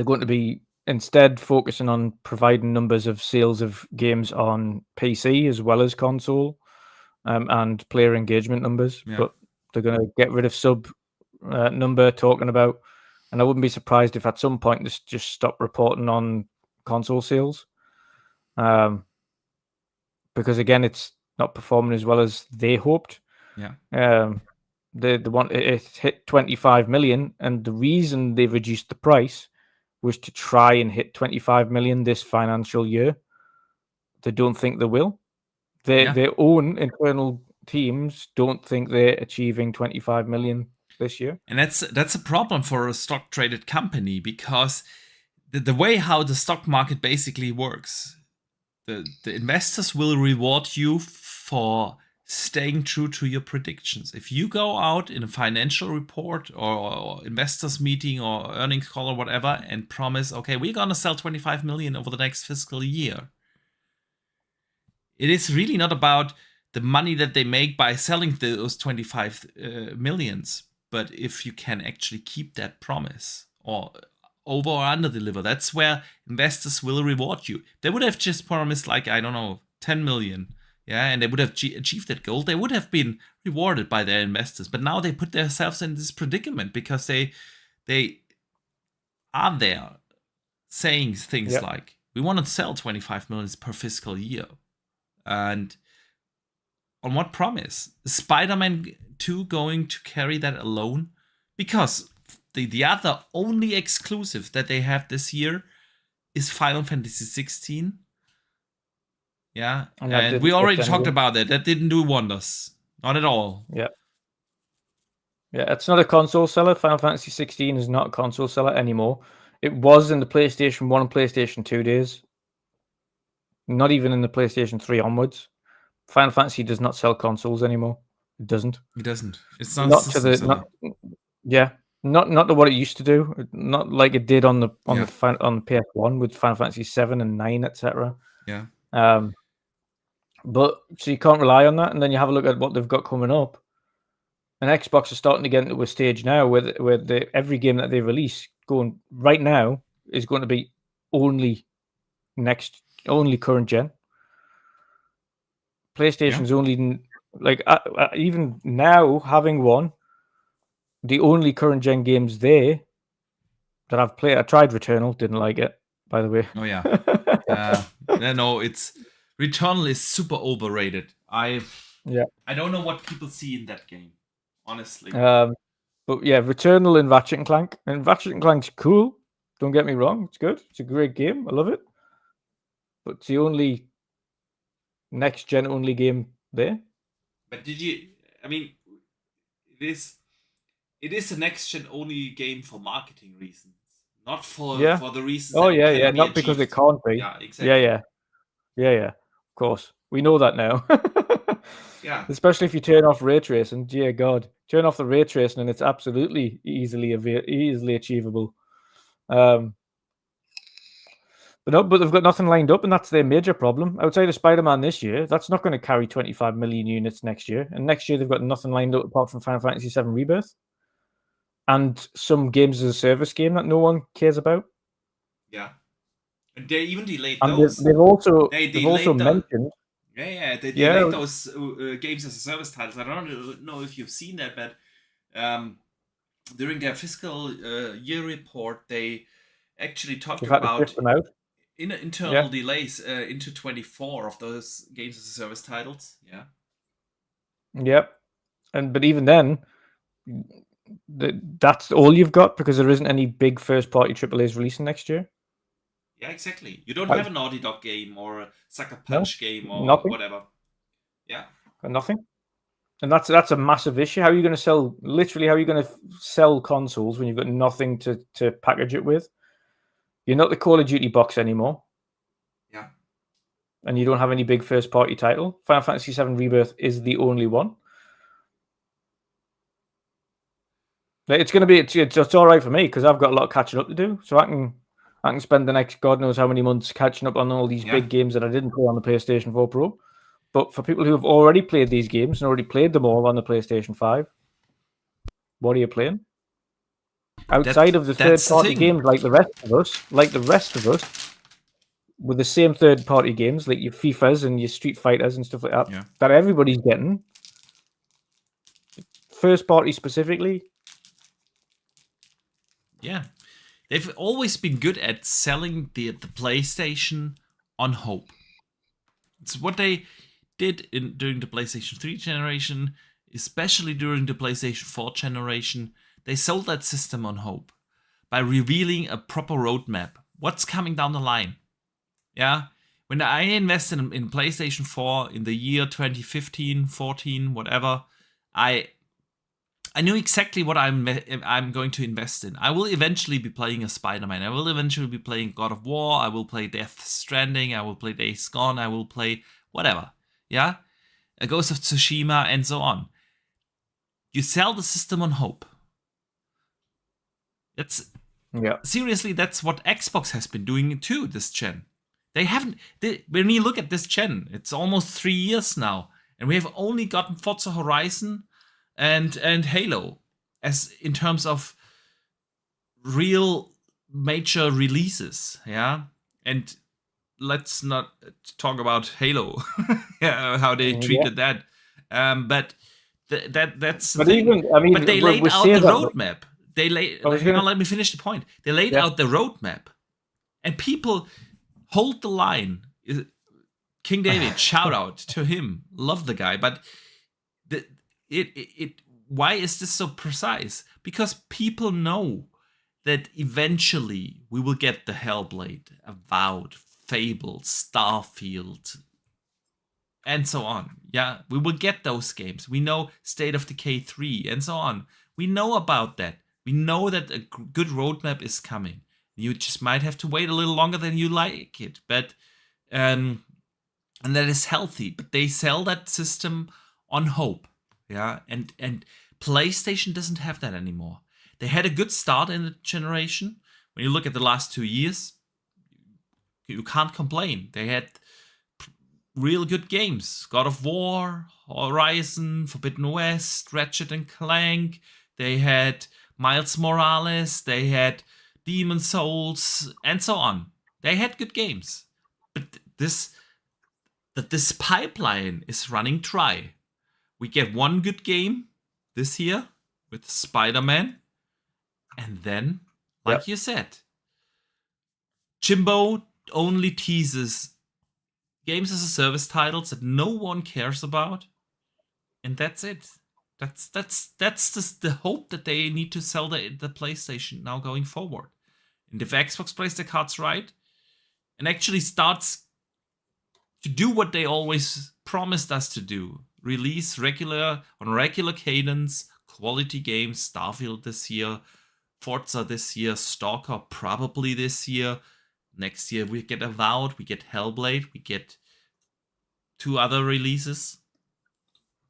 going to be instead focusing on providing numbers of sales of games on PC as well as console, and player engagement numbers. Yeah. But they're going to get rid of sub number talking about, and I wouldn't be surprised if at some point this just stop reporting on console sales, because again, it's not performing as well as they hoped. Yeah. They want it hit 25 million, and the reason they reduced the price was to try and hit 25 million this financial year. They don't think they will. Their own internal teams don't think they're achieving 25 million this year. And that's a problem for a stock traded company, because the way how the stock market basically works, the investors will reward you for staying true to your predictions. If you go out in a financial report or investors meeting or earnings call or whatever and promise, okay, we're going to sell 25 million over the next fiscal year, it is really not about the money that they make by selling those 25 millions, but if you can actually keep that promise or over or under deliver, that's where investors will reward you. They would have just promised, like, I don't know, 10 million. Yeah, and they would have achieved that goal. They would have been rewarded by their investors. But now they put themselves in this predicament because they are there saying things like, we want to sell 25 million per fiscal year. And on what promise? Is Spider-Man 2 going to carry that alone? Because the other only exclusive that they have this year is Final Fantasy 16. Yeah, and we already talked about that. That didn't do wonders. Not at all. Yeah. Yeah, it's not a console seller. Final Fantasy 16 is not a console seller anymore. It was in the PlayStation 1 and PlayStation 2 days. Not even in the PlayStation 3 onwards. Final Fantasy does not sell consoles anymore. It doesn't. It doesn't. It's not to the not to what it used to do. Not like it did on the PS1 with Final Fantasy 7 and 9, etc. Yeah. But so you can't rely on that, and then you have a look at what they've got coming up. And Xbox is starting to get into a stage now where every game that they release going right now is going to be only current gen. PlayStation's only like even now having one, the only current gen games there that I've played. I tried Returnal, didn't like it, by the way. Oh yeah. No, it's Returnal is super overrated. I don't know what people see in that game, honestly. But yeah, Returnal and Ratchet and Clank. And Ratchet and Clank's cool. Don't get me wrong, it's good. It's a great game. I love it. But it's the only next gen only game there. But I mean, it is a next gen only game for marketing reasons, not for the reasons. Oh yeah, not because it can't be. Yeah, exactly. Yeah. Of course, we know that now. Yeah. Especially if you turn off ray tracing. Dear God, turn off the ray tracing, and it's absolutely easily achievable. But they've got nothing lined up, and that's their major problem. Outside of Spider-Man this year, that's not going to carry 25 million units next year. And next year, they've got nothing lined up apart from Final Fantasy VII Rebirth and some games as a service game that no one cares about. Yeah. And they even delayed and those. They've also mentioned... They delayed those games as a service titles. I don't know if you've seen that, but during their fiscal year report, they actually talked about internal delays into 24 of those games as a service titles. Yeah. Yep. But even then, that's all you've got because there isn't any big first-party AAAs releasing next year. Yeah, exactly. You don't have a Naughty Dog game or a Sucker Punch game or whatever. Yeah. Nothing. And that's a massive issue. How are you going to sell? Literally, how are you going to sell consoles when you've got nothing to package it with? You're not the Call of Duty box anymore. Yeah. And you don't have any big first-party title. Final Fantasy VII Rebirth is the only one. It's going to be it's all right for me because I've got a lot of catching up to do. So I can spend the next God knows how many months catching up on all these big games that I didn't play on the PlayStation 4 Pro. But for people who have already played these games and already played them all on the PlayStation 5, what are you playing? Outside of the third-party games like the rest of us, with the same third-party games like your FIFAs and your Street Fighters and stuff like that, that everybody's getting, first-party specifically. Yeah. They've always been good at selling the PlayStation on hope. It's what they did during the PlayStation 3 generation, especially during the PlayStation 4 generation. They sold that system on hope by revealing a proper roadmap. What's coming down the line? Yeah. When I invested in PlayStation 4 in the year 2015, 14, whatever, I knew exactly what I'm going to invest in. I will eventually be playing a Spider-Man. I will eventually be playing God of War. I will play Death Stranding. I will play Days Gone. I will play whatever. Yeah? A Ghost of Tsushima and so on. You sell the system on hope. Seriously, that's what Xbox has been doing too this gen. When you look at this gen, it's almost 3 years now. And we have only gotten Forza Horizon and Halo as in terms of real major releases, yeah. And let's not talk about Halo, how they treated that. But that's the thing. But they laid out the roadmap. Let me finish the point. They laid out the roadmap, and people hold the line. King David, shout out to him. Love the guy, but why is this so precise? Because people know that eventually we will get the Hellblade, Avowed, Fable, Starfield, and so on. Yeah, we will get those games. We know State of Decay 3 and so on. We know about that. We know that a good roadmap is coming. You just might have to wait a little longer than you like it, but and that is healthy. But they sell that system on hope. Yeah, and PlayStation doesn't have that anymore. They had a good start in the generation. When you look at the last 2 years, you can't complain. They had real good games. God of War, Horizon, Forbidden West, Ratchet and Clank. They had Miles Morales. They had Demon Souls, and so on. They had good games. But this pipeline is running dry. We get one good game this year with Spider-Man. And then, like you said, Jimbo only teases games as a service titles that no one cares about. And that's it. That's just the hope that they need to sell the PlayStation now going forward. And if Xbox plays their cards right and actually starts to do what they always promised us to do, release regular cadence, quality games, Starfield this year, Forza this year, Stalker probably this year. Next year we get Avowed, we get Hellblade, we get 2 other releases.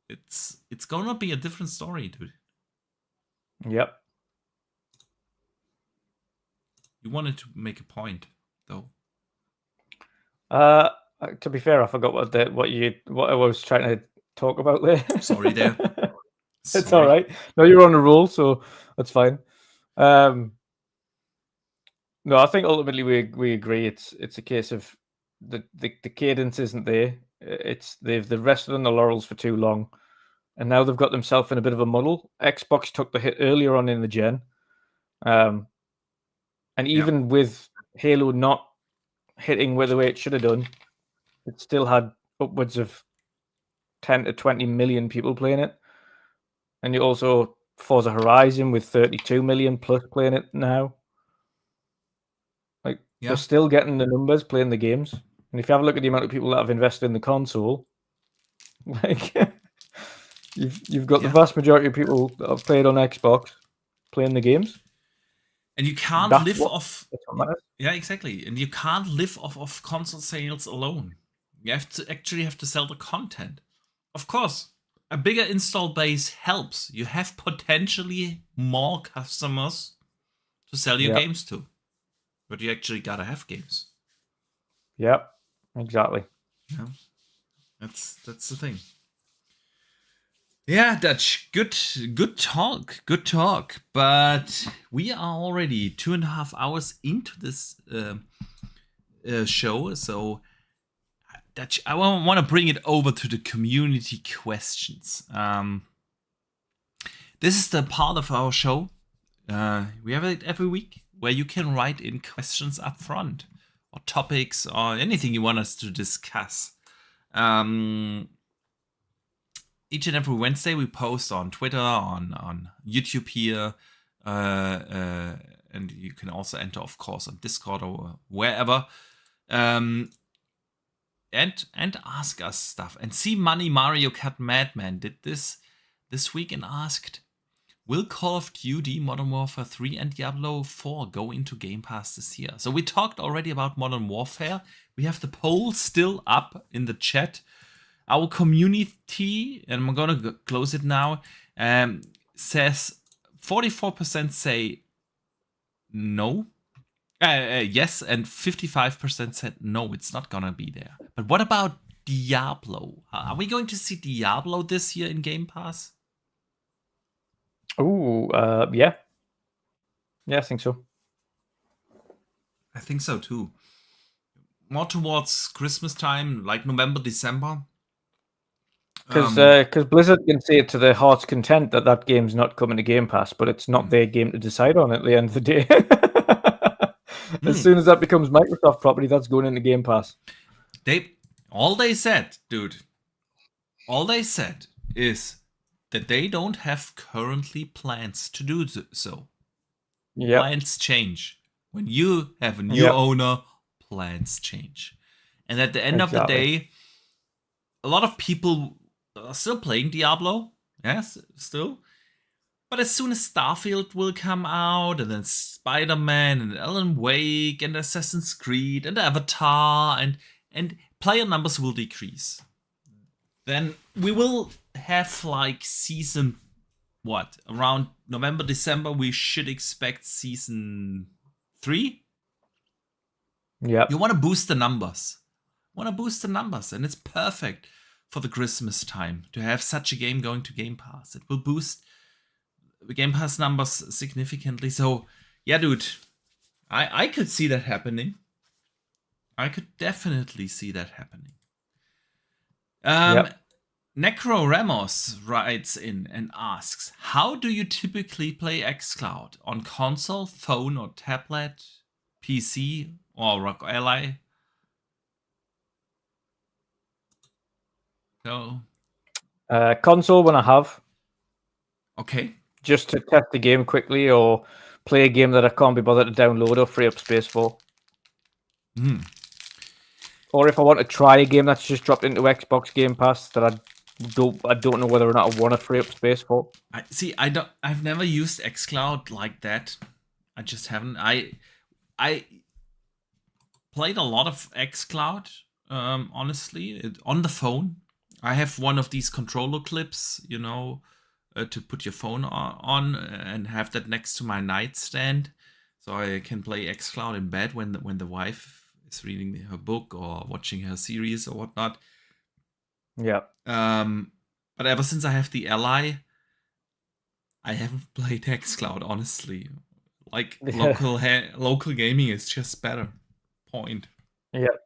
It's gonna be a different story, dude. Yep. You wanted to make a point, though. To be fair, I forgot what I was trying to talk about there. Sorry there. It's all right. No, you're on a roll, so that's fine. No, I think ultimately we agree. It's a case of the cadence isn't there. They've rested on the laurels for too long, and now they've got themselves in a bit of a muddle. Xbox took the hit earlier on in the gen, and even with Halo not hitting the way it should have done, it still had upwards of 10 to 20 million people playing it. And you also Forza Horizon with 32 million plus playing it now. Like, they're still getting the numbers playing the games. And if you have a look at the amount of people that have invested in the console, like, You've got the vast majority of people that have played on Xbox playing the games. And you can't That's live what- off. That's what matters. Yeah, exactly. And you can't live off of console sales alone. You have to sell the content. Of course, a bigger install base helps. You have potentially more customers to sell your Yeah. games to. But you actually gotta have games. Yep, exactly. Yeah. That's the thing. Yeah, Dutch, good talk. But we are already 2.5 hours into this show, so Dutch, I want to bring it over to the community questions. This is the part of our show. We have it every week where you can write in questions up front, or topics, or anything you want us to discuss. Each and every Wednesday we post on Twitter, on YouTube here, and you can also enter, of course, on Discord or wherever, and ask us stuff. And see, Money Mario Cat Madman did this week and asked, will Call of Duty, Modern Warfare 3 and Diablo 4 go into Game Pass this year? So we talked already about Modern Warfare. We have the poll still up in the chat. Our community, and I'm going to close it now, says 44% say no. Yes, and 55% said no, it's not going to be there. But what about Diablo? Are we going to see Diablo this year in Game Pass? Oh, yeah. Yeah, I think so. I think so too. More towards Christmas time, like November, December. Because Blizzard can say to their heart's content that game's not coming to Game Pass, but it's not their game to decide on at the end of the day. As soon as that becomes Microsoft property, that's going into Game Pass. All they said is that they don't have currently plans to do so. Yep. Plans change. When you have a new owner, plans change. And at the end of the day, a lot of people are still playing Diablo. Yes, still. But as soon as Starfield will come out, and then Spider-Man, and Alan Wake, and Assassin's Creed, and Avatar, and player numbers will decrease. Then we will have like season, around November, December, we should expect season 3. Yeah. You want to boost the numbers. And it's perfect for the Christmas time to have such a game going to Game Pass. It will boost the Game Pass numbers significantly. So, yeah, dude, I could see that happening. I could definitely see that happening. Necro Ramos writes in and asks, how do you typically play xCloud? On console, phone, or tablet, PC, or Rock Ally? So, console when I have. Okay. Just to test the game quickly or play a game that I can't be bothered to download or free up space for. Or if I want to try a game that's just dropped into Xbox Game Pass that I don't know whether or not I want to free up space for. I've never used xCloud like that. I just haven't. I played a lot of xCloud, honestly, on the phone. I have one of these controller clips, to put your phone on and have that next to my nightstand, so I can play xCloud in bed when the wife is reading her book or watching her series or whatnot. Yeah. But ever since I have the Ally, I haven't played xCloud, honestly. Like local gaming is just better. Point. Yep.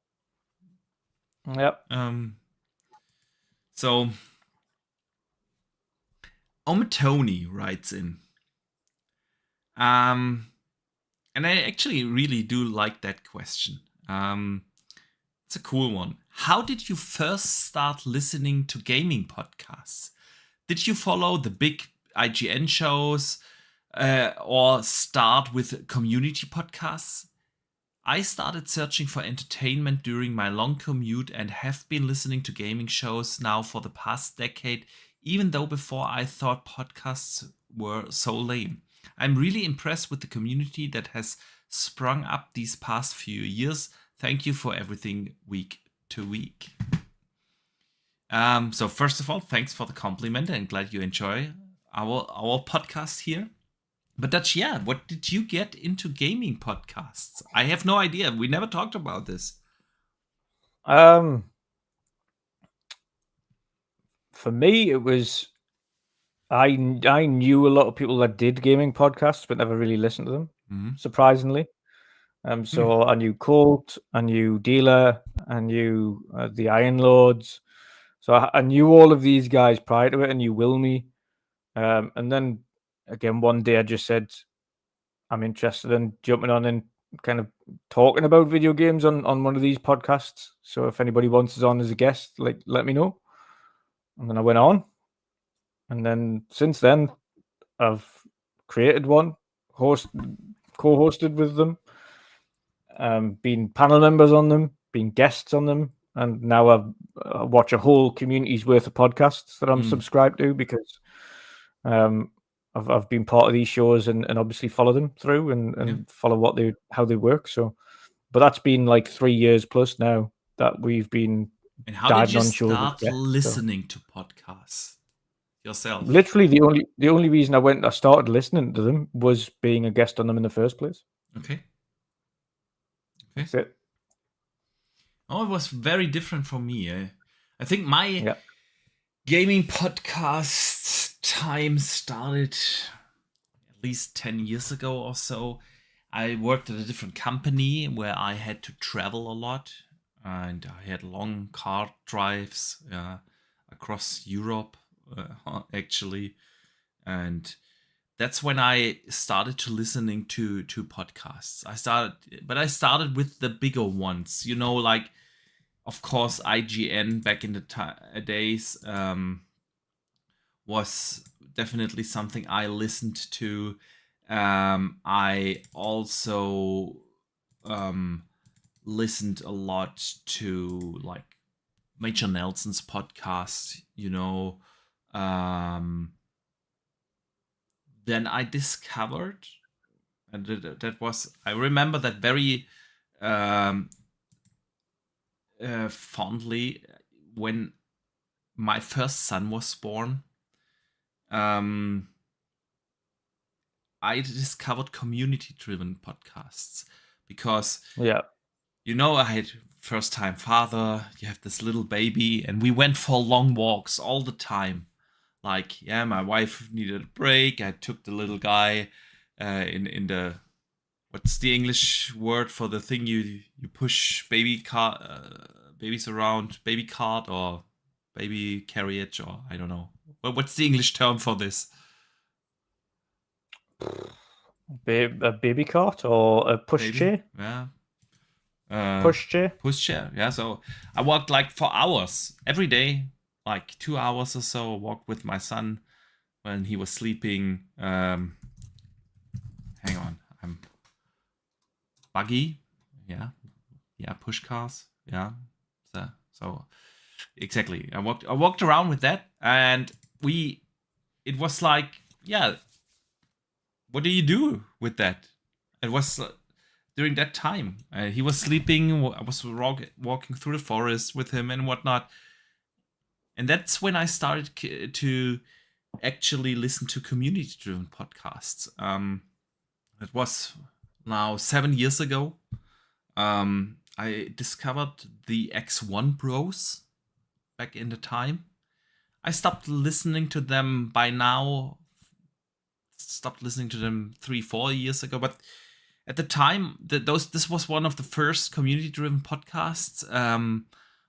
So Omatoni writes in. And I actually really do like that question. It's a cool one. How did you first start listening to gaming podcasts? Did you follow the big IGN shows or start with community podcasts? I started searching for entertainment during my long commute and have been listening to gaming shows now for the past decade, even though before I thought podcasts were so lame. I'm really impressed with the community that has sprung up these past few years. Thank you for everything week to week. So first of all, thanks for the compliment and glad you enjoy our podcast here. But Dutch, yeah, what did you get into gaming podcasts? I have no idea. We never talked about this. For me, it was I knew a lot of people that did gaming podcasts, but never really listened to them. Mhm. Surprisingly, so I knew Colt, I knew Dealer, I knew the Iron Lords. So I knew all of these guys prior to it. I knew Wilmy, and then again one day I just said I'm interested in jumping on and kind of talking about video games on one of these podcasts. So if anybody wants us on as a guest, like let me know. And then I went on, and then since then I've created one, co-hosted with them, been panel members on them, been guests on them, and now I watch a whole community's worth of podcasts that I'm subscribed to because I've been part of these shows and obviously follow them through and follow how they work. So, but that's been like 3 years plus now that we've been. And how did you start listening to podcasts yourself? Literally, the only reason I started listening to them was being a guest on them in the first place. Okay. That's it. Oh, it was very different for me. I think my gaming podcast time started at least 10 years ago or so. I worked at a different company where I had to travel a lot, and I had long car drives across Europe, actually. And that's when I started to listening to podcasts. I started with the bigger ones, like, of course, IGN back in the days was definitely something I listened to. I also listened a lot to like Major Nelson's podcast, then I discovered, and that was, I remember that very fondly when my first son was born. I discovered community-driven podcasts because, I had first-time father, you have this little baby, and we went for long walks all the time. Like, my wife needed a break. I took the little guy in the, what's the English word for the thing you push babies around, baby cart or baby carriage, or I don't know. What's the English term for this? A baby cart or a pushchair? Yeah. Pushchair? Yeah. So I walked like for hours every day, like 2 hours or so. I walked with my son when he was sleeping. Hang on. I'm buggy. Yeah. Push cars. Yeah. So exactly. I walked around with that, and it was like, what do you do with that? It was during that time. He was sleeping. I was walking through the forest with him and whatnot. And that's when I started to actually listen to community-driven podcasts. It was now 7 years ago. I discovered the X1 Bros back in the time. I stopped listening to them by now. Stopped listening to them 3-4 years ago, but at the time, this was one of the first community-driven podcasts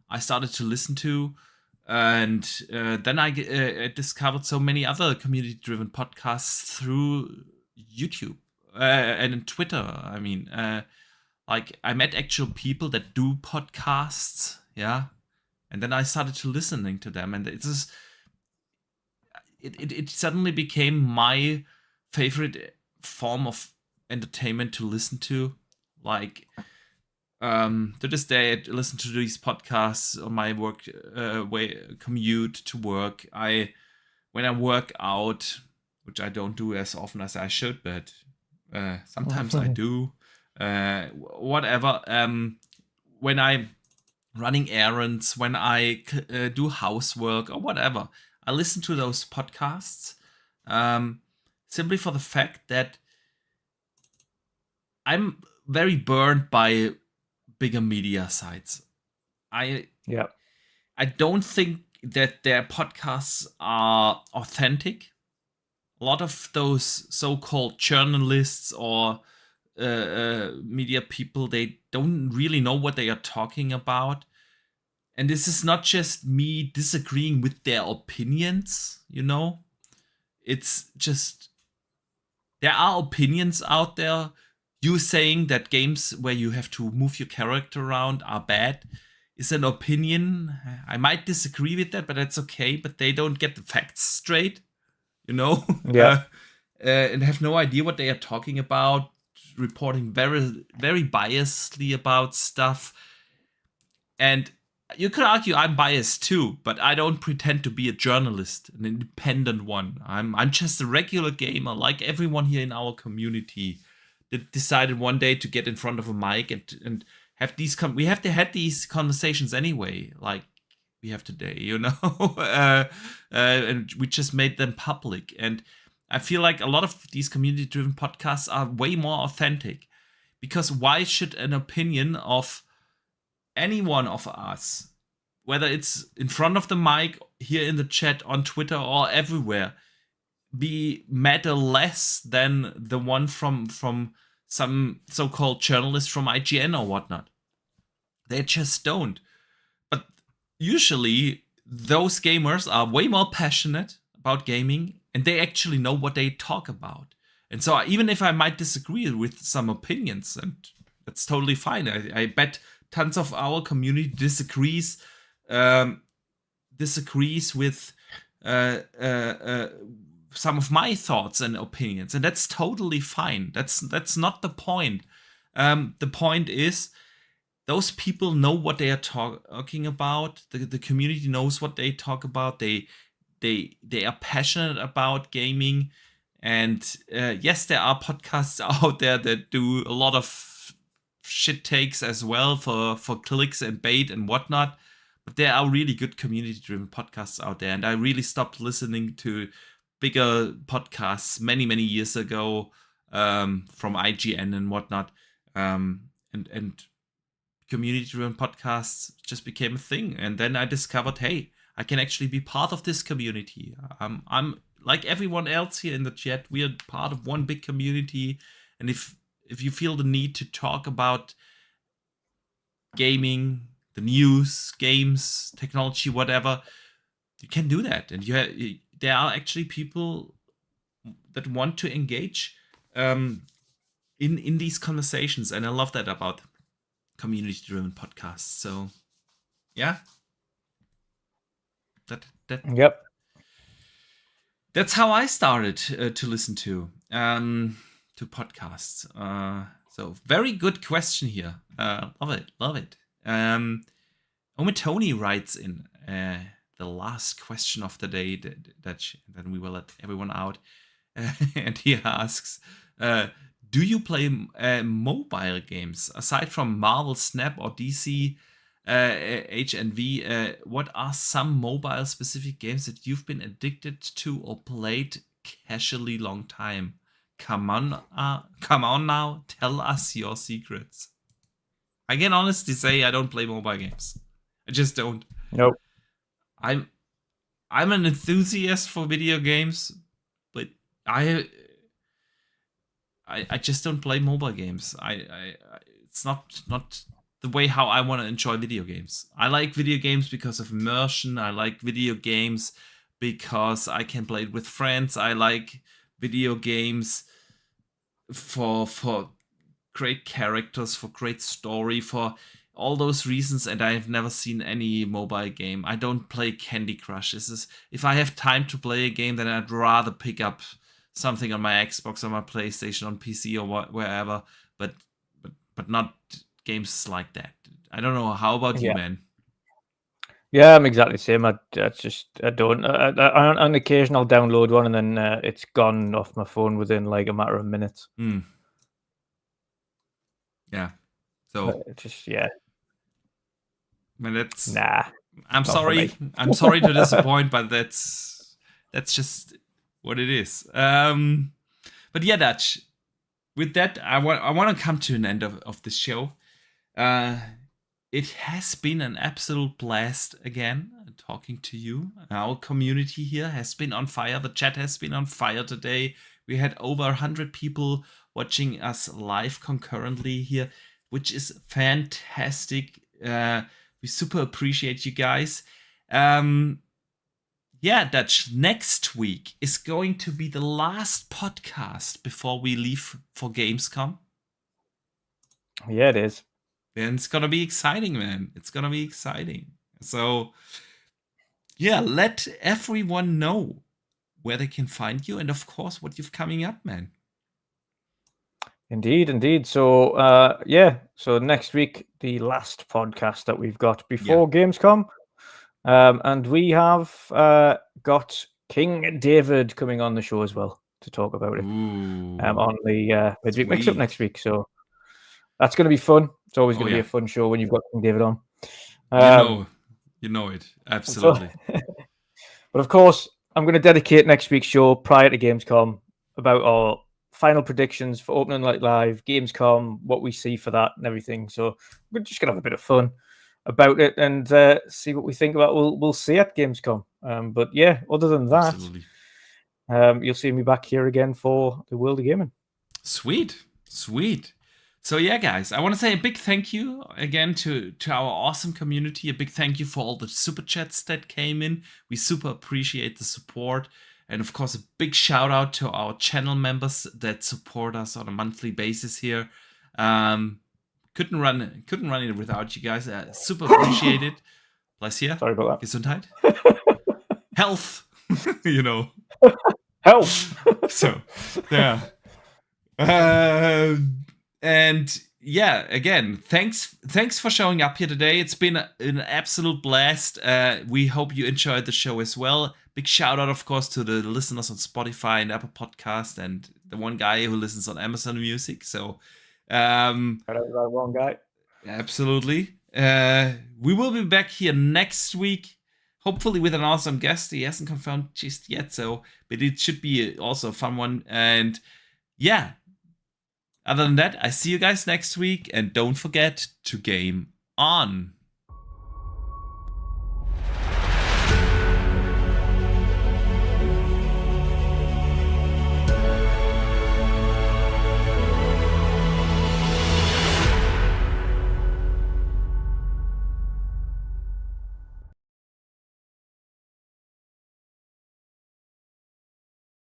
I started to listen to, and then I discovered so many other community-driven podcasts through YouTube and Twitter. I mean, like I met actual people that do podcasts, and then I started to listening to them, and it suddenly became my favorite form of entertainment to listen to. Like to this day, I listen to these podcasts on my work commute to work. I when I work out, which I don't do as often as I should, but sometimes I do. Whatever. When I'm running errands, when I do housework or whatever, I listen to those podcasts simply for the fact that I'm very burned by bigger media sites. I don't think that their podcasts are authentic. A lot of those so-called journalists or media people, they don't really know what they are talking about. And this is not just me disagreeing with their opinions, It's just, there are opinions out there. You saying that games where you have to move your character around are bad is an opinion. I might disagree with that, but that's okay. But they don't get the facts straight, Yeah. And have no idea what they are talking about, reporting very, very biasly about stuff. And you could argue I'm biased too, but I don't pretend to be a journalist, an independent one. I'm just a regular gamer, like everyone here in our community that decided one day to get in front of a mic and have these we have to had these conversations anyway, like we have today, and we just made them public. And I feel like a lot of these community-driven podcasts are way more authentic, because why should an opinion of any one of us, whether it's in front of the mic, here in the chat, on Twitter, or everywhere, be matter less than the one from some so-called journalist from IGN or whatnot? They just don't. But usually those gamers are way more passionate about gaming, and they actually know what they talk about. And so even if I might disagree with some opinions, and that's totally fine, I bet tons of our community disagrees with some of my thoughts and opinions, and that's totally fine. That's not the point. The point is, those people know what they are talking about. The community knows what they talk about. They are passionate about gaming, and yes, there are podcasts out there that do a lot of shit takes as well for clicks and bait and whatnot. But there are really good community-driven podcasts out there, and I really stopped listening to bigger podcasts many years ago, from IGN and whatnot, and community-driven podcasts just became a thing. And then I discovered, hey, I can actually be part of this community. I'm like everyone else here in the chat. We are part of one big community, and if you feel the need to talk about gaming, the news, games, technology, whatever, you can do that. And there are actually people that want to engage in these conversations, and I love that about community-driven podcasts. So, yeah, Yep. That's how I started to listen to podcasts. So very good question here. Love it. Omitoni writes in the last question of the day that then we will let everyone out, and he asks, do you play mobile games aside from Marvel Snap or DC HNV? What are some mobile specific games that you've been addicted to or played casually long time? Come on now, tell us your secrets. I can honestly say I don't play mobile games. I just don't. Nope. I'm an enthusiast for video games, but I just don't play mobile games. It's not the way how I want to enjoy video games. I like video games because of immersion. I like video games because I can play it with friends. I like video games for great characters, for great story, for all those reasons. And I've never seen any mobile game. I don't play Candy Crush. If I have time to play a game, then I'd rather pick up something on my Xbox, on my PlayStation, on PC, or wherever. But not games like that. I don't know. How about you, man? Yeah, I'm exactly the same. I don't. On occasion, I'll download one and then it's gone off my phone within like a matter of minutes. Yeah. So yeah. I mean, that's Nah. I'm sorry. I'm sorry to disappoint, but that's just what it is. But yeah, Dutch. With that, I want to come to an end of the show. It has been an absolute blast again talking to you. Our community here has been on fire. The chat has been on fire today. We had over 100 people watching us live concurrently here, which is fantastic. We super appreciate you guys. Yeah, Dutch, next week is going to be the last podcast before we leave for Gamescom. Yeah, it is. And it's gonna be exciting, man. It's gonna be exciting. So, yeah, let everyone know where they can find you and, of course, what you've coming up, man. Indeed. So, so next week, the last podcast that we've got before Gamescom. And we have got King David coming on the show as well to talk about it on the Midweek Mix-Up next week. So that's going to be fun. It's always going to be a fun show when you've got King David on. You know it. Absolutely. But of course, I'm going to dedicate next week's show prior to Gamescom about our final predictions for Opening Night Live, Gamescom, what we see for that and everything. So we're just going to have a bit of fun about it and see what we think about we'll see at Gamescom. But yeah, other than that, you'll see me back here again for the World of Gaming. Sweet. So yeah, guys, I want to say a big thank you again to our awesome community. A big thank you for all the super chats that came in. We super appreciate the support. And of course, a big shout out to our channel members that support us on a monthly basis here. Couldn't run it without you guys. Super appreciate it. Bless you. Sorry about that. Gesundheit. Health. Health. So, yeah. And yeah, again, thanks for showing up here today. It's been an absolute blast. We hope you enjoyed the show as well. Big shout out, of course, to the listeners on Spotify and Apple Podcast, and the one guy who listens on Amazon Music. So, that one guy. Absolutely. We will be back here next week, hopefully with an awesome guest. He hasn't confirmed just yet, but it should be also a fun one. And yeah, other than that, I see you guys next week, and don't forget to game on.